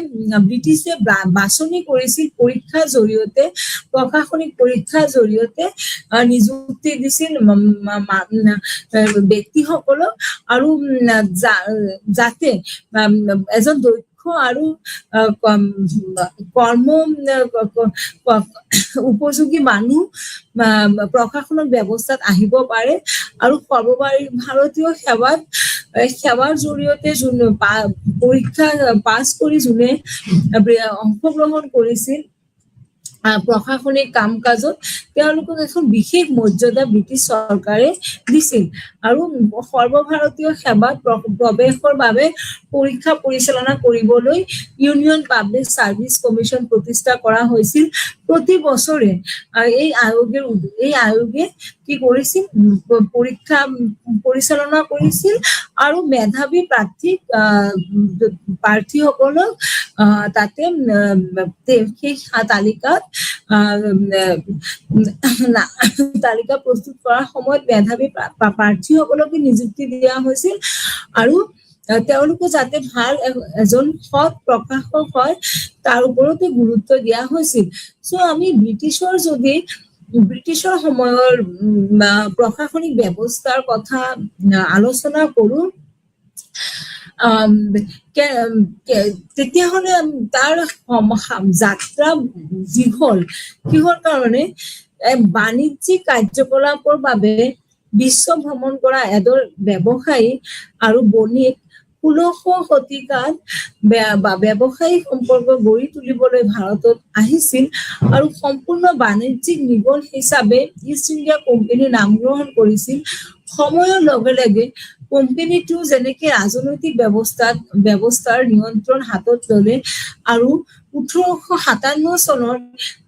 ব্ৰিটিছে বাছনি কৰিছিল পৰীক্ষাৰ জৰিয়তে, প্ৰশাসনিক পৰীক্ষাৰ জৰিয়তে নিযুক্তি দিছিল ব্যক্তিসকলক, আৰু যাতে এজন দক্ষ আৰু কৰ্ম উপযোগী মানুহ প্ৰশাসনিক ব্যৱস্থাত আহিব পাৰে। আৰু সৰ্বভাৰতীয় সেৱাৰ জৰিয়তে পৰীক্ষা পাছ কৰি যোনে অংশগ্ৰহণ কৰিছিল প্ৰশাসনিক কাম কাজত, তেওঁলোকক এখন বিশেষ মৰ্যাদা ব্ৰিটিছ চৰকাৰে দিছিল। আৰু সৰ্বভাৰতীয় সেৱাত প্ৰৱেশৰ বাবে পৰীক্ষা পৰিচালনা কৰিবলৈ ইউনিয়ন পাব্লিক চাৰ্ভিচ কমিশ্যন প্ৰতিষ্ঠা কৰা হৈছিল। প্ৰতি বছৰে এই আয়োগে কি কৰিছিল, পৰীক্ষা পৰিচালনা কৰিছিল আৰু মেধাৱী প্ৰাৰ্থীসকলক তাতে সেই তালিকা প্ৰস্তুত কৰাৰ সময়ত মেধাৱী প্ৰাৰ্থীসকলকে নিযুক্তি দিয়া হৈছিল। আৰু তেওঁলোকে যাতে ভাল এজন সৎ প্ৰশাসক হয় তাৰ ওপৰতে গুৰুত্ব দিয়া হৈছিল। আমি ব্ৰিটিছৰ সময়ৰ প্ৰশাসনিক ব্যৱস্থাৰ কথা আলোচনা কৰো, তেতিয়াহ'লে তাৰ যাত্ৰা দীঘল। কিহৰ কাৰণে? বাণিজ্যিক কাৰ্যকলাপৰ বাবে বিশ্ব ভ্ৰমণ কৰা এদল ব্যৱসায়ী আৰু বণিক 16শ শতিকাত ব্যৱসায়িক সম্পৰ্ক গঢ়ি তুলিবলৈ ভাৰতত আহিছিল আৰু সম্পূৰ্ণ বাণিজ্যিক নিগম হিচাপে ইষ্ট ইণ্ডিয়া কোম্পানী নামগ্ৰহণ কৰিছিল। সময়ৰ লগে লগে কোম্পানীটো যেনেকে ৰাজনৈতিক ব্যৱস্থাৰ নিয়ন্ত্ৰণ হাতত ল'লে, আৰু 1857 চনৰ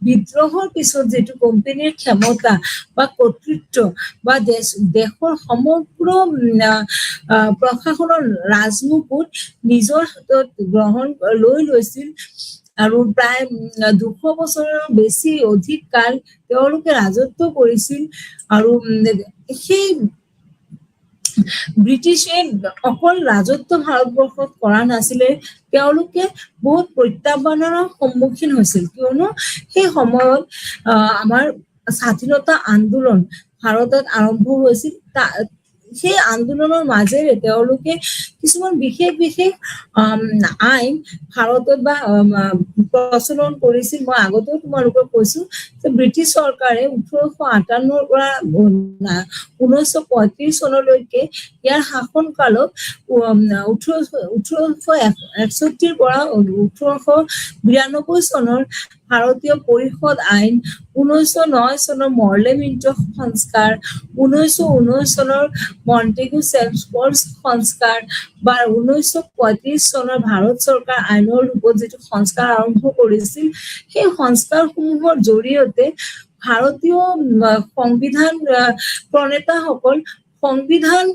বিদ্ৰোহৰ পিছত যিটো কোম্পানীৰ ক্ষমতা বা কৰ্তৃত্ব বা দেশৰ সমগ্ৰ প্ৰশাসনৰ ৰাজমুকুট নিজৰ হাতত লৈ লৈছিল। আৰু প্ৰায় 200 বছৰৰ বেছি অধিক কাল তেওঁলোকে ৰাজত্ব কৰিছিল। আৰু সেই ব্ৰিটিছে অকল ৰাজত্ব ভাৰতবৰ্ষত কৰা নাছিলে, তেওঁলোকে বহুত প্ৰত্যাহ্বানৰ সন্মুখীন হৈছিল। কিয়নো সেই সময়ত আমাৰ স্বাধীনতা আন্দোলন ভাৰতত আৰম্ভ হৈছিল। সেই আন্দোলনৰ মাজেৰে তেওঁলোকে কিছুমান বিশেষ আইন ভাৰতত প্ৰচলন কৰিছিল। মই আগতেও তোমালোকক কৈছো যে ব্ৰিটিছ চৰকাৰে 1858 পৰা 1935 চনলৈকে ইয়াৰ শাসন কালত 1861 পৰা 1892 চনৰ ভাৰতীয় পৰিষদ আইন, 1909 চনৰ মৰ্লে মিণ্টো সংস্কাৰ, 1919 চনৰ মন্টেগু চেমস্ফৰ্ড সংস্কাৰ বা 1935 চনৰ ভাৰত চৰকাৰ আইনৰ ৰূপত যিটো সংস্কাৰ আৰম্ভ কৰিছিল, সেই সংস্কাৰসমূহৰ জৰিয়তে ভাৰতীয় সংবিধান প্ৰণেতাসকল সংবিধান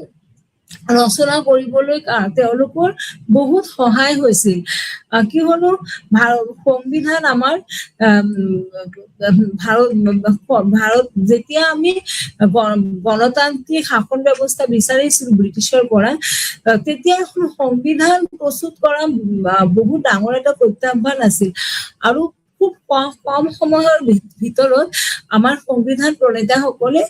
ৰচনা কৰিবলৈ তেওঁলোকৰ বহুত সহায় হৈছিল। কিয়নো সংবিধান আমাৰ ভাৰত যেতিয়া আমি গণতান্ত্ৰিক শাসন ব্যৱস্থা বিচাৰিছিলো ব্ৰিটিছৰ পৰা, তেতিয়া সংবিধান প্ৰস্তুত কৰা বহুত ডাঙৰ এটা প্ৰত্যাহ্বান আছিল। আৰু খুব কম সময়ৰ ভিতৰত আমাৰ সংবিধান প্ৰণেতাসকলে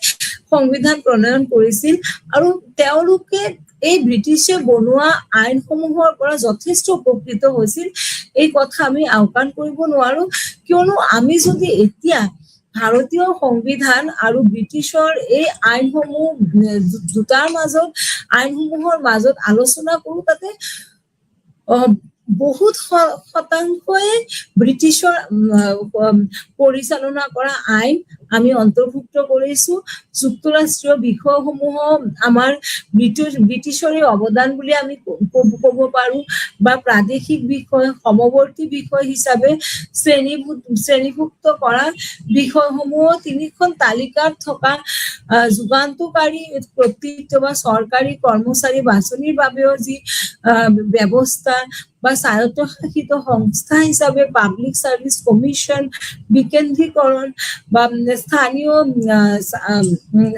সংবিধান প্ৰণয়ন কৰিছিল। আৰু তেওঁলোকে এই ব্ৰিটিছে বনোৱা আইনসমূহৰ পৰা যথেষ্ট উপকৃত হৈছিল। এই কথা আমি আওকাণ কৰিব নোৱাৰো। কিয়নো আমি যদি এতিয়া ভাৰতীয় সংবিধান আৰু ব্ৰিটিছৰ এই আইনসমূহ দুটাৰ আইনসমূহৰ মাজত আলোচনা কৰো, তাতে বহুত শতাংশই ব্ৰিটিছৰ পৰিচালনা কৰা আইন আমি অন্তৰ্ভুক্ত কৰিছো। যুক্তৰাষ্ট্ৰীয় বিষয়সমূহ আমাৰ ব্ৰিটিছৰে অৱদান বুলি আমি ক'ব পাৰো, বা প্ৰাদেশিক বিষয়, সমৱৰ্তী বিষয় হিচাপে শ্ৰেণীভুক্ত কৰা বিষয়সমূহ 3খন তালিকাত থকা যুগান্তকাৰী কৰ্তৃত্ব বা চৰকাৰী কৰ্মচাৰী বাছনিৰ বাবেও যি ব্যৱস্থা, বা স্বায়ত্তশাসিত সংস্থা হিচাপে পাব্লিক সার্ভিস কমিশন বিকেন্দ্ৰীকৰণ বা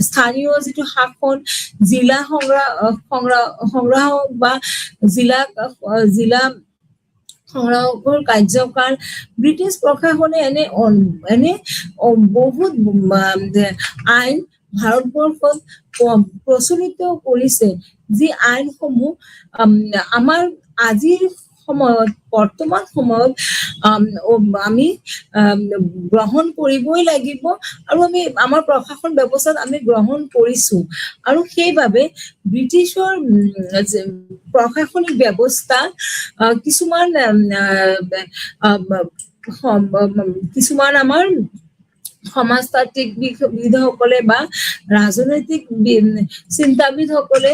স্থানীয় যিটো শাসন জিলা সংগ্ৰাহক বা জিলা সংগ্ৰাহকৰ কাৰ্যকাল ব্ৰিটিছ প্ৰশাসনে এনে বহুত আইন ভাৰতবৰ্ষত প্ৰচলিত কৰিছে, যি আইনসমূহ আমাৰ আজিৰ সময়ত বৰ্তমান সময়ত আমি গ্ৰহণ কৰিবই লাগিব আৰু আমি আমাৰ প্ৰশাসন ব্যৱস্থাত আমি গ্ৰহণ কৰিছো। আৰু সেইবাবে ব্ৰিটিছৰ প্ৰশাসনিক ব্যৱস্থা কিছুমান আমাৰ সমাজতান্ত্ৰিকবিদসকলে বা ৰাজনৈতিক চিন্তাবিদসকলে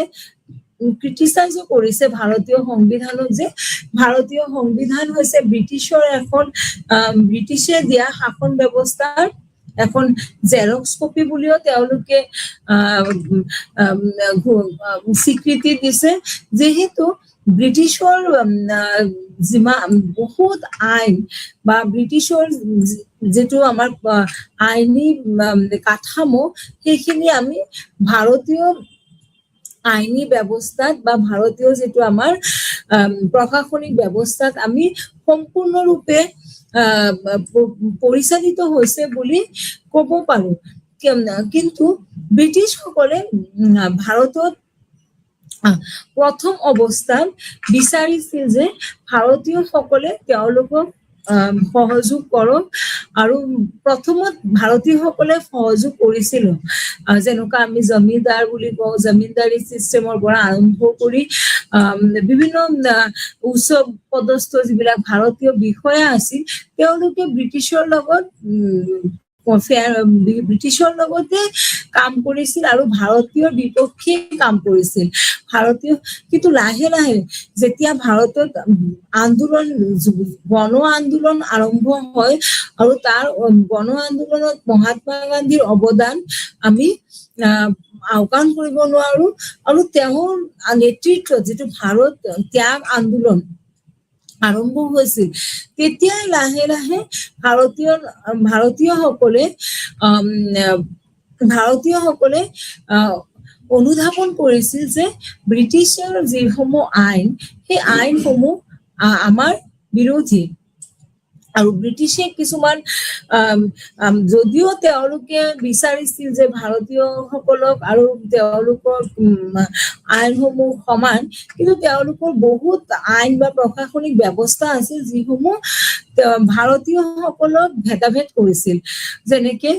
ক্ৰিটিচাইজো কৰিছে ভাৰতীয় সংবিধানক, যে ভাৰতীয় সংবিধান হৈছে ব্ৰিটিছে দিয়া শাসন ব্যৱস্থাৰ এখন জেৰক্স কপি বুলিও তেওঁলোকে স্বীকৃতি দিছে, যিহেতু ব্ৰিটিছৰ বহুত আইন বা ব্ৰিটিছৰ যিটো আমাৰ আইনী কাঠামো সেইখিনি আমি ভাৰতীয় আইনী ব্যৱস্থাত বা ভাৰতীয় যিটো আমাৰ প্ৰশাসনিক ব্যৱস্থাত আমি সম্পূৰ্ণৰূপে পৰিচালিত হৈছে বুলি ক'ব পাৰো। কিন্তু ব্ৰিটিছসকলে ভাৰতত প্ৰথম অৱস্থাত বিচাৰিছিল যে ভাৰতীয়সকলে তেওঁলোকক সহযোগ কৰক, আৰু প্ৰথমত ভাৰতীয়সকলে সহযোগ কৰিছিল, যেনেকুৱা আমি জমিদাৰ বুলি কওঁ, জমিদাৰী চিষ্টেমৰ পৰা আৰম্ভ কৰি বিভিন্ন উচ্চ পদস্থ যিবিলাক ভাৰতীয় বিষয়া আছিল তেওঁলোকে ব্ৰিটিছৰ লগতে কাম কৰিছিল আৰু ভাৰতীয়ৰ বিপক্ষে কাম কৰিছিল। কিন্তু লাহে লাহে যেতিয়া ভাৰতত গণ আন্দোলন আৰম্ভ হয় আৰু তাৰ গণ আন্দোলনত মহাত্মা গান্ধীৰ অৱদান আমি আওকাণ কৰিব নোৱাৰো, আৰু তেওঁৰ নেতৃত্বত যিটো ভাৰত ত্যাগ আন্দোলন আৰম্ভ হৈছিল, তেতিয়াই লাহে লাহে ভাৰতীয়সকলে অনুধাৱন কৰিছিল যে ব্ৰিটিছৰ যিসমূহ আইন, সেই আইনসমূহ আমাৰ বিৰোধী। আৰু ব্ৰিটিছে কিছুমান যদিও তেওঁলোকে বিচাৰিছিল যে ভাৰতীয়সকলক আৰু তেওঁলোকৰ আইনসমূহ সমান, কিন্তু তেওঁলোকৰ বহুত আইন বা প্ৰশাসনিক ব্যৱস্থা আছিল যিসমূহ ভাৰতীয়সকলক ভেদাভেদ কৰিছিল। যেনেকে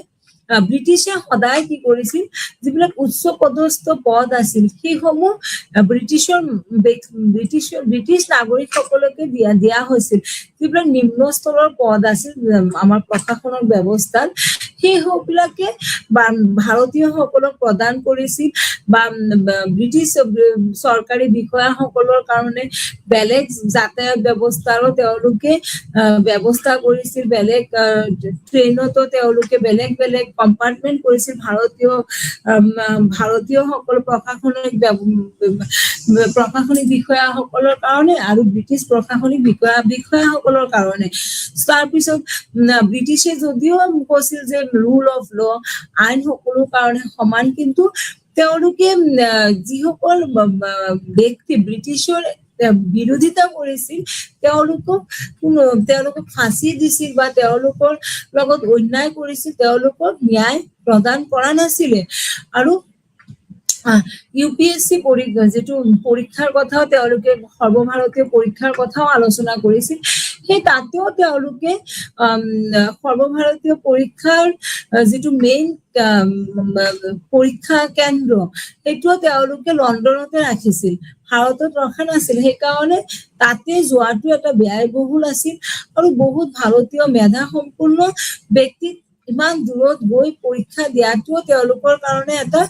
ব্ৰিটিছে সদায় কি কৰিছিল, যিবিলাক উচ্চ পদস্থ পদ আছিল সেইসমূহ ব্ৰিটিছ নাগৰিকসকলকে দিয়া হৈছিল। যিবিলাক নিম্ন স্তৰৰ পদ আছিল আমাৰ প্ৰশাসনৰ ব্যৱস্থাত, সেইবিলাকে ভাৰতীয়সকলক প্ৰদান কৰিছিল, বা ব্ৰিটিছ চৰকাৰী বিষয়াসকলৰ কাৰণে বেলেগ যাতায়াত ব্যৱস্থাৰো তেওঁলোকে ব্যৱস্থা কৰিছিল, বেলেগ ট্ৰেইনতো তেওঁলোকে বেলেগ বেলেগ কম্পাৰ্টমেন্ট কৰিছিল ভাৰতীয়সকল প্ৰশাসনিক বিষয়াসকলৰ কাৰণে আৰু ব্ৰিটিছ প্ৰশাসনিক বিষয়াসকলৰ কাৰণে। তাৰপিছত ব্ৰিটিছে যদিও কৈছিল যে ৰুল অফ ল, আইন সকলৰ কাৰণে সমান, কিন্তু তেওঁলোকে যিসকল ব্যক্তি ব্ৰিটিছৰ বিৰোধিতা কৰিছিল তেওঁলোকক ফাঁচি দিছিল বা তেওঁলোকৰ লগত অন্যায় কৰিছিল, তেওঁলোকক ন্যায় প্ৰদান কৰা নাছিলে। আৰু UPSC যিটো পৰীক্ষাৰ কথাও তেওঁলোকে সৰ্বভাৰতীয় পৰীক্ষাৰ কথাও আলোচনা কৰিছিল, সেই তাতেও তেওঁলোকে সৰ্বভাৰতীয় পৰীক্ষাৰ যিটো মেইন পৰীক্ষা কেন্দ্ৰ সেইটোও তেওঁলোকে লণ্ডনতে ৰাখিছিল, ভাৰতত ৰখা নাছিল। সেইকাৰণে তাতে যোৱাটো এটা ব্যয়বহুল আছিল, আৰু বহুত ভাৰতীয় মেধা সম্পূৰ্ণ ব্যক্তিক ইমান দূৰত গৈ পৰীক্ষা দিয়াটো তেওঁলোকৰ কাৰণে এটা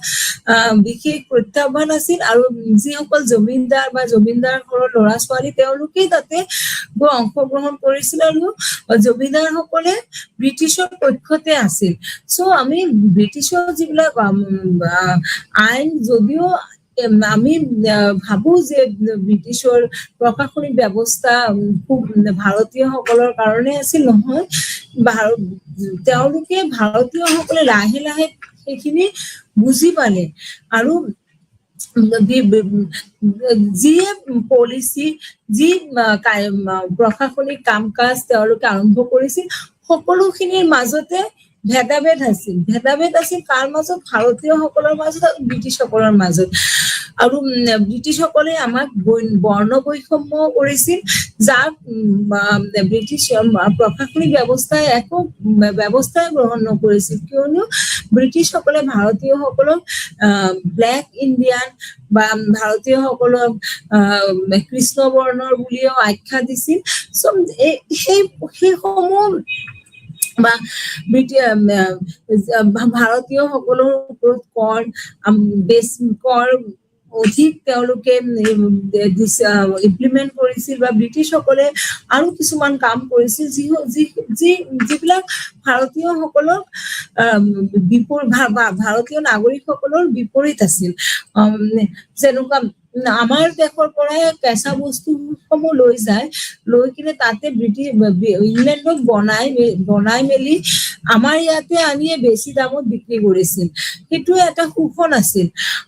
বিশেষ প্ৰত্যাহ্বান আছিল। আৰু যিসকল জমিদাৰ বা জমিদাৰ ঘৰৰ ল'ৰা ছোৱালী তেওঁলোকেই তাতে গৈ অংশগ্ৰহণ কৰিছিল, আৰু জমিদাৰসকলে ব্ৰিটিছৰ পক্ষতে আছিল। চ' আমি ব্ৰিটিছৰ যিবিলাক আইন যদিও আমি ভাবো যে ব্ৰিটিছৰ প্ৰশাসনিক ব্যৱস্থা খুব ভাৰতীয়সকলৰ কাৰণে আছিল নহয় তেওঁলোকে ভাৰতীয়সকলে লাহে লাহে সেইখিনি বুজি পালে আৰু যি পলিচি যি প্ৰশাসনিক কাম কাজ তেওঁলোকে আৰম্ভ কৰিছিল সকলোখিনিৰ মাজতে ভেদাভেদ আছিল কাৰ মাজত ভাৰতীয়সকলৰ মাজত আৰু ব্ৰিটিছসকলৰ মাজত আৰু ব্ৰিটিছসকলে আমাক বৰ্ণ বৈষম্য কৰিছিল যাৰ ব্ৰিটিছ প্ৰশাসনিক ব্যৱস্থাই একো ব্যৱস্থাই গ্ৰহণ নকৰিছিল কিয়নো ব্ৰিটিছসকলে ভাৰতীয়সকলক ব্লেক ইণ্ডিয়ান বা ভাৰতীয়সকলক কৃষ্ণ বৰ্ণৰ বুলিও আখ্যা দিছিল সেইসমূহ বা ভাৰতীয়সকলৰ ওপৰত কৰ অধিক তেওঁলোকে ইমপ্লিমেণ্ট কৰিছিল বা ব্ৰিটিছসকলে আৰু কিছুমান কাম কৰিছিল যিবিলাক ভাৰতীয়সকলক ভাৰতীয় নাগৰিকসকলৰ বিপৰীত আছিল যেনেকুৱা আমাৰ দেশৰ পৰা কেঁচা বস্তুসমূহ লৈ কিনে তাতে ইংলেণ্ডক বনাই মেলি আমাৰ ইয়াতে আনিয়ে বেছি দামত বিক্ৰী কৰিছিল সেইটো এটা শোষণ আছিল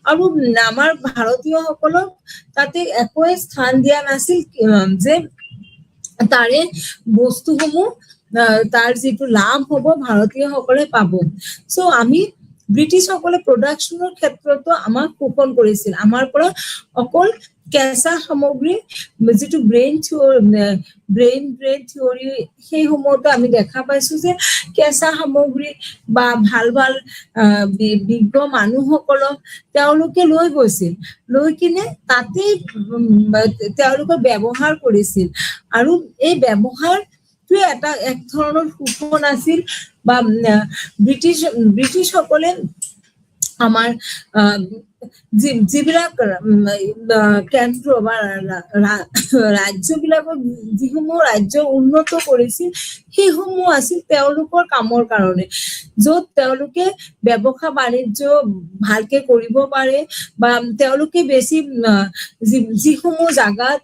আৰু আমাৰ ভাৰতীয়সকলক তাতে একোৱে স্থান দিয়া নাছিল যে তাৰে বস্তুসমূহ তাৰ যিটো লাভ হ'ব ভাৰতীয়সকলে পাব আমি ব্ৰিটিছসকলে প্ৰডাকশ্যনৰ ক্ষেত্ৰতো আমাক শোষণ কৰিছিল আমাৰ পৰা অকল কেঁচা সামগ্ৰী যিটো ব্ৰেইন থিয়ৰী সেই সময়তো আমি দেখা পাইছো যে কেঁচা সামগ্ৰী বা ভাল বিজ্ঞ মানুহসকলক তেওঁলোকে লৈ গৈছিল লৈ কিনে তাতে তেওঁলোকে ব্যৱহাৰ কৰিছিল আৰু এই ব্যৱহাৰটোৱে এক ধৰণৰ শোষণ আছিল বা ব্ৰিটিছসকলে আমাৰ যিবিলাক কেন্দ্ৰ বা ৰাজ্যবিলাকক যিসমূহ ৰাজ্য উন্নত কৰিছিল সেইসমূহ আছিল তেওঁলোকৰ কামৰ কাৰণে য'ত তেওঁলোকে ব্যৱসায় বাণিজ্য ভালকে কৰিব পাৰে বা তেওঁলোকে বেছি যিসমূহ জাগাত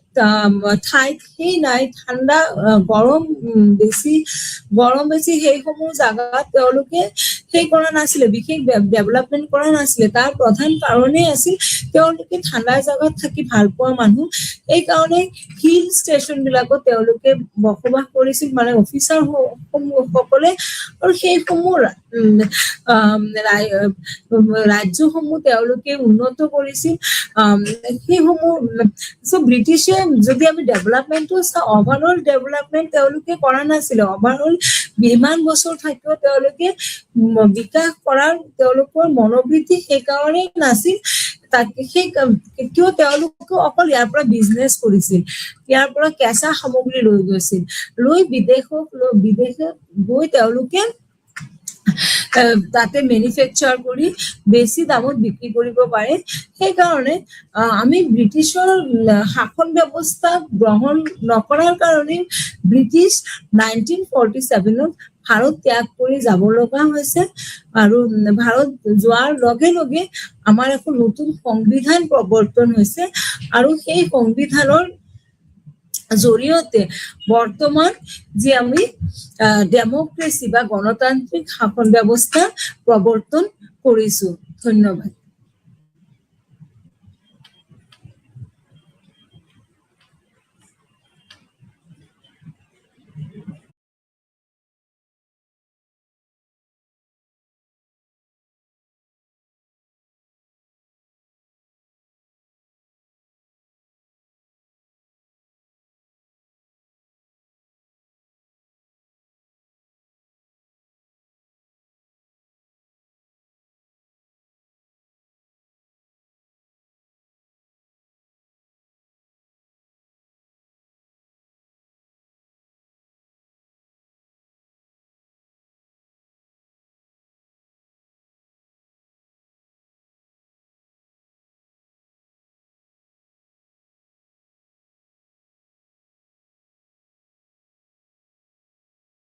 ঠাইত সেই নাই ঠাণ্ডা গৰম বেছি সেইসমূহ জাগাত তেওঁলোকে সেই কৰা নাছিলে বিশেষ ডেভেলপমেন্ট কৰা নাছিলে তাৰ প্ৰধান কাৰণেই আছিল তেওঁলোকে ঠাণ্ডা জাগাত থাকি ভাল পোৱা মানুহ এই কাৰণে হিল ষ্টেচন বিলাকত তেওঁলোকে বসবাস কৰিছিল মানে অফিচাৰ সকলে আৰু সেইসমূহ ৰাজ্যসমূহ তেওঁলোকে উন্নত কৰিছিল সেইসমূহ ব্ৰিটিছে যদি আমি ডেভেলপমেন্টটো চাওঁ অভাৰঅল ডেভেলপমেন্ট তেওঁলোকে কৰা নাছিলে অভাৰঅল ইমান বছৰ থাকিও তেওঁলোকে বিকাশ কৰাৰ তেওঁলোকৰ মনোবৃত্তি সেইকাৰণে নাছিল কিয় তেওঁলোকে অকল ইয়াৰ পৰা বিজনেছ কৰিছিল ইয়াৰ পৰা কেঁচা সামগ্ৰী লৈ গৈছিল বিদেশত গৈ তেওঁলোকে তাতে মেনুফেকচাৰ কৰি বেছি দামত বিক্ৰী কৰিব পাৰে সেইকাৰণে আমি ব্ৰিটিছৰ শাসন ব্যৱস্থা গ্ৰহণ নকৰাৰ কাৰণে ব্ৰিটিছ 1947ত ভাৰত ত্যাগ কৰি যাব লগা হৈছে আৰু ভাৰত যোৱাৰ লগে লগে আমাৰ এখন নতুন সংবিধান প্ৰৱৰ্তন হৈছে আৰু সেই সংবিধানৰ জৰিয়তে বৰ্তমান যে আমি ডেমক্ৰেসি বা গণতান্ত্ৰিক শাসন ব্যৱস্থা প্ৰৱৰ্তন কৰিছো ধন্যবাদ